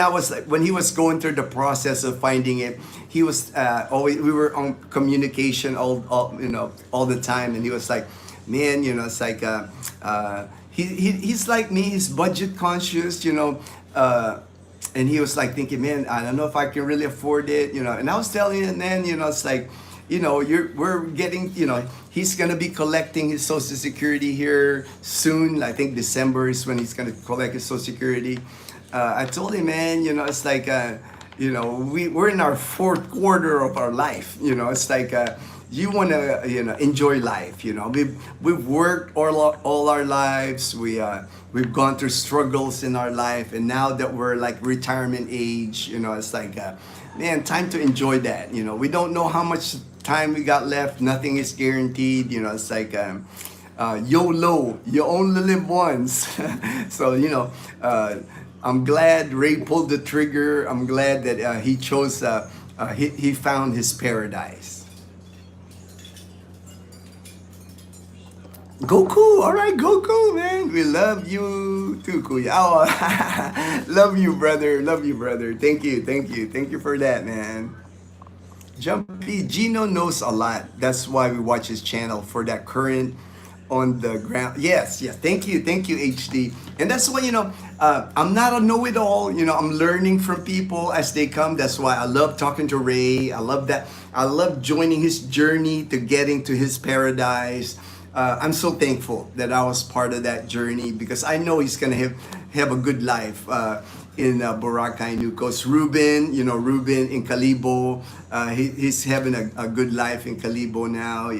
he was going through the process of finding it, he was we were on communication all the time, and he was like, man, it's like he's like me. He's budget conscious, and he was like thinking, man, I don't know if I can really afford it, and I was telling him, then, it's like, we're getting, he's going to be collecting his Social Security here soon. I think December is when he's going to collect his Social Security. I told him, man, it's like, we're in our 4th quarter of our life. It's like, you want to, enjoy life. We've worked all our lives. We've gone through struggles in our life. And now that we're like retirement age, it's like, man, time to enjoy that. We don't know how much time we got left. Nothing is guaranteed. It's like YOLO, you only live once. So I'm glad Ray pulled the trigger. I'm glad that he chose he found his paradise. Goku, all right, Goku, man, we love you too, Kuya. Oh, love you, brother. Thank you for that, man. Jumpy, Ginno knows a lot. That's why we watch his channel, for that current on the ground. Yes. Thank you, HD. And that's why, I'm not a know-it-all. I'm learning from people as they come. That's why I love talking to Ray. I love that. I love joining his journey to getting to his paradise. I'm so thankful that I was part of that journey, because I know he's gonna have a good life in Boracay, Nucos. Ruben in Calibo, he's having a good life in Calibo now.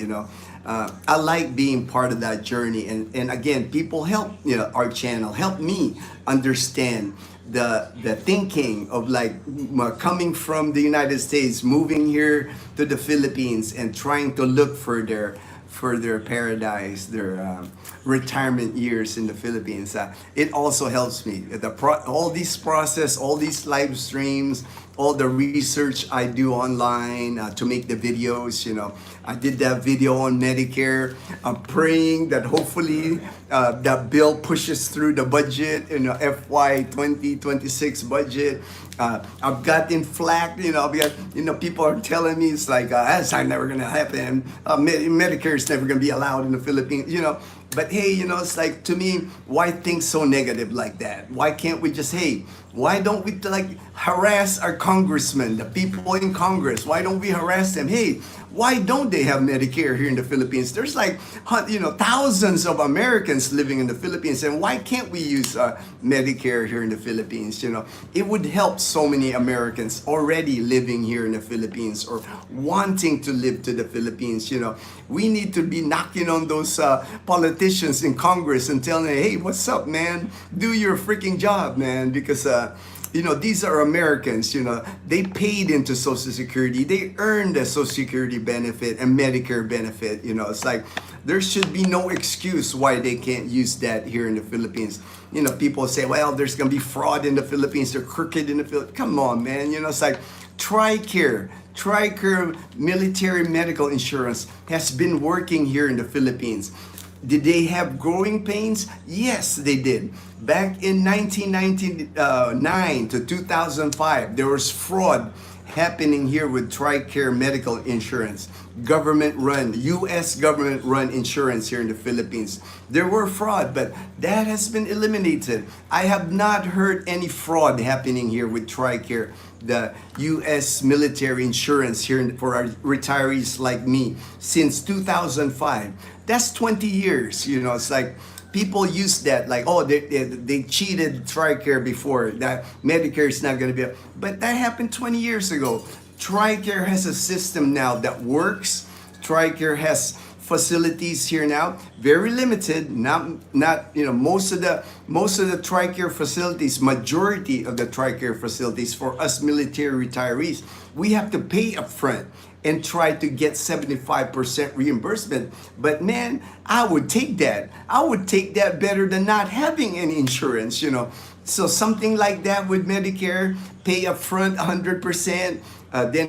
I like being part of that journey, and again, people help our channel, help me understand the thinking of like coming from the United States, moving here to the Philippines, and trying to look for their paradise, their retirement years in the Philippines. It also helps me. All these process, all these live streams, all the research I do online to make the videos. I did that video on Medicare. I'm praying that hopefully that bill pushes through the budget, FY 2026 budget. I've gotten flack, people are telling me it's like, that's never gonna happen. Medicare is never gonna be allowed in the Philippines. But hey, it's like, to me, why think so negative like that? Why can't we just, hey, why don't we like harass our congressmen, the people in Congress? Why don't we harass them? Hey, why don't they have Medicare here in the Philippines? There's like, thousands of Americans living in the Philippines, and why can't we use Medicare here in the Philippines? It would help so many Americans already living here in the Philippines or wanting to live to the Philippines. We need to be knocking on those politicians in Congress and telling them, hey, what's up, man? Do your freaking job, man, because these are Americans, they paid into Social Security, they earned a Social Security benefit and Medicare benefit. It's like, there should be no excuse why they can't use that here in the Philippines. People say, well, there's gonna be fraud in the Philippines, they're crooked in the Philippines. Come on, man. It's like, TRICARE military medical insurance has been working here in the Philippines. Did they have growing pains? Yes, they did. Back in 1999 to 2005, there was fraud happening here with TRICARE medical insurance. Government-run, U.S. government-run insurance here in the Philippines. There were fraud, but that has been eliminated. I have not heard any fraud happening here with TRICARE, the U.S. military insurance here for our retirees like me, since 2005. That's 20 years. It's like, people use that like, oh, they cheated TRICARE before, that Medicare is not going to be, but that happened 20 years ago. TRICARE has a system now that works. TRICARE has facilities here now, very limited, not most of the TRICARE facilities, majority of the TRICARE facilities for us military retirees, we have to pay up front and try to get 75% reimbursement. But man, I would take that. I would take that better than not having any insurance, So something like that with Medicare, pay up front 100%, then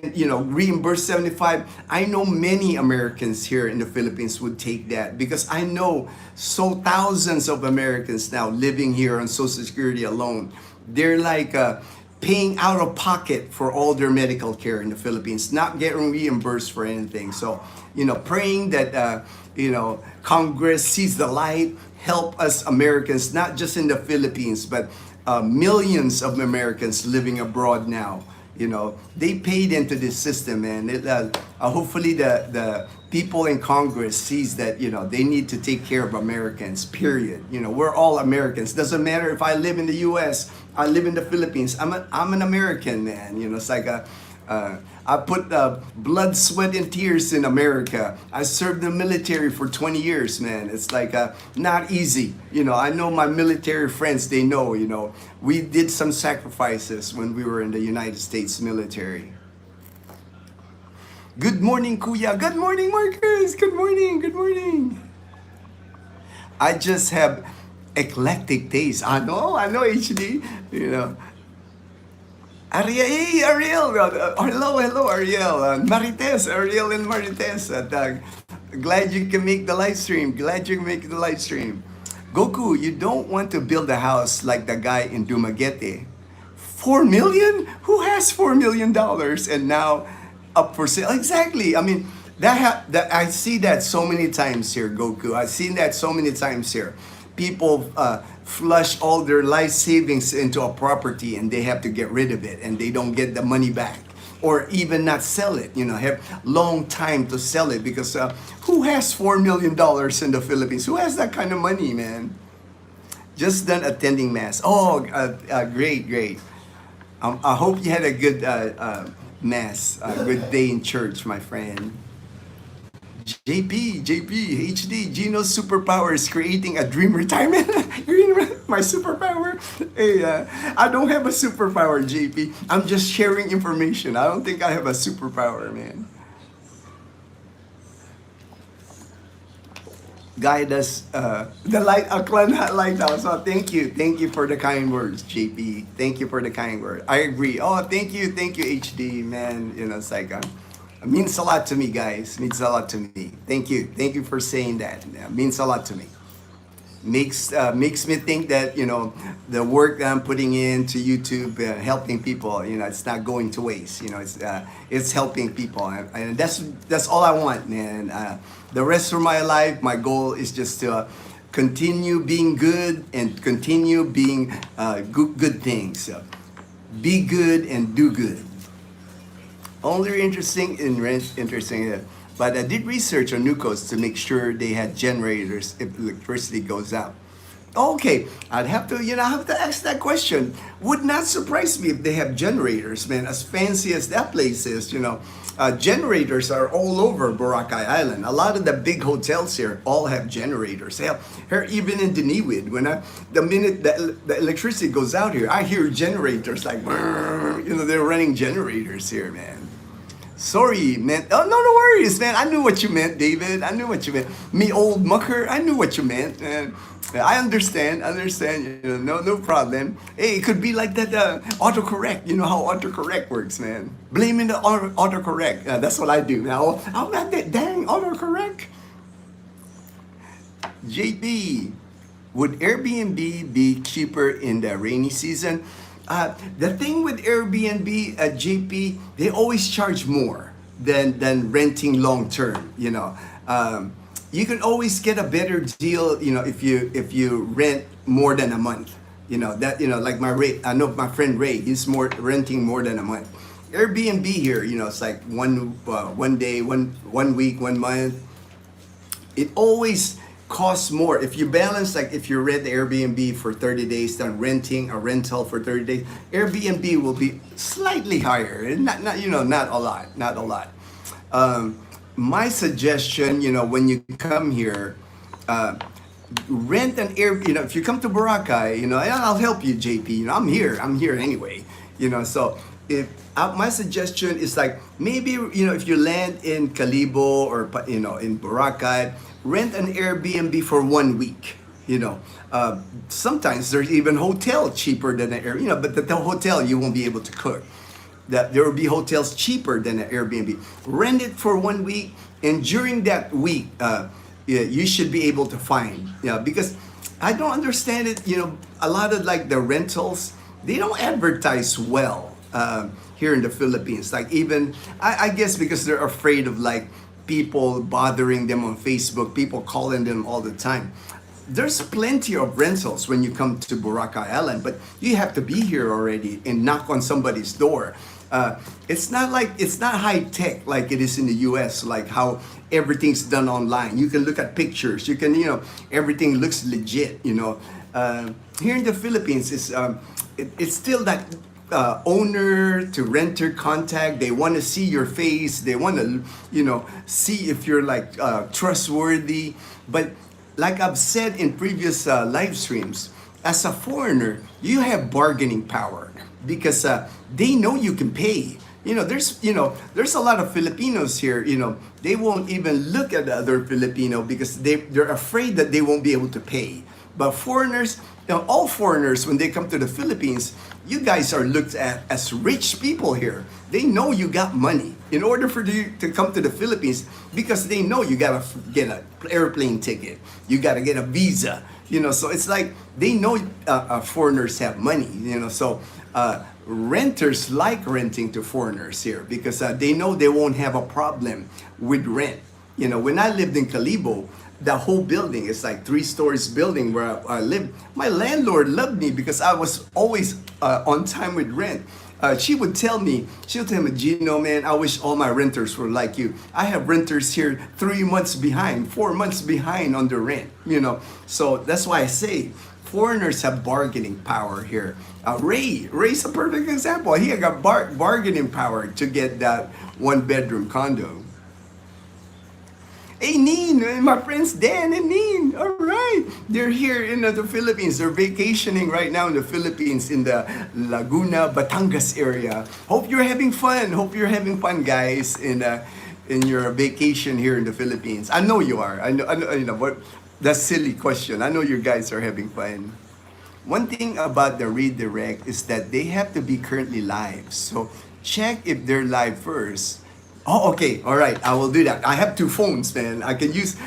reimburse 75. I know many Americans here in the Philippines would take that, because I know thousands of Americans now living here on Social Security alone. They're like paying out of pocket for all their medical care in the Philippines, not getting reimbursed for anything. So, praying that, Congress sees the light, help us Americans, not just in the Philippines, but millions of Americans living abroad now. They paid into this system, and hopefully the people in Congress sees that, they need to take care of Americans, period. We're all Americans. Doesn't matter if I live in the U.S., I live in the Philippines. I'm an American, man. It's like I put blood, sweat, and tears in America. I served the military for 20 years, man. It's like not easy. I know my military friends, they know, we did some sacrifices when we were in the United States military. Good morning, Kuya. Good morning, Marcus. Good morning. Good morning. I just have eclectic taste. I know, HD. Ariel, hey, Ariel. Hello, Ariel. Marites, Ariel and Marites. Glad you can make the live stream. Goku, you don't want to build a house like the guy in Dumaguete. 4 million? Who has $4 million and now up for sale? Exactly. I mean, that I see that so many times here, Goku. I've seen that so many times here. People flush all their life savings into a property and they have to get rid of it and they don't get the money back, or even not sell it, have long time to sell it, because who has $4 million in the Philippines? Who has that kind of money, man? Just done attending mass. Oh, great. I hope you had a good mass, a good day in church, my friend. JP, HD, Ginno's superpower is creating a dream retirement. My superpower? Hey, I don't have a superpower, JP. I'm just sharing information. I don't think I have a superpower, man. Guide us, the light, Aklan lighthouse. Oh, thank you for the kind words, JP. Thank you for the kind word. I agree. Oh, thank you, HD, man. It's like, it means a lot to me, guys. It means a lot to me. Thank you for saying that. It means a lot to me. Makes me think that the work that I'm putting into YouTube, helping people, it's not going to waste. It's helping people, and that's all I want, man. The rest of my life, my goal is just to continue being good and continue being good things. So, be good and do good. Only interesting. But I did research on Nucos to make sure they had generators if electricity goes out. Okay, I'd have to, I have to ask that question. Would not surprise me if they have generators, man. As fancy as that place is, generators are all over Boracay Island. A lot of the big hotels here all have generators. Hell, here even in Diniwid, the minute the electricity goes out here, I hear generators like, they're running generators here, man. Sorry, man. Oh, no worries, man. I knew what you meant, David. I knew what you meant. Me, old mucker, I knew what you meant. I understand. No problem. Hey, it could be like that autocorrect. You know how autocorrect works, man. Blaming the autocorrect. That's what I do. Now, I'm not that dang autocorrect. JP, would Airbnb be cheaper in the rainy season? The thing with Airbnb, JP, they always charge more than renting long term. You can always get a better deal. If you rent more than a month. Like my Ray. I know my friend Ray. He's renting more than a month. Airbnb here, it's like one day, one week, 1 month. It always costs more. If you balance, like if you rent Airbnb for 30 days, then renting a rental for 30 days, Airbnb will be slightly higher. Not a lot. My suggestion, when you come here, rent an if you come to Boracay, I'll help you, JP. I'm here anyway. So if my suggestion is like maybe if you land in Calibo or in Boracay, rent an Airbnb for 1 week. Sometimes there's even hotel cheaper than an Airbnb, but the hotel you won't be able to cook. That there will be hotels cheaper than an Airbnb. Rent it for 1 week, and during that week, you should be able to find. Because I don't understand it. A lot of like the rentals, they don't advertise well here in the Philippines. Like even I guess because they're afraid of like people bothering them on Facebook, people calling them all the time. There's plenty of rentals when you come to Boracay Island, but you have to be here already and knock on somebody's door. It's not high tech like it is in the US, like how everything's done online. You can look at pictures. You can, everything looks legit. Here in the Philippines, it's still that owner to renter contact. They want to see your face. They want to, see if you're like trustworthy. But like I've said in previous live streams, as a foreigner, you have bargaining power because they know you can pay. There's a lot of Filipinos here. They won't even look at the other Filipino because they're afraid that they won't be able to pay. But foreigners, all foreigners, when they come to the Philippines, you guys are looked at as rich people here. They know you got money. In order for you to come to the Philippines, because they know you gotta get an airplane ticket, you gotta get a visa. So it's like they know foreigners have money. So renters like renting to foreigners here because they know they won't have a problem with rent. When I lived in Calibo, the whole building is like 3 stories building where I lived. My landlord loved me because I was always on time with rent. She'll tell me, Ginno, man, I wish all my renters were like you. I have renters here 3 months behind, 4 months behind on the rent, So that's why I say foreigners have bargaining power here. Ray's a perfect example. He got bargaining power to get that 1-bedroom condo. Hey, Neen, my friends Dan and Neen, all right. They're here in the Philippines. They're vacationing right now in the Philippines in the Laguna, Batangas area. Hope you're having fun. Guys, in your vacation here in the Philippines. I know you are. I know, but that's a silly question. I know you guys are having fun. One thing about the redirect is that they have to be currently live. So check if they're live first. Oh, okay. All right. I will do that. I have 2 phones, man. I can use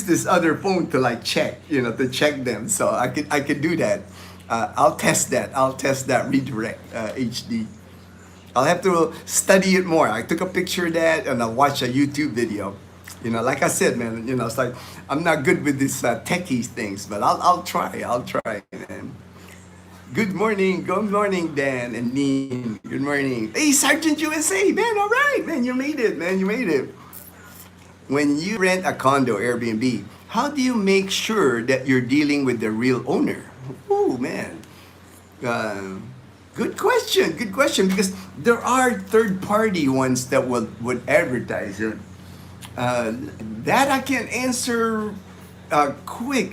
this other phone to like check, to check them. So I could do that. I'll test that. Redirect HD. I'll have to study it more. I took a picture of that and I'll watch a YouTube video. Like I said, man, it's like I'm not good with these techie things, but I'll try. I'll try, man. Good morning, Dan and Neen. Good morning. Hey, Sergeant USA, man, all right, man, you made it, man, you made it. When you rent a condo, Airbnb, how do you make sure that you're dealing with the real owner? Oh, man. Uh, Good question. Good question. Because there are third-party ones that would advertise it. That I can answer quick.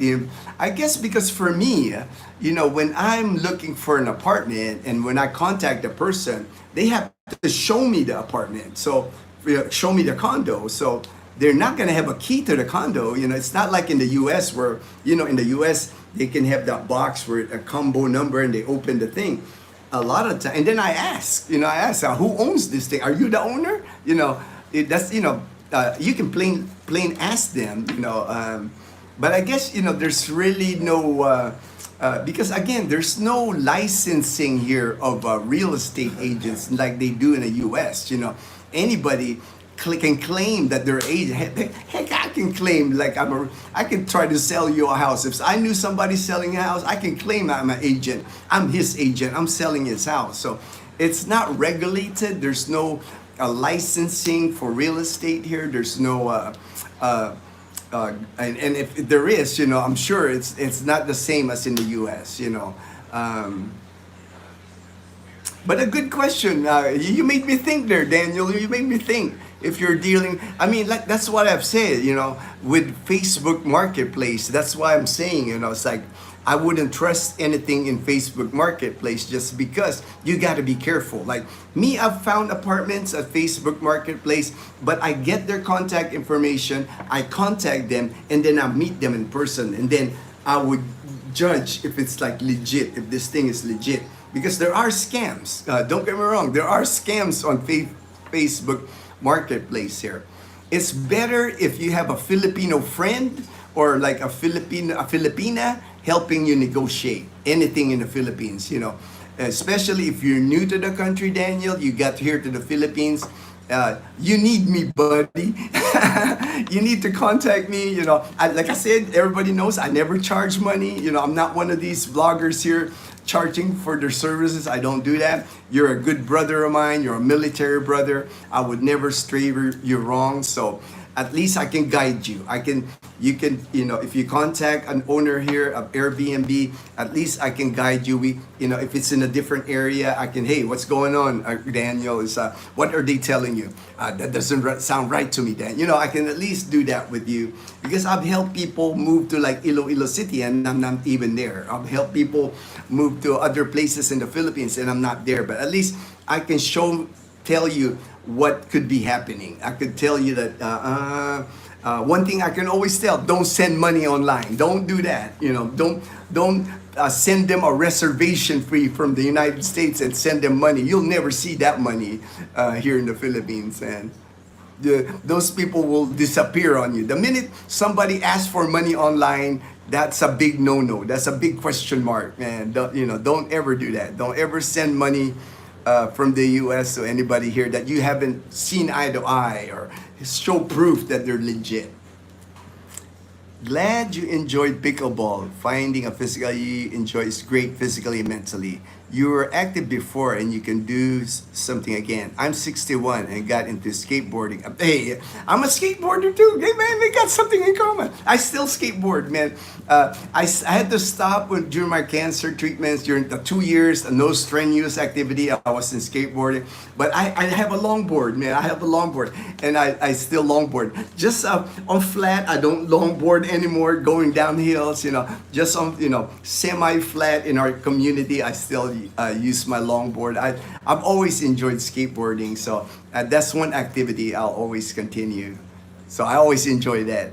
I guess because for me, when I'm looking for an apartment and when I contact the person, they have to show me the apartment. So show me the condo. So they're not going to have a key to the condo. It's not like in the U.S. where, in the U.S. they can have that box where a combo number and they open the thing. A lot of time, and then I ask, who owns this thing? Are you the owner? You can plain ask them, but I guess, there's really no, because again, there's no licensing here of real estate agents like they do in the U.S. Anybody can claim that they're agent. Heck, I can claim like I can try to sell you a house. If I knew somebody selling a house, I can claim I'm an agent. I'm his agent. I'm selling his house. So it's not regulated. There's no licensing for real estate here. There's no, and if there is, I'm sure it's not the same as in the U.S. But a good question. You made me think there, Daniel. You made me think. If you're dealing, like that's what I've said, with Facebook Marketplace. That's why I'm saying, it's like I wouldn't trust anything in Facebook Marketplace just because you got to be careful. Like me, I've found apartments at Facebook Marketplace, but I get their contact information, I contact them, and then I meet them in person, and then I would judge if it's like legit, if this thing is legit. Because there are scams. Don't get me wrong, there are scams on Facebook Marketplace here. It's better if you have a Filipino friend or like a Filipina helping you negotiate anything in the Philippines, Especially if you're new to the country, Daniel, you got here to the Philippines. You need me, buddy. You need to contact me. Like I said, everybody knows I never charge money. I'm not one of these vloggers here charging for their services. I don't do that. You're a good brother of mine. You're a military brother. I would never stray you wrong. So at least I can guide you. You can, if you contact an owner here of Airbnb, at least I can guide you. If it's in a different area, I can, hey, what's going on, Daniel? What are they telling you? That doesn't sound right to me, Dan. I can at least do that with you because I've helped people move to like Iloilo City and I'm not even there. I've helped people move to other places in the Philippines and I'm not there. But at least I can tell you what could be happening. I could tell you that one thing I can always tell: don't send money online. Don't do that. Don't send them a reservation fee from the United States and send them money. You'll never see that money here in the Philippines, and those people will disappear on you. The minute somebody asks for money online, that's a big no-no. That's a big question mark, man. Don't ever do that. Don't ever send money from the U.S. to anybody here that you haven't seen eye to eye or show proof that they're legit. Glad you enjoyed pickleball. Finding a physical you enjoy is great physically and mentally. You were active before and you can do something again. I'm 61 and got into skateboarding. Hey, I'm a skateboarder too. Hey man, we got something in common. I still skateboard, man. I had to stop during my cancer treatments during the 2 years, no strenuous activity. I was in skateboarding. But I have a longboard, man. I have a longboard and I still longboard. Just on flat, I don't longboard anymore, going down hills, just on, semi-flat in our community, I still use my longboard. I've always enjoyed skateboarding, so that's one activity I'll always continue. So I always enjoy that.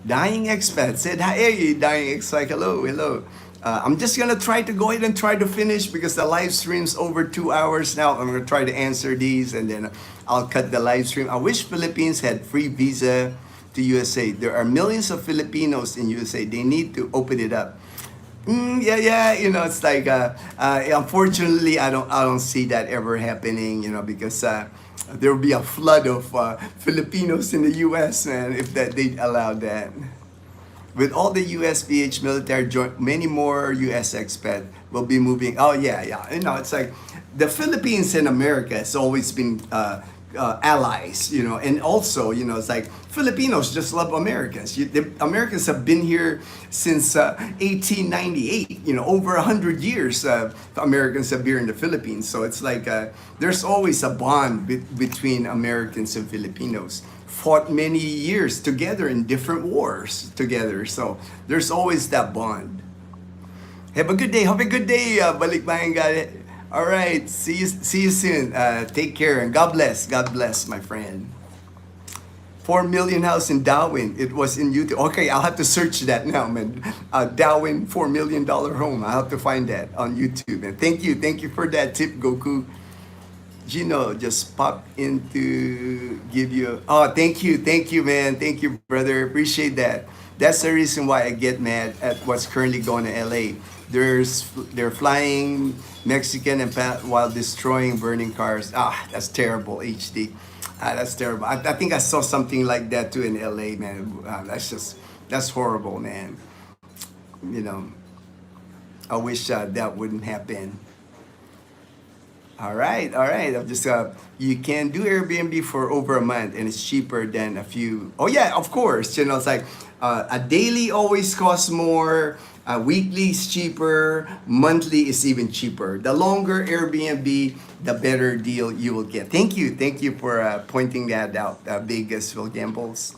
Dying Expat said, hey, Dying Expat, hello. I'm just gonna try to go ahead and try to finish because the live stream's over 2 hours now. I'm gonna try to answer these and then I'll cut the live stream. I wish Philippines had free visa to USA. There are millions of Filipinos in USA. They need to open it up. Yeah, yeah. It's like unfortunately, I don't see that ever happening. Because there will be a flood of Filipinos in the U.S. man if that they allow that. With all the USPH military joint, many more US expat will be moving. Oh yeah, yeah. It's like the Philippines and America has always been allies. And also, it's like Filipinos just love Americans. The Americans have been here since 1898. Over 100 years, Americans have been in the Philippines. So it's like there's always a bond between Americans and Filipinos. Fought many years together in different wars together. So there's always that bond. Have a good day. Have a good day. Balikbayan galit. All right. See you soon. Take care and God bless. God bless, my friend. 4 million house in Darwin. It was in YouTube. Okay, I'll have to search that now, man. Darwin $4 million home. I'll have to find that on YouTube. And thank you for that tip, Goku. Gino just popped in to give you. Oh, thank you, man. Thank you, brother. Appreciate that. That's the reason why I get mad at what's currently going to LA. They're flying Mexican and while destroying burning cars. That's terrible, HD. That's terrible. I think I saw something like that too in LA, man. That's horrible, man. You know, I wish that wouldn't happen. All right, all right. I'm just you can do Airbnb for over a month, and it's cheaper than a few. Oh yeah, of course. It's like a daily always costs more. Weekly is cheaper. Monthly is even cheaper. The longer Airbnb, the better deal you will get. Thank you for pointing that out. Vegas will gambles.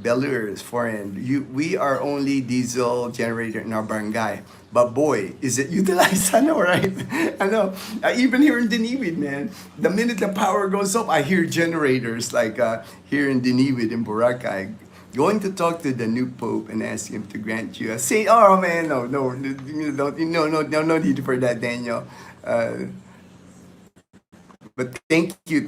Bellers foreign. We are only diesel generator in our barangay. But boy, is it utilized? I know, right? I know. Even here in Diniwid, man, the minute the power goes up, I hear generators like here in Diniwid in Boracay. Going to talk to the new pope and ask him to grant you a saint. Oh man, no need for that, Daniel. But thank you.